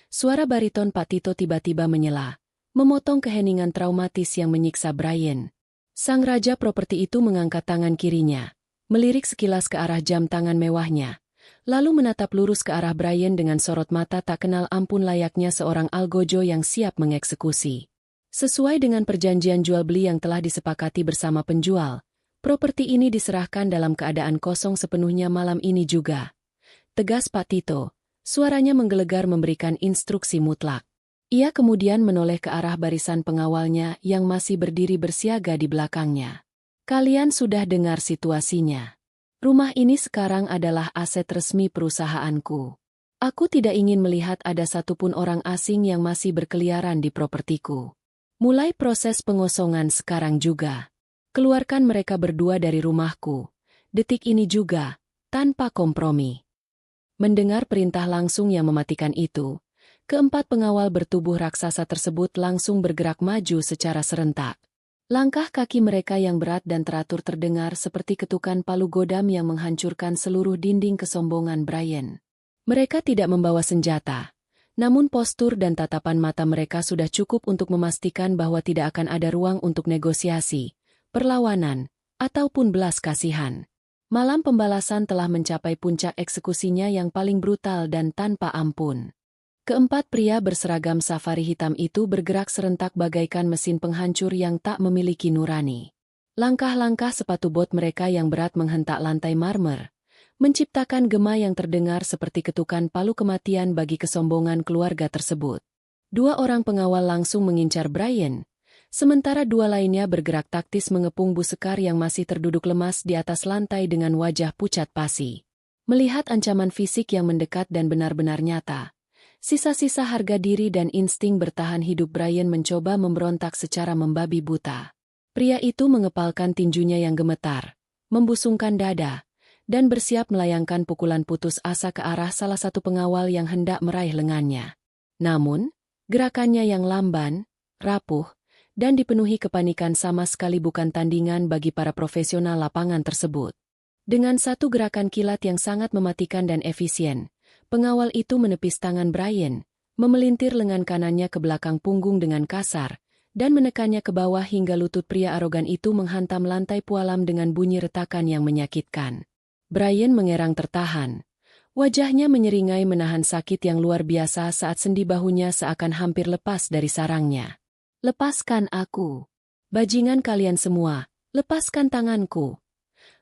Suara bariton Pak Tito tiba-tiba menyela, memotong keheningan traumatis yang menyiksa Brian. Sang raja properti itu mengangkat tangan kirinya, melirik sekilas ke arah jam tangan mewahnya, lalu menatap lurus ke arah Brian dengan sorot mata tak kenal ampun layaknya seorang algojo yang siap mengeksekusi. Sesuai dengan perjanjian jual-beli yang telah disepakati bersama penjual, properti ini diserahkan dalam keadaan kosong sepenuhnya malam ini juga. Tegas Pak Tito, suaranya menggelegar memberikan instruksi mutlak. Ia kemudian menoleh ke arah barisan pengawalnya yang masih berdiri bersiaga di belakangnya. Kalian sudah dengar situasinya. Rumah ini sekarang adalah aset resmi perusahaanku. Aku tidak ingin melihat ada satupun orang asing yang masih berkeliaran di propertiku. Mulai proses pengosongan sekarang juga. Keluarkan mereka berdua dari rumahku. Detik ini juga, tanpa kompromi. Mendengar perintah langsung yang mematikan itu, keempat pengawal bertubuh raksasa tersebut langsung bergerak maju secara serentak. Langkah kaki mereka yang berat dan teratur terdengar seperti ketukan palu godam yang menghancurkan seluruh dinding kesombongan Brian. Mereka tidak membawa senjata, namun postur dan tatapan mata mereka sudah cukup untuk memastikan bahwa tidak akan ada ruang untuk negosiasi, perlawanan, ataupun belas kasihan. Malam pembalasan telah mencapai puncak eksekusinya yang paling brutal dan tanpa ampun. Keempat pria berseragam safari hitam itu bergerak serentak bagaikan mesin penghancur yang tak memiliki nurani. Langkah-langkah sepatu bot mereka yang berat menghentak lantai marmer, menciptakan gema yang terdengar seperti ketukan palu kematian bagi kesombongan keluarga tersebut. Dua orang pengawal langsung mengincar Brian, sementara dua lainnya bergerak taktis mengepung Bu Sekar yang masih terduduk lemas di atas lantai dengan wajah pucat pasi. Melihat ancaman fisik yang mendekat dan benar-benar nyata, sisa-sisa harga diri dan insting bertahan hidup Brian mencoba memberontak secara membabi buta. Pria itu mengepalkan tinjunya yang gemetar, membusungkan dada, dan bersiap melayangkan pukulan putus asa ke arah salah satu pengawal yang hendak meraih lengannya. Namun, gerakannya yang lamban, rapuh, dan dipenuhi kepanikan sama sekali bukan tandingan bagi para profesional lapangan tersebut. Dengan satu gerakan kilat yang sangat mematikan dan efisien, pengawal itu menepis tangan Brian, memelintir lengan kanannya ke belakang punggung dengan kasar, dan menekannya ke bawah hingga lutut pria arogan itu menghantam lantai pualam dengan bunyi retakan yang menyakitkan. Brian mengerang tertahan. Wajahnya menyeringai menahan sakit yang luar biasa saat sendi bahunya seakan hampir lepas dari sarangnya. Lepaskan aku. Bajingan kalian semua, lepaskan tanganku.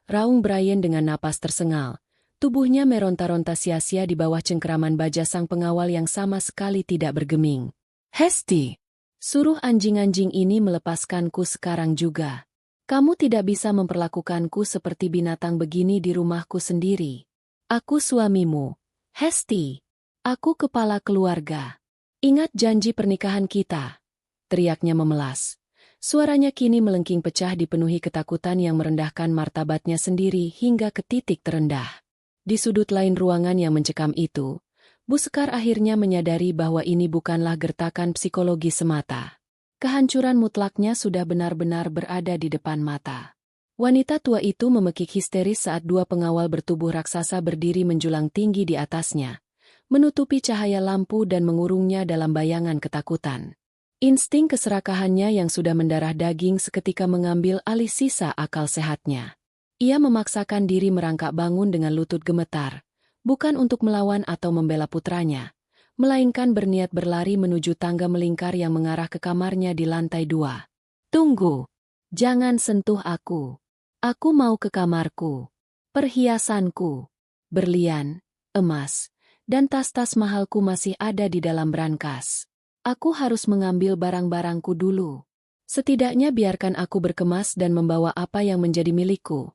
Raung Brian dengan napas tersengal. Tubuhnya meronta-ronta sia-sia di bawah cengkeraman baja sang pengawal yang sama sekali tidak bergeming. Hesti, suruh anjing-anjing ini melepaskanku sekarang juga. Kamu tidak bisa memperlakukanku seperti binatang begini di rumahku sendiri. Aku suamimu, Hesti. Aku kepala keluarga. Ingat janji pernikahan kita, teriaknya memelas. Suaranya kini melengking pecah dipenuhi ketakutan yang merendahkan martabatnya sendiri hingga ke titik terendah. Di sudut lain ruangan yang mencekam itu, Bu Sekar akhirnya menyadari bahwa ini bukanlah gertakan psikologi semata. Kehancuran mutlaknya sudah benar-benar berada di depan mata. Wanita tua itu memekik histeris saat dua pengawal bertubuh raksasa berdiri menjulang tinggi di atasnya, menutupi cahaya lampu dan mengurungnya dalam bayangan ketakutan. Insting keserakahannya yang sudah mendarah daging seketika mengambil alih sisa akal sehatnya. Ia memaksakan diri merangkak bangun dengan lutut gemetar, bukan untuk melawan atau membela putranya, melainkan berniat berlari menuju tangga melingkar yang mengarah ke kamarnya di lantai 2. Tunggu! Jangan sentuh aku. Aku mau ke kamarku. Perhiasanku, berlian, emas, dan tas-tas mahalku masih ada di dalam brankas. Aku harus mengambil barang-barangku dulu. Setidaknya biarkan aku berkemas dan membawa apa yang menjadi milikku.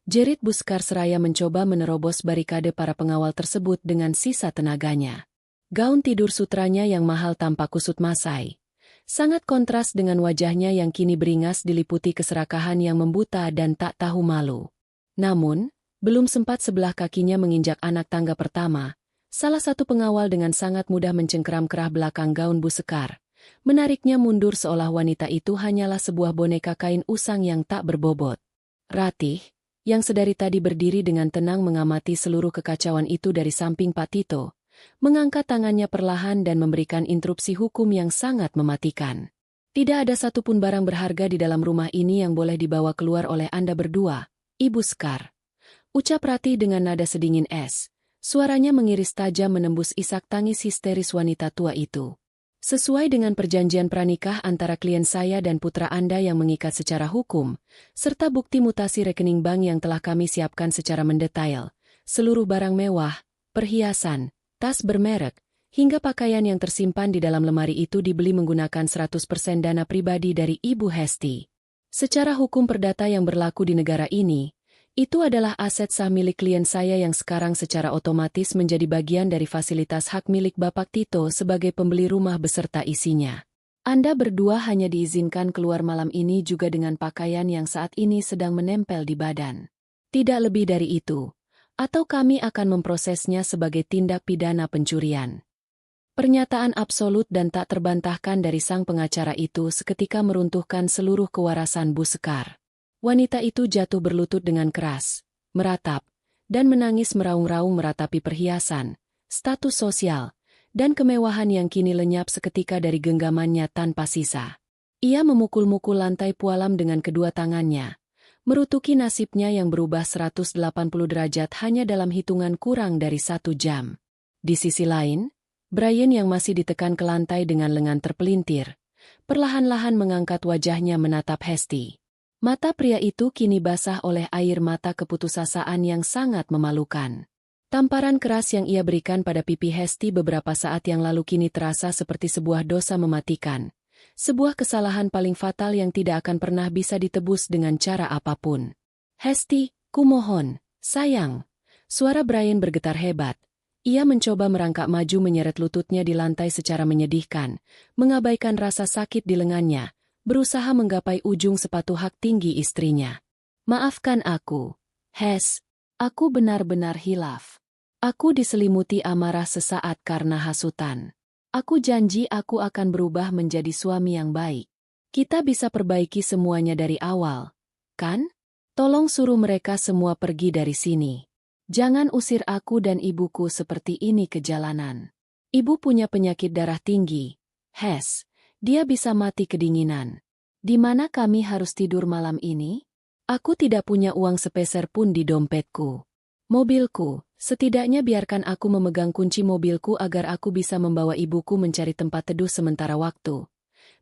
Jerit Buskar seraya mencoba menerobos barikade para pengawal tersebut dengan sisa tenaganya. Gaun tidur sutranya yang mahal tampak kusut masai. Sangat kontras dengan wajahnya yang kini beringas diliputi keserakahan yang membuta dan tak tahu malu. Namun, belum sempat sebelah kakinya menginjak anak tangga pertama, salah satu pengawal dengan sangat mudah mencengkeram kerah belakang gaun Buskar, menariknya mundur seolah wanita itu hanyalah sebuah boneka kain usang yang tak berbobot. Ratih, yang sedari tadi berdiri dengan tenang mengamati seluruh kekacauan itu dari samping Pak Tito, mengangkat tangannya perlahan dan memberikan interupsi hukum yang sangat mematikan. Tidak ada satupun barang berharga di dalam rumah ini yang boleh dibawa keluar oleh Anda berdua, Ibu Skar. Ucap Ratih dengan nada sedingin es. Suaranya mengiris tajam menembus isak tangis histeris wanita tua itu. Sesuai dengan perjanjian pranikah antara klien saya dan putra Anda yang mengikat secara hukum, serta bukti mutasi rekening bank yang telah kami siapkan secara mendetail, seluruh barang mewah, perhiasan, tas bermerek, hingga pakaian yang tersimpan di dalam lemari itu dibeli menggunakan 100% dana pribadi dari Ibu Hesti. Secara hukum perdata yang berlaku di negara ini, itu adalah aset sah milik klien saya yang sekarang secara otomatis menjadi bagian dari fasilitas hak milik Bapak Tito sebagai pembeli rumah beserta isinya. Anda berdua hanya diizinkan keluar malam ini juga dengan pakaian yang saat ini sedang menempel di badan. Tidak lebih dari itu, atau kami akan memprosesnya sebagai tindak pidana pencurian. Pernyataan absolut dan tak terbantahkan dari sang pengacara itu seketika meruntuhkan seluruh kewarasan Buskar. Wanita itu jatuh berlutut dengan keras, meratap, dan menangis meraung-raung meratapi perhiasan, status sosial, dan kemewahan yang kini lenyap seketika dari genggamannya tanpa sisa. Ia memukul-mukul lantai pualam dengan kedua tangannya, merutuki nasibnya yang berubah 180 derajat hanya dalam hitungan kurang dari 1 jam. Di sisi lain, Brian yang masih ditekan ke lantai dengan lengan terpelintir, perlahan-lahan mengangkat wajahnya menatap Hesti. Mata pria itu kini basah oleh air mata keputusasaan yang sangat memalukan. Tamparan keras yang ia berikan pada pipi Hesti beberapa saat yang lalu kini terasa seperti sebuah dosa mematikan. Sebuah kesalahan paling fatal yang tidak akan pernah bisa ditebus dengan cara apapun. Hesti, kumohon, sayang. Suara Brian bergetar hebat. Ia mencoba merangkak maju menyeret lututnya di lantai secara menyedihkan, mengabaikan rasa sakit di lengannya. Berusaha menggapai ujung sepatu hak tinggi istrinya. Maafkan aku, Hes. Aku benar-benar hilaf. Aku diselimuti amarah sesaat karena hasutan. Aku janji aku akan berubah menjadi suami yang baik. Kita bisa perbaiki semuanya dari awal, kan? Tolong suruh mereka semua pergi dari sini. Jangan usir aku dan ibuku seperti ini ke jalanan. Ibu punya penyakit darah tinggi, Hes. Dia bisa mati kedinginan. Di mana kami harus tidur malam ini? Aku tidak punya uang sepeser pun di dompetku. Mobilku, setidaknya biarkan aku memegang kunci mobilku agar aku bisa membawa ibuku mencari tempat teduh sementara waktu.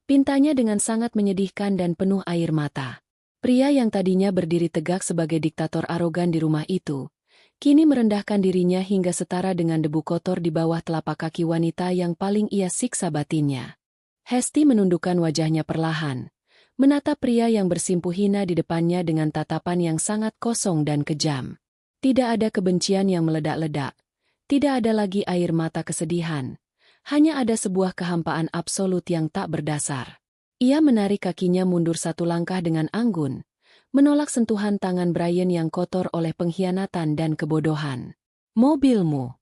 Pintanya dengan sangat menyedihkan dan penuh air mata. Pria yang tadinya berdiri tegak sebagai diktator arogan di rumah itu, kini merendahkan dirinya hingga setara dengan debu kotor di bawah telapak kaki wanita yang paling ia siksa batinnya. Hesti menundukkan wajahnya perlahan, menatap pria yang bersimpuh hina di depannya dengan tatapan yang sangat kosong dan kejam. Tidak ada kebencian yang meledak-ledak, tidak ada lagi air mata kesedihan, hanya ada sebuah kehampaan absolut yang tak berdasar. Ia menarik kakinya mundur satu langkah dengan anggun, menolak sentuhan tangan Brian yang kotor oleh pengkhianatan dan kebodohan. Mobilmu.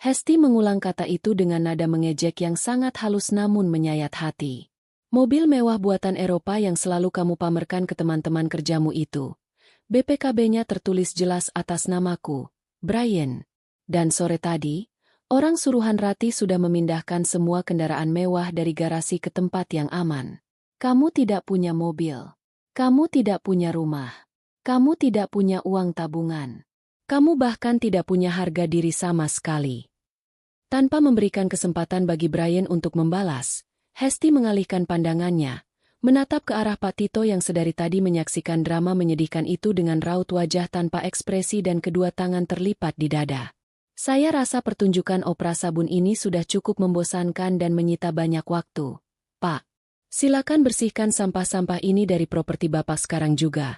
Hesti mengulang kata itu dengan nada mengejek yang sangat halus namun menyayat hati. Mobil mewah buatan Eropa yang selalu kamu pamerkan ke teman-teman kerjamu itu. BPKB-nya tertulis jelas atas namaku, Brian. Dan sore tadi, Orang suruhan Ratih sudah memindahkan semua kendaraan mewah dari garasi ke tempat yang aman. Kamu tidak punya mobil. Kamu tidak punya rumah. Kamu tidak punya uang tabungan. Kamu bahkan tidak punya harga diri sama sekali. Tanpa memberikan kesempatan bagi Brian untuk membalas, Hesti mengalihkan pandangannya, menatap ke arah Pak Tito yang sedari tadi menyaksikan drama menyedihkan itu dengan raut wajah tanpa ekspresi dan kedua tangan terlipat di dada. Saya rasa pertunjukan opera sabun ini sudah cukup membosankan dan menyita banyak waktu. Pak, silakan bersihkan sampah-sampah ini dari properti Bapak sekarang juga.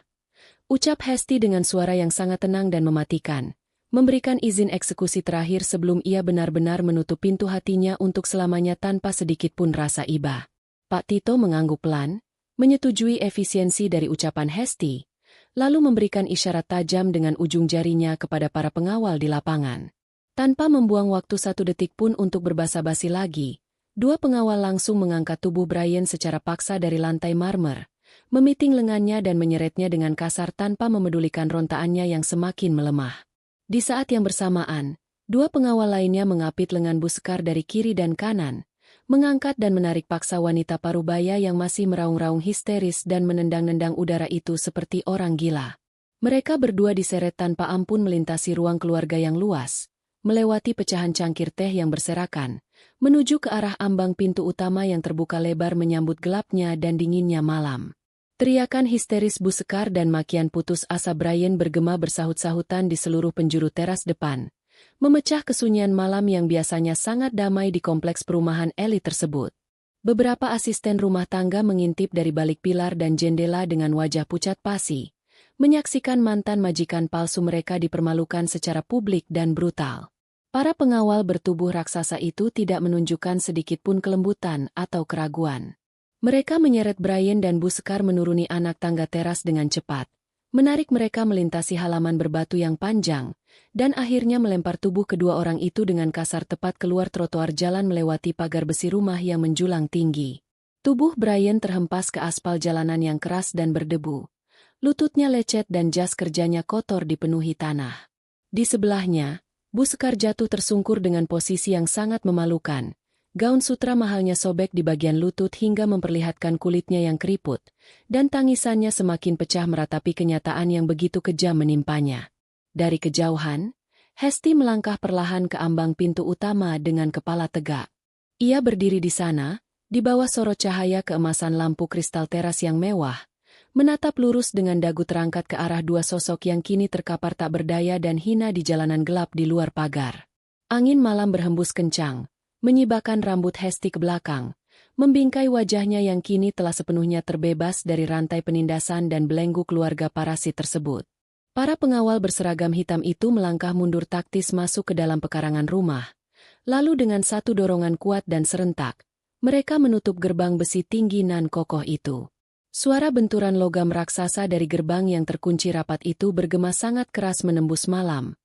Ucap Hesti dengan suara yang sangat tenang dan mematikan, memberikan izin eksekusi terakhir sebelum ia benar-benar menutup pintu hatinya untuk selamanya tanpa sedikit pun rasa iba. Pak Tito mengangguk pelan, menyetujui efisiensi dari ucapan Hesti, lalu memberikan isyarat tajam dengan ujung jarinya kepada para pengawal di lapangan. Tanpa membuang waktu 1 detik pun untuk berbasa-basi lagi, 2 pengawal langsung mengangkat tubuh Brian secara paksa dari lantai marmer, memiting lengannya dan menyeretnya dengan kasar tanpa memedulikan rontaannya yang semakin melemah. Di saat yang bersamaan, 2 pengawal lainnya mengapit lengan Bu Sekar dari kiri dan kanan, mengangkat dan menarik paksa wanita parubaya yang masih meraung-raung histeris dan menendang-nendang udara itu seperti orang gila. Mereka berdua diseret tanpa ampun melintasi ruang keluarga yang luas, melewati pecahan cangkir teh yang berserakan, menuju ke arah ambang pintu utama yang terbuka lebar menyambut gelapnya dan dinginnya malam. Teriakan histeris Bu Sekar dan makian putus asa Brian bergema bersahut-sahutan di seluruh penjuru teras depan, memecah kesunyian malam yang biasanya sangat damai di kompleks perumahan elit tersebut. Beberapa asisten rumah tangga mengintip dari balik pilar dan jendela dengan wajah pucat pasi, menyaksikan mantan majikan palsu mereka dipermalukan secara publik dan brutal. Para pengawal bertubuh raksasa itu tidak menunjukkan sedikitpun kelembutan atau keraguan. Mereka menyeret Brian dan Bu Sekar menuruni anak tangga teras dengan cepat, menarik mereka melintasi halaman berbatu yang panjang, dan akhirnya melempar tubuh kedua orang itu dengan kasar tepat keluar trotoar jalan melewati pagar besi rumah yang menjulang tinggi. Tubuh Brian terhempas ke aspal jalanan yang keras dan berdebu. Lututnya lecet dan jas kerjanya kotor dipenuhi tanah. Di sebelahnya, Bu Sekar jatuh tersungkur dengan posisi yang sangat memalukan. Gaun sutra mahalnya sobek di bagian lutut hingga memperlihatkan kulitnya yang keriput, dan tangisannya semakin pecah meratapi kenyataan yang begitu kejam menimpanya. Dari kejauhan, Hesti melangkah perlahan ke ambang pintu utama dengan kepala tegak. Ia berdiri di sana, di bawah sorot cahaya keemasan lampu kristal teras yang mewah, menatap lurus dengan dagu terangkat ke arah 2 sosok yang kini terkapar tak berdaya dan hina di jalanan gelap di luar pagar. Angin malam berhembus kencang, menyibakkan rambut Hesti ke belakang, membingkai wajahnya yang kini telah sepenuhnya terbebas dari rantai penindasan dan belenggu keluarga parasit tersebut. Para pengawal berseragam hitam itu melangkah mundur taktis masuk ke dalam pekarangan rumah. Lalu dengan satu dorongan kuat dan serentak, mereka menutup gerbang besi tinggi nan kokoh itu. Suara benturan logam raksasa dari gerbang yang terkunci rapat itu bergema sangat keras menembus malam,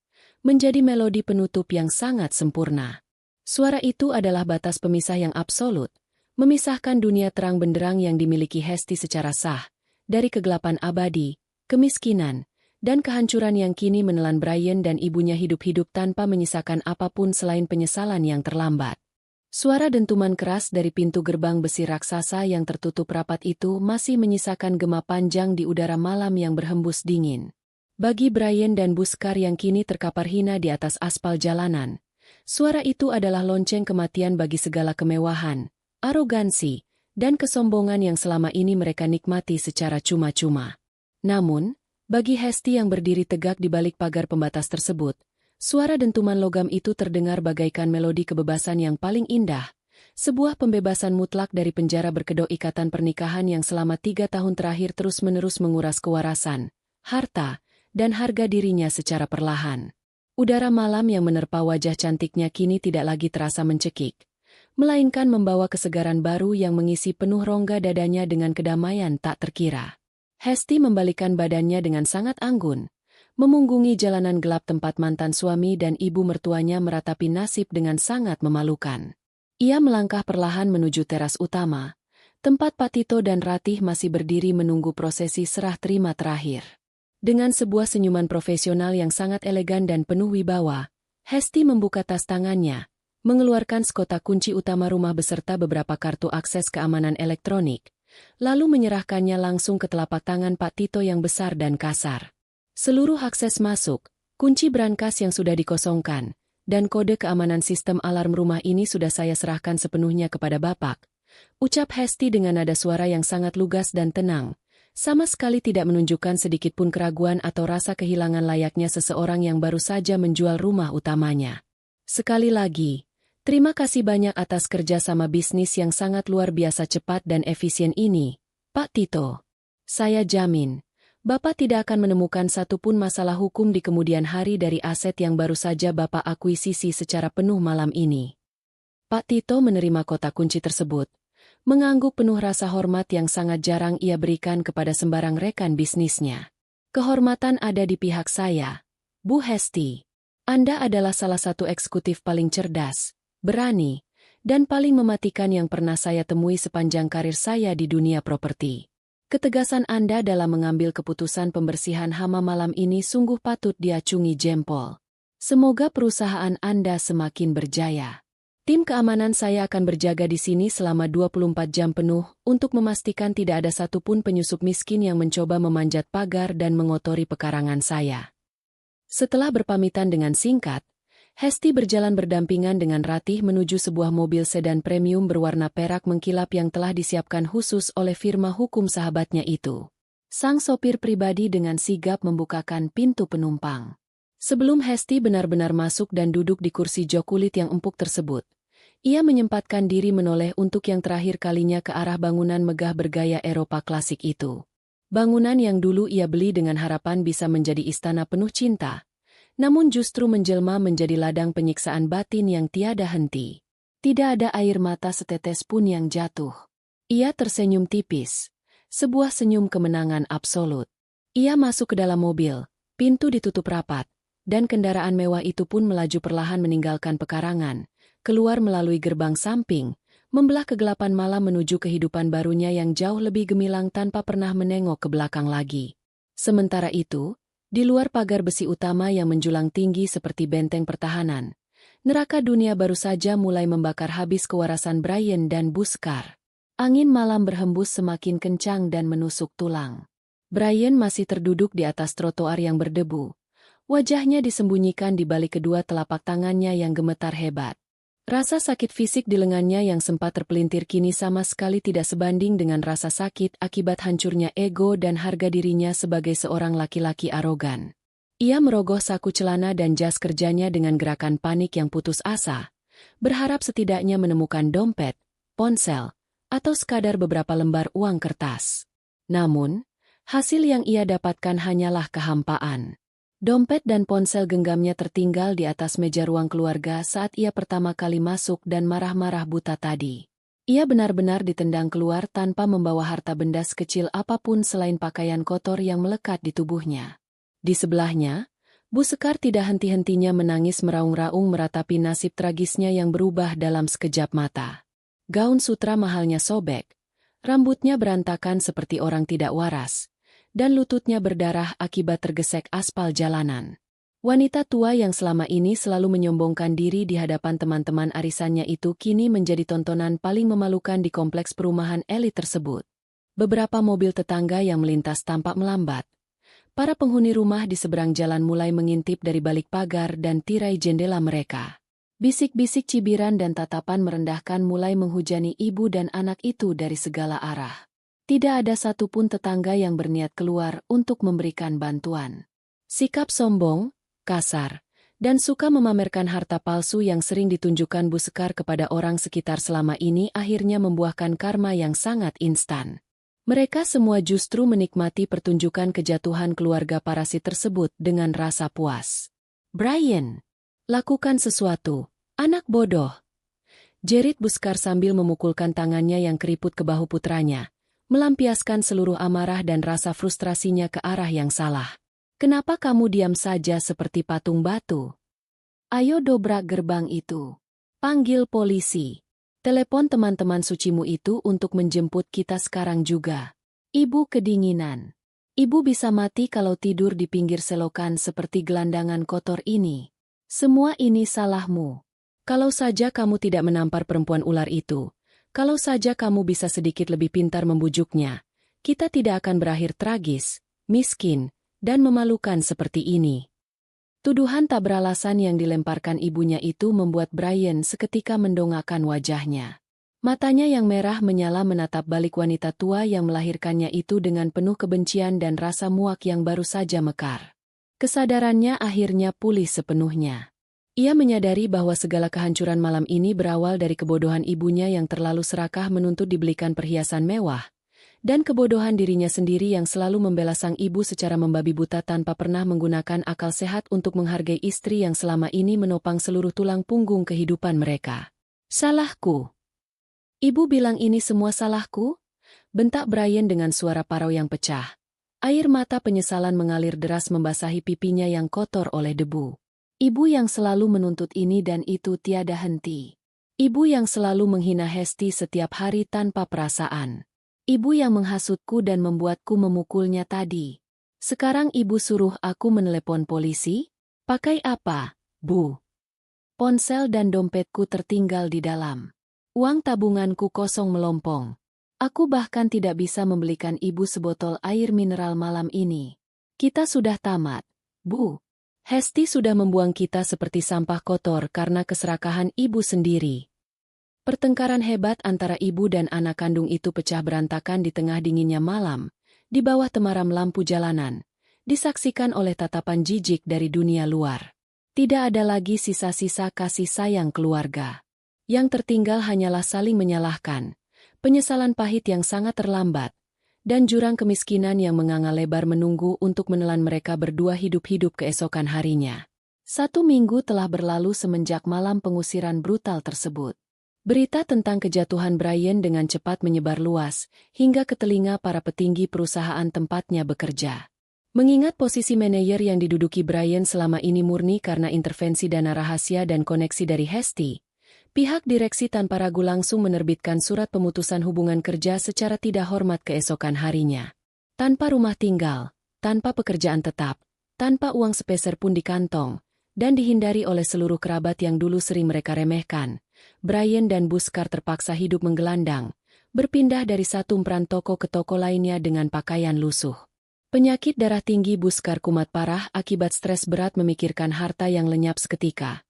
menjadi melodi penutup yang sangat sempurna. Suara itu adalah batas pemisah yang absolut, memisahkan dunia terang benderang yang dimiliki Hesti secara sah, dari kegelapan abadi, kemiskinan, dan kehancuran yang kini menelan Brian dan ibunya hidup-hidup tanpa menyisakan apapun selain penyesalan yang terlambat. Suara dentuman keras dari pintu gerbang besi raksasa yang tertutup rapat itu masih menyisakan gema panjang di udara malam yang berhembus dingin. Bagi Brian dan Bu Sekar yang kini terkapar hina di atas aspal jalanan, suara itu adalah lonceng kematian bagi segala kemewahan, arogansi, dan kesombongan yang selama ini mereka nikmati secara cuma-cuma. Namun, bagi Hesti yang berdiri tegak di balik pagar pembatas tersebut, suara dentuman logam itu terdengar bagaikan melodi kebebasan yang paling indah, sebuah pembebasan mutlak dari penjara berkedok ikatan pernikahan yang selama 3 tahun terakhir terus-menerus menguras kewarasan, harta, dan harga dirinya secara perlahan. Udara malam yang menerpa wajah cantiknya kini tidak lagi terasa mencekik, melainkan membawa kesegaran baru yang mengisi penuh rongga dadanya dengan kedamaian tak terkira. Hesti membalikkan badannya dengan sangat anggun, memunggungi jalanan gelap tempat mantan suami dan ibu mertuanya meratapi nasib dengan sangat memalukan. Ia melangkah perlahan menuju teras utama, tempat Pak Tito dan Ratih masih berdiri menunggu prosesi serah terima terakhir. Dengan sebuah senyuman profesional yang sangat elegan dan penuh wibawa, Hesti membuka tas tangannya, mengeluarkan sekotak kunci utama rumah beserta beberapa kartu akses keamanan elektronik, lalu menyerahkannya langsung ke telapak tangan Pak Tito yang besar dan kasar. Seluruh akses masuk, kunci brankas yang sudah dikosongkan, dan kode keamanan sistem alarm rumah ini sudah saya serahkan sepenuhnya kepada Bapak, ucap Hesti dengan nada suara yang sangat lugas dan tenang, sama sekali tidak menunjukkan sedikitpun keraguan atau rasa kehilangan layaknya seseorang yang baru saja menjual rumah utamanya. Sekali lagi, terima kasih banyak atas kerjasama bisnis yang sangat luar biasa cepat dan efisien ini, Pak Tito. Saya jamin, Bapak tidak akan menemukan satupun masalah hukum di kemudian hari dari aset yang baru saja Bapak akuisisi secara penuh malam ini. Pak Tito menerima kotak kunci tersebut, mengangguk penuh rasa hormat yang sangat jarang ia berikan kepada sembarang rekan bisnisnya. Kehormatan ada di pihak saya, Bu Hesti. Anda adalah salah satu eksekutif paling cerdas, berani, dan paling mematikan yang pernah saya temui sepanjang karir saya di dunia properti. Ketegasan Anda dalam mengambil keputusan pembersihan hama malam ini sungguh patut diacungi jempol. Semoga perusahaan Anda semakin berjaya. Tim keamanan saya akan berjaga di sini selama 24 jam penuh untuk memastikan tidak ada satupun penyusup miskin yang mencoba memanjat pagar dan mengotori pekarangan saya. Setelah berpamitan dengan singkat, Hesti berjalan berdampingan dengan Ratih menuju sebuah mobil sedan premium berwarna perak mengkilap yang telah disiapkan khusus oleh firma hukum sahabatnya itu. Sang sopir pribadi dengan sigap membukakan pintu penumpang. Sebelum Hesti benar-benar masuk dan duduk di kursi jok kulit yang empuk tersebut, ia menyempatkan diri menoleh untuk yang terakhir kalinya ke arah bangunan megah bergaya Eropa klasik itu. Bangunan yang dulu ia beli dengan harapan bisa menjadi istana penuh cinta, namun justru menjelma menjadi ladang penyiksaan batin yang tiada henti. Tidak ada air mata setetes pun yang jatuh. Ia tersenyum tipis, sebuah senyum kemenangan absolut. Ia masuk ke dalam mobil, pintu ditutup rapat, dan kendaraan mewah itu pun melaju perlahan meninggalkan pekarangan, keluar melalui gerbang samping, membelah kegelapan malam menuju kehidupan barunya yang jauh lebih gemilang tanpa pernah menengok ke belakang lagi. Sementara itu, di luar pagar besi utama yang menjulang tinggi seperti benteng pertahanan, neraka dunia baru saja mulai membakar habis kewarasan Brian dan Buskar. Angin malam berhembus semakin kencang dan menusuk tulang. Brian masih terduduk di atas trotoar yang berdebu. Wajahnya disembunyikan di balik kedua telapak tangannya yang gemetar hebat. Rasa sakit fisik di lengannya yang sempat terpelintir kini sama sekali tidak sebanding dengan rasa sakit akibat hancurnya ego dan harga dirinya sebagai seorang laki-laki arogan. Ia merogoh saku celana dan jas kerjanya dengan gerakan panik yang putus asa, berharap setidaknya menemukan dompet, ponsel, atau sekadar beberapa lembar uang kertas. Namun, hasil yang ia dapatkan hanyalah kehampaan. Dompet dan ponsel genggamnya tertinggal di atas meja ruang keluarga saat ia pertama kali masuk dan marah-marah buta tadi. Ia benar-benar ditendang keluar tanpa membawa harta benda sekecil apapun selain pakaian kotor yang melekat di tubuhnya. Di sebelahnya, Bu Sekar tidak henti-hentinya menangis meraung-raung meratapi nasib tragisnya yang berubah dalam sekejap mata. Gaun sutra mahalnya sobek, rambutnya berantakan seperti orang tidak waras, dan lututnya berdarah akibat tergesek aspal jalanan. Wanita tua yang selama ini selalu menyombongkan diri di hadapan teman-teman arisannya itu kini menjadi tontonan paling memalukan di kompleks perumahan elit tersebut. Beberapa mobil tetangga yang melintas tampak melambat. Para penghuni rumah di seberang jalan mulai mengintip dari balik pagar dan tirai jendela mereka. Bisik-bisik cibiran dan tatapan merendahkan mulai menghujani ibu dan anak itu dari segala arah. Tidak ada satupun tetangga yang berniat keluar untuk memberikan bantuan. Sikap sombong, kasar, dan suka memamerkan harta palsu yang sering ditunjukkan Bu Sekar kepada orang sekitar selama ini akhirnya membuahkan karma yang sangat instan. Mereka semua justru menikmati pertunjukan kejatuhan keluarga parasit tersebut dengan rasa puas. Brian, lakukan sesuatu, anak bodoh. Jerit Buskar sambil memukulkan tangannya yang keriput ke bahu putranya, melampiaskan seluruh amarah dan rasa frustrasinya ke arah yang salah. Kenapa kamu diam saja seperti patung batu? Ayo dobrak gerbang itu. Panggil polisi. Telepon teman-teman sucimu itu untuk menjemput kita sekarang juga. Ibu kedinginan. Ibu bisa mati kalau tidur di pinggir selokan seperti gelandangan kotor ini. Semua ini salahmu. Kalau saja kamu tidak menampar perempuan ular itu, kalau saja kamu bisa sedikit lebih pintar membujuknya, kita tidak akan berakhir tragis, miskin, dan memalukan seperti ini. Tuduhan tak beralasan yang dilemparkan ibunya itu membuat Brian seketika mendongakkan wajahnya. Matanya yang merah menyala menatap balik wanita tua yang melahirkannya itu dengan penuh kebencian dan rasa muak yang baru saja mekar. Kesadarannya akhirnya pulih sepenuhnya. Ia menyadari bahwa segala kehancuran malam ini berawal dari kebodohan ibunya yang terlalu serakah menuntut dibelikan perhiasan mewah, dan kebodohan dirinya sendiri yang selalu membela sang ibu secara membabi buta tanpa pernah menggunakan akal sehat untuk menghargai istri yang selama ini menopang seluruh tulang punggung kehidupan mereka. Salahku. Ibu bilang ini semua salahku? Bentak Brian dengan suara parau yang pecah. Air mata penyesalan mengalir deras membasahi pipinya yang kotor oleh debu. Ibu yang selalu menuntut ini dan itu tiada henti. Ibu yang selalu menghina Hesti setiap hari tanpa perasaan. Ibu yang menghasutku dan membuatku memukulnya tadi. Sekarang ibu suruh aku menelepon polisi? Pakai apa, Bu? Ponsel dan dompetku tertinggal di dalam. Uang tabunganku kosong melompong. Aku bahkan tidak bisa membelikan ibu sebotol air mineral malam ini. Kita sudah tamat, Bu. Hesti sudah membuang kita seperti sampah kotor karena keserakahan ibu sendiri. Pertengkaran hebat antara ibu dan anak kandung itu pecah berantakan di tengah dinginnya malam, di bawah temaram lampu jalanan, disaksikan oleh tatapan jijik dari dunia luar. Tidak ada lagi sisa-sisa kasih sayang keluarga. Yang tertinggal hanyalah saling menyalahkan, penyesalan pahit yang sangat terlambat, dan jurang kemiskinan yang menganga lebar menunggu untuk menelan mereka berdua hidup-hidup keesokan harinya. 1 minggu telah berlalu semenjak malam pengusiran brutal tersebut. Berita tentang kejatuhan Brian dengan cepat menyebar luas, hingga ke telinga para petinggi perusahaan tempatnya bekerja. Mengingat posisi manajer yang diduduki Brian selama ini murni karena intervensi dana rahasia dan koneksi dari Hesti, pihak direksi tanpa ragu langsung menerbitkan surat pemutusan hubungan kerja secara tidak hormat keesokan harinya. Tanpa rumah tinggal, tanpa pekerjaan tetap, tanpa uang sepeser pun di kantong, dan dihindari oleh seluruh kerabat yang dulu sering mereka remehkan, Brian dan Buskar terpaksa hidup menggelandang, berpindah dari satu peran toko ke toko lainnya dengan pakaian lusuh. Penyakit darah tinggi Buskar kumat parah akibat stres berat memikirkan harta yang lenyap seketika.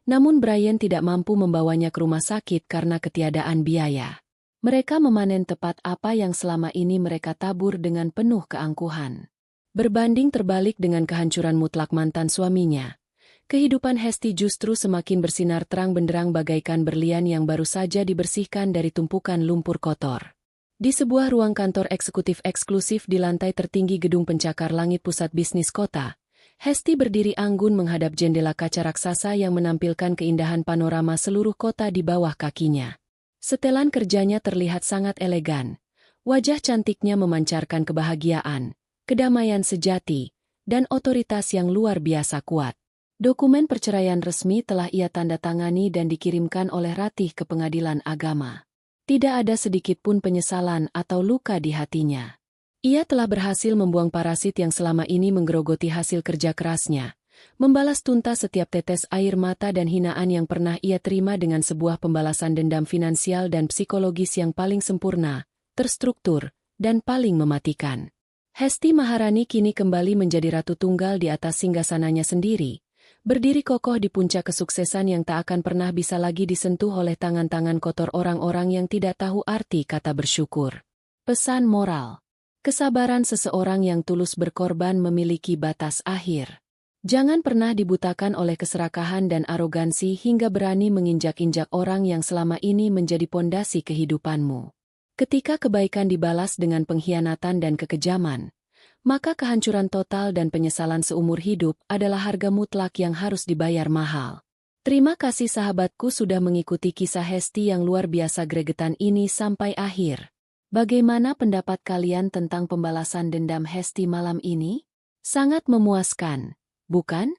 Namun Brian tidak mampu membawanya ke rumah sakit karena ketiadaan biaya. Mereka memanen tepat apa yang selama ini mereka tabur dengan penuh keangkuhan. Berbanding terbalik dengan kehancuran mutlak mantan suaminya, kehidupan Hesti justru semakin bersinar terang benderang bagaikan berlian yang baru saja dibersihkan dari tumpukan lumpur kotor. Di sebuah ruang kantor eksekutif eksklusif di lantai tertinggi gedung pencakar langit pusat bisnis kota, Hesti berdiri anggun menghadap jendela kaca raksasa yang menampilkan keindahan panorama seluruh kota di bawah kakinya. Setelan kerjanya terlihat sangat elegan. Wajah cantiknya memancarkan kebahagiaan, kedamaian sejati, dan otoritas yang luar biasa kuat. Dokumen perceraian resmi telah ia tanda tangani dan dikirimkan oleh Ratih ke pengadilan agama. Tidak ada sedikit pun penyesalan atau luka di hatinya. Ia telah berhasil membuang parasit yang selama ini menggerogoti hasil kerja kerasnya, membalas tuntas setiap tetes air mata dan hinaan yang pernah ia terima dengan sebuah pembalasan dendam finansial dan psikologis yang paling sempurna, terstruktur, dan paling mematikan. Hesti Maharani kini kembali menjadi ratu tunggal di atas singgasananya sendiri, berdiri kokoh di puncak kesuksesan yang tak akan pernah bisa lagi disentuh oleh tangan-tangan kotor orang-orang yang tidak tahu arti kata bersyukur. Pesan moral. Kesabaran seseorang yang tulus berkorban memiliki batas akhir. Jangan pernah dibutakan oleh keserakahan dan arogansi hingga berani menginjak-injak orang yang selama ini menjadi pondasi kehidupanmu. Ketika kebaikan dibalas dengan pengkhianatan dan kekejaman, maka kehancuran total dan penyesalan seumur hidup adalah harga mutlak yang harus dibayar mahal. Terima kasih sahabatku sudah mengikuti kisah Hesti yang luar biasa gregetan ini sampai akhir. Bagaimana pendapat kalian tentang pembalasan dendam Hesti malam ini? Sangat memuaskan, bukan?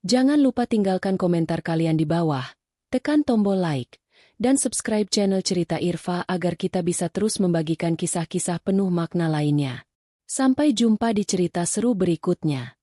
Jangan lupa tinggalkan komentar kalian di bawah, tekan tombol like, dan subscribe channel Cerita Irfa agar kita bisa terus membagikan kisah-kisah penuh makna lainnya. Sampai jumpa di cerita seru berikutnya.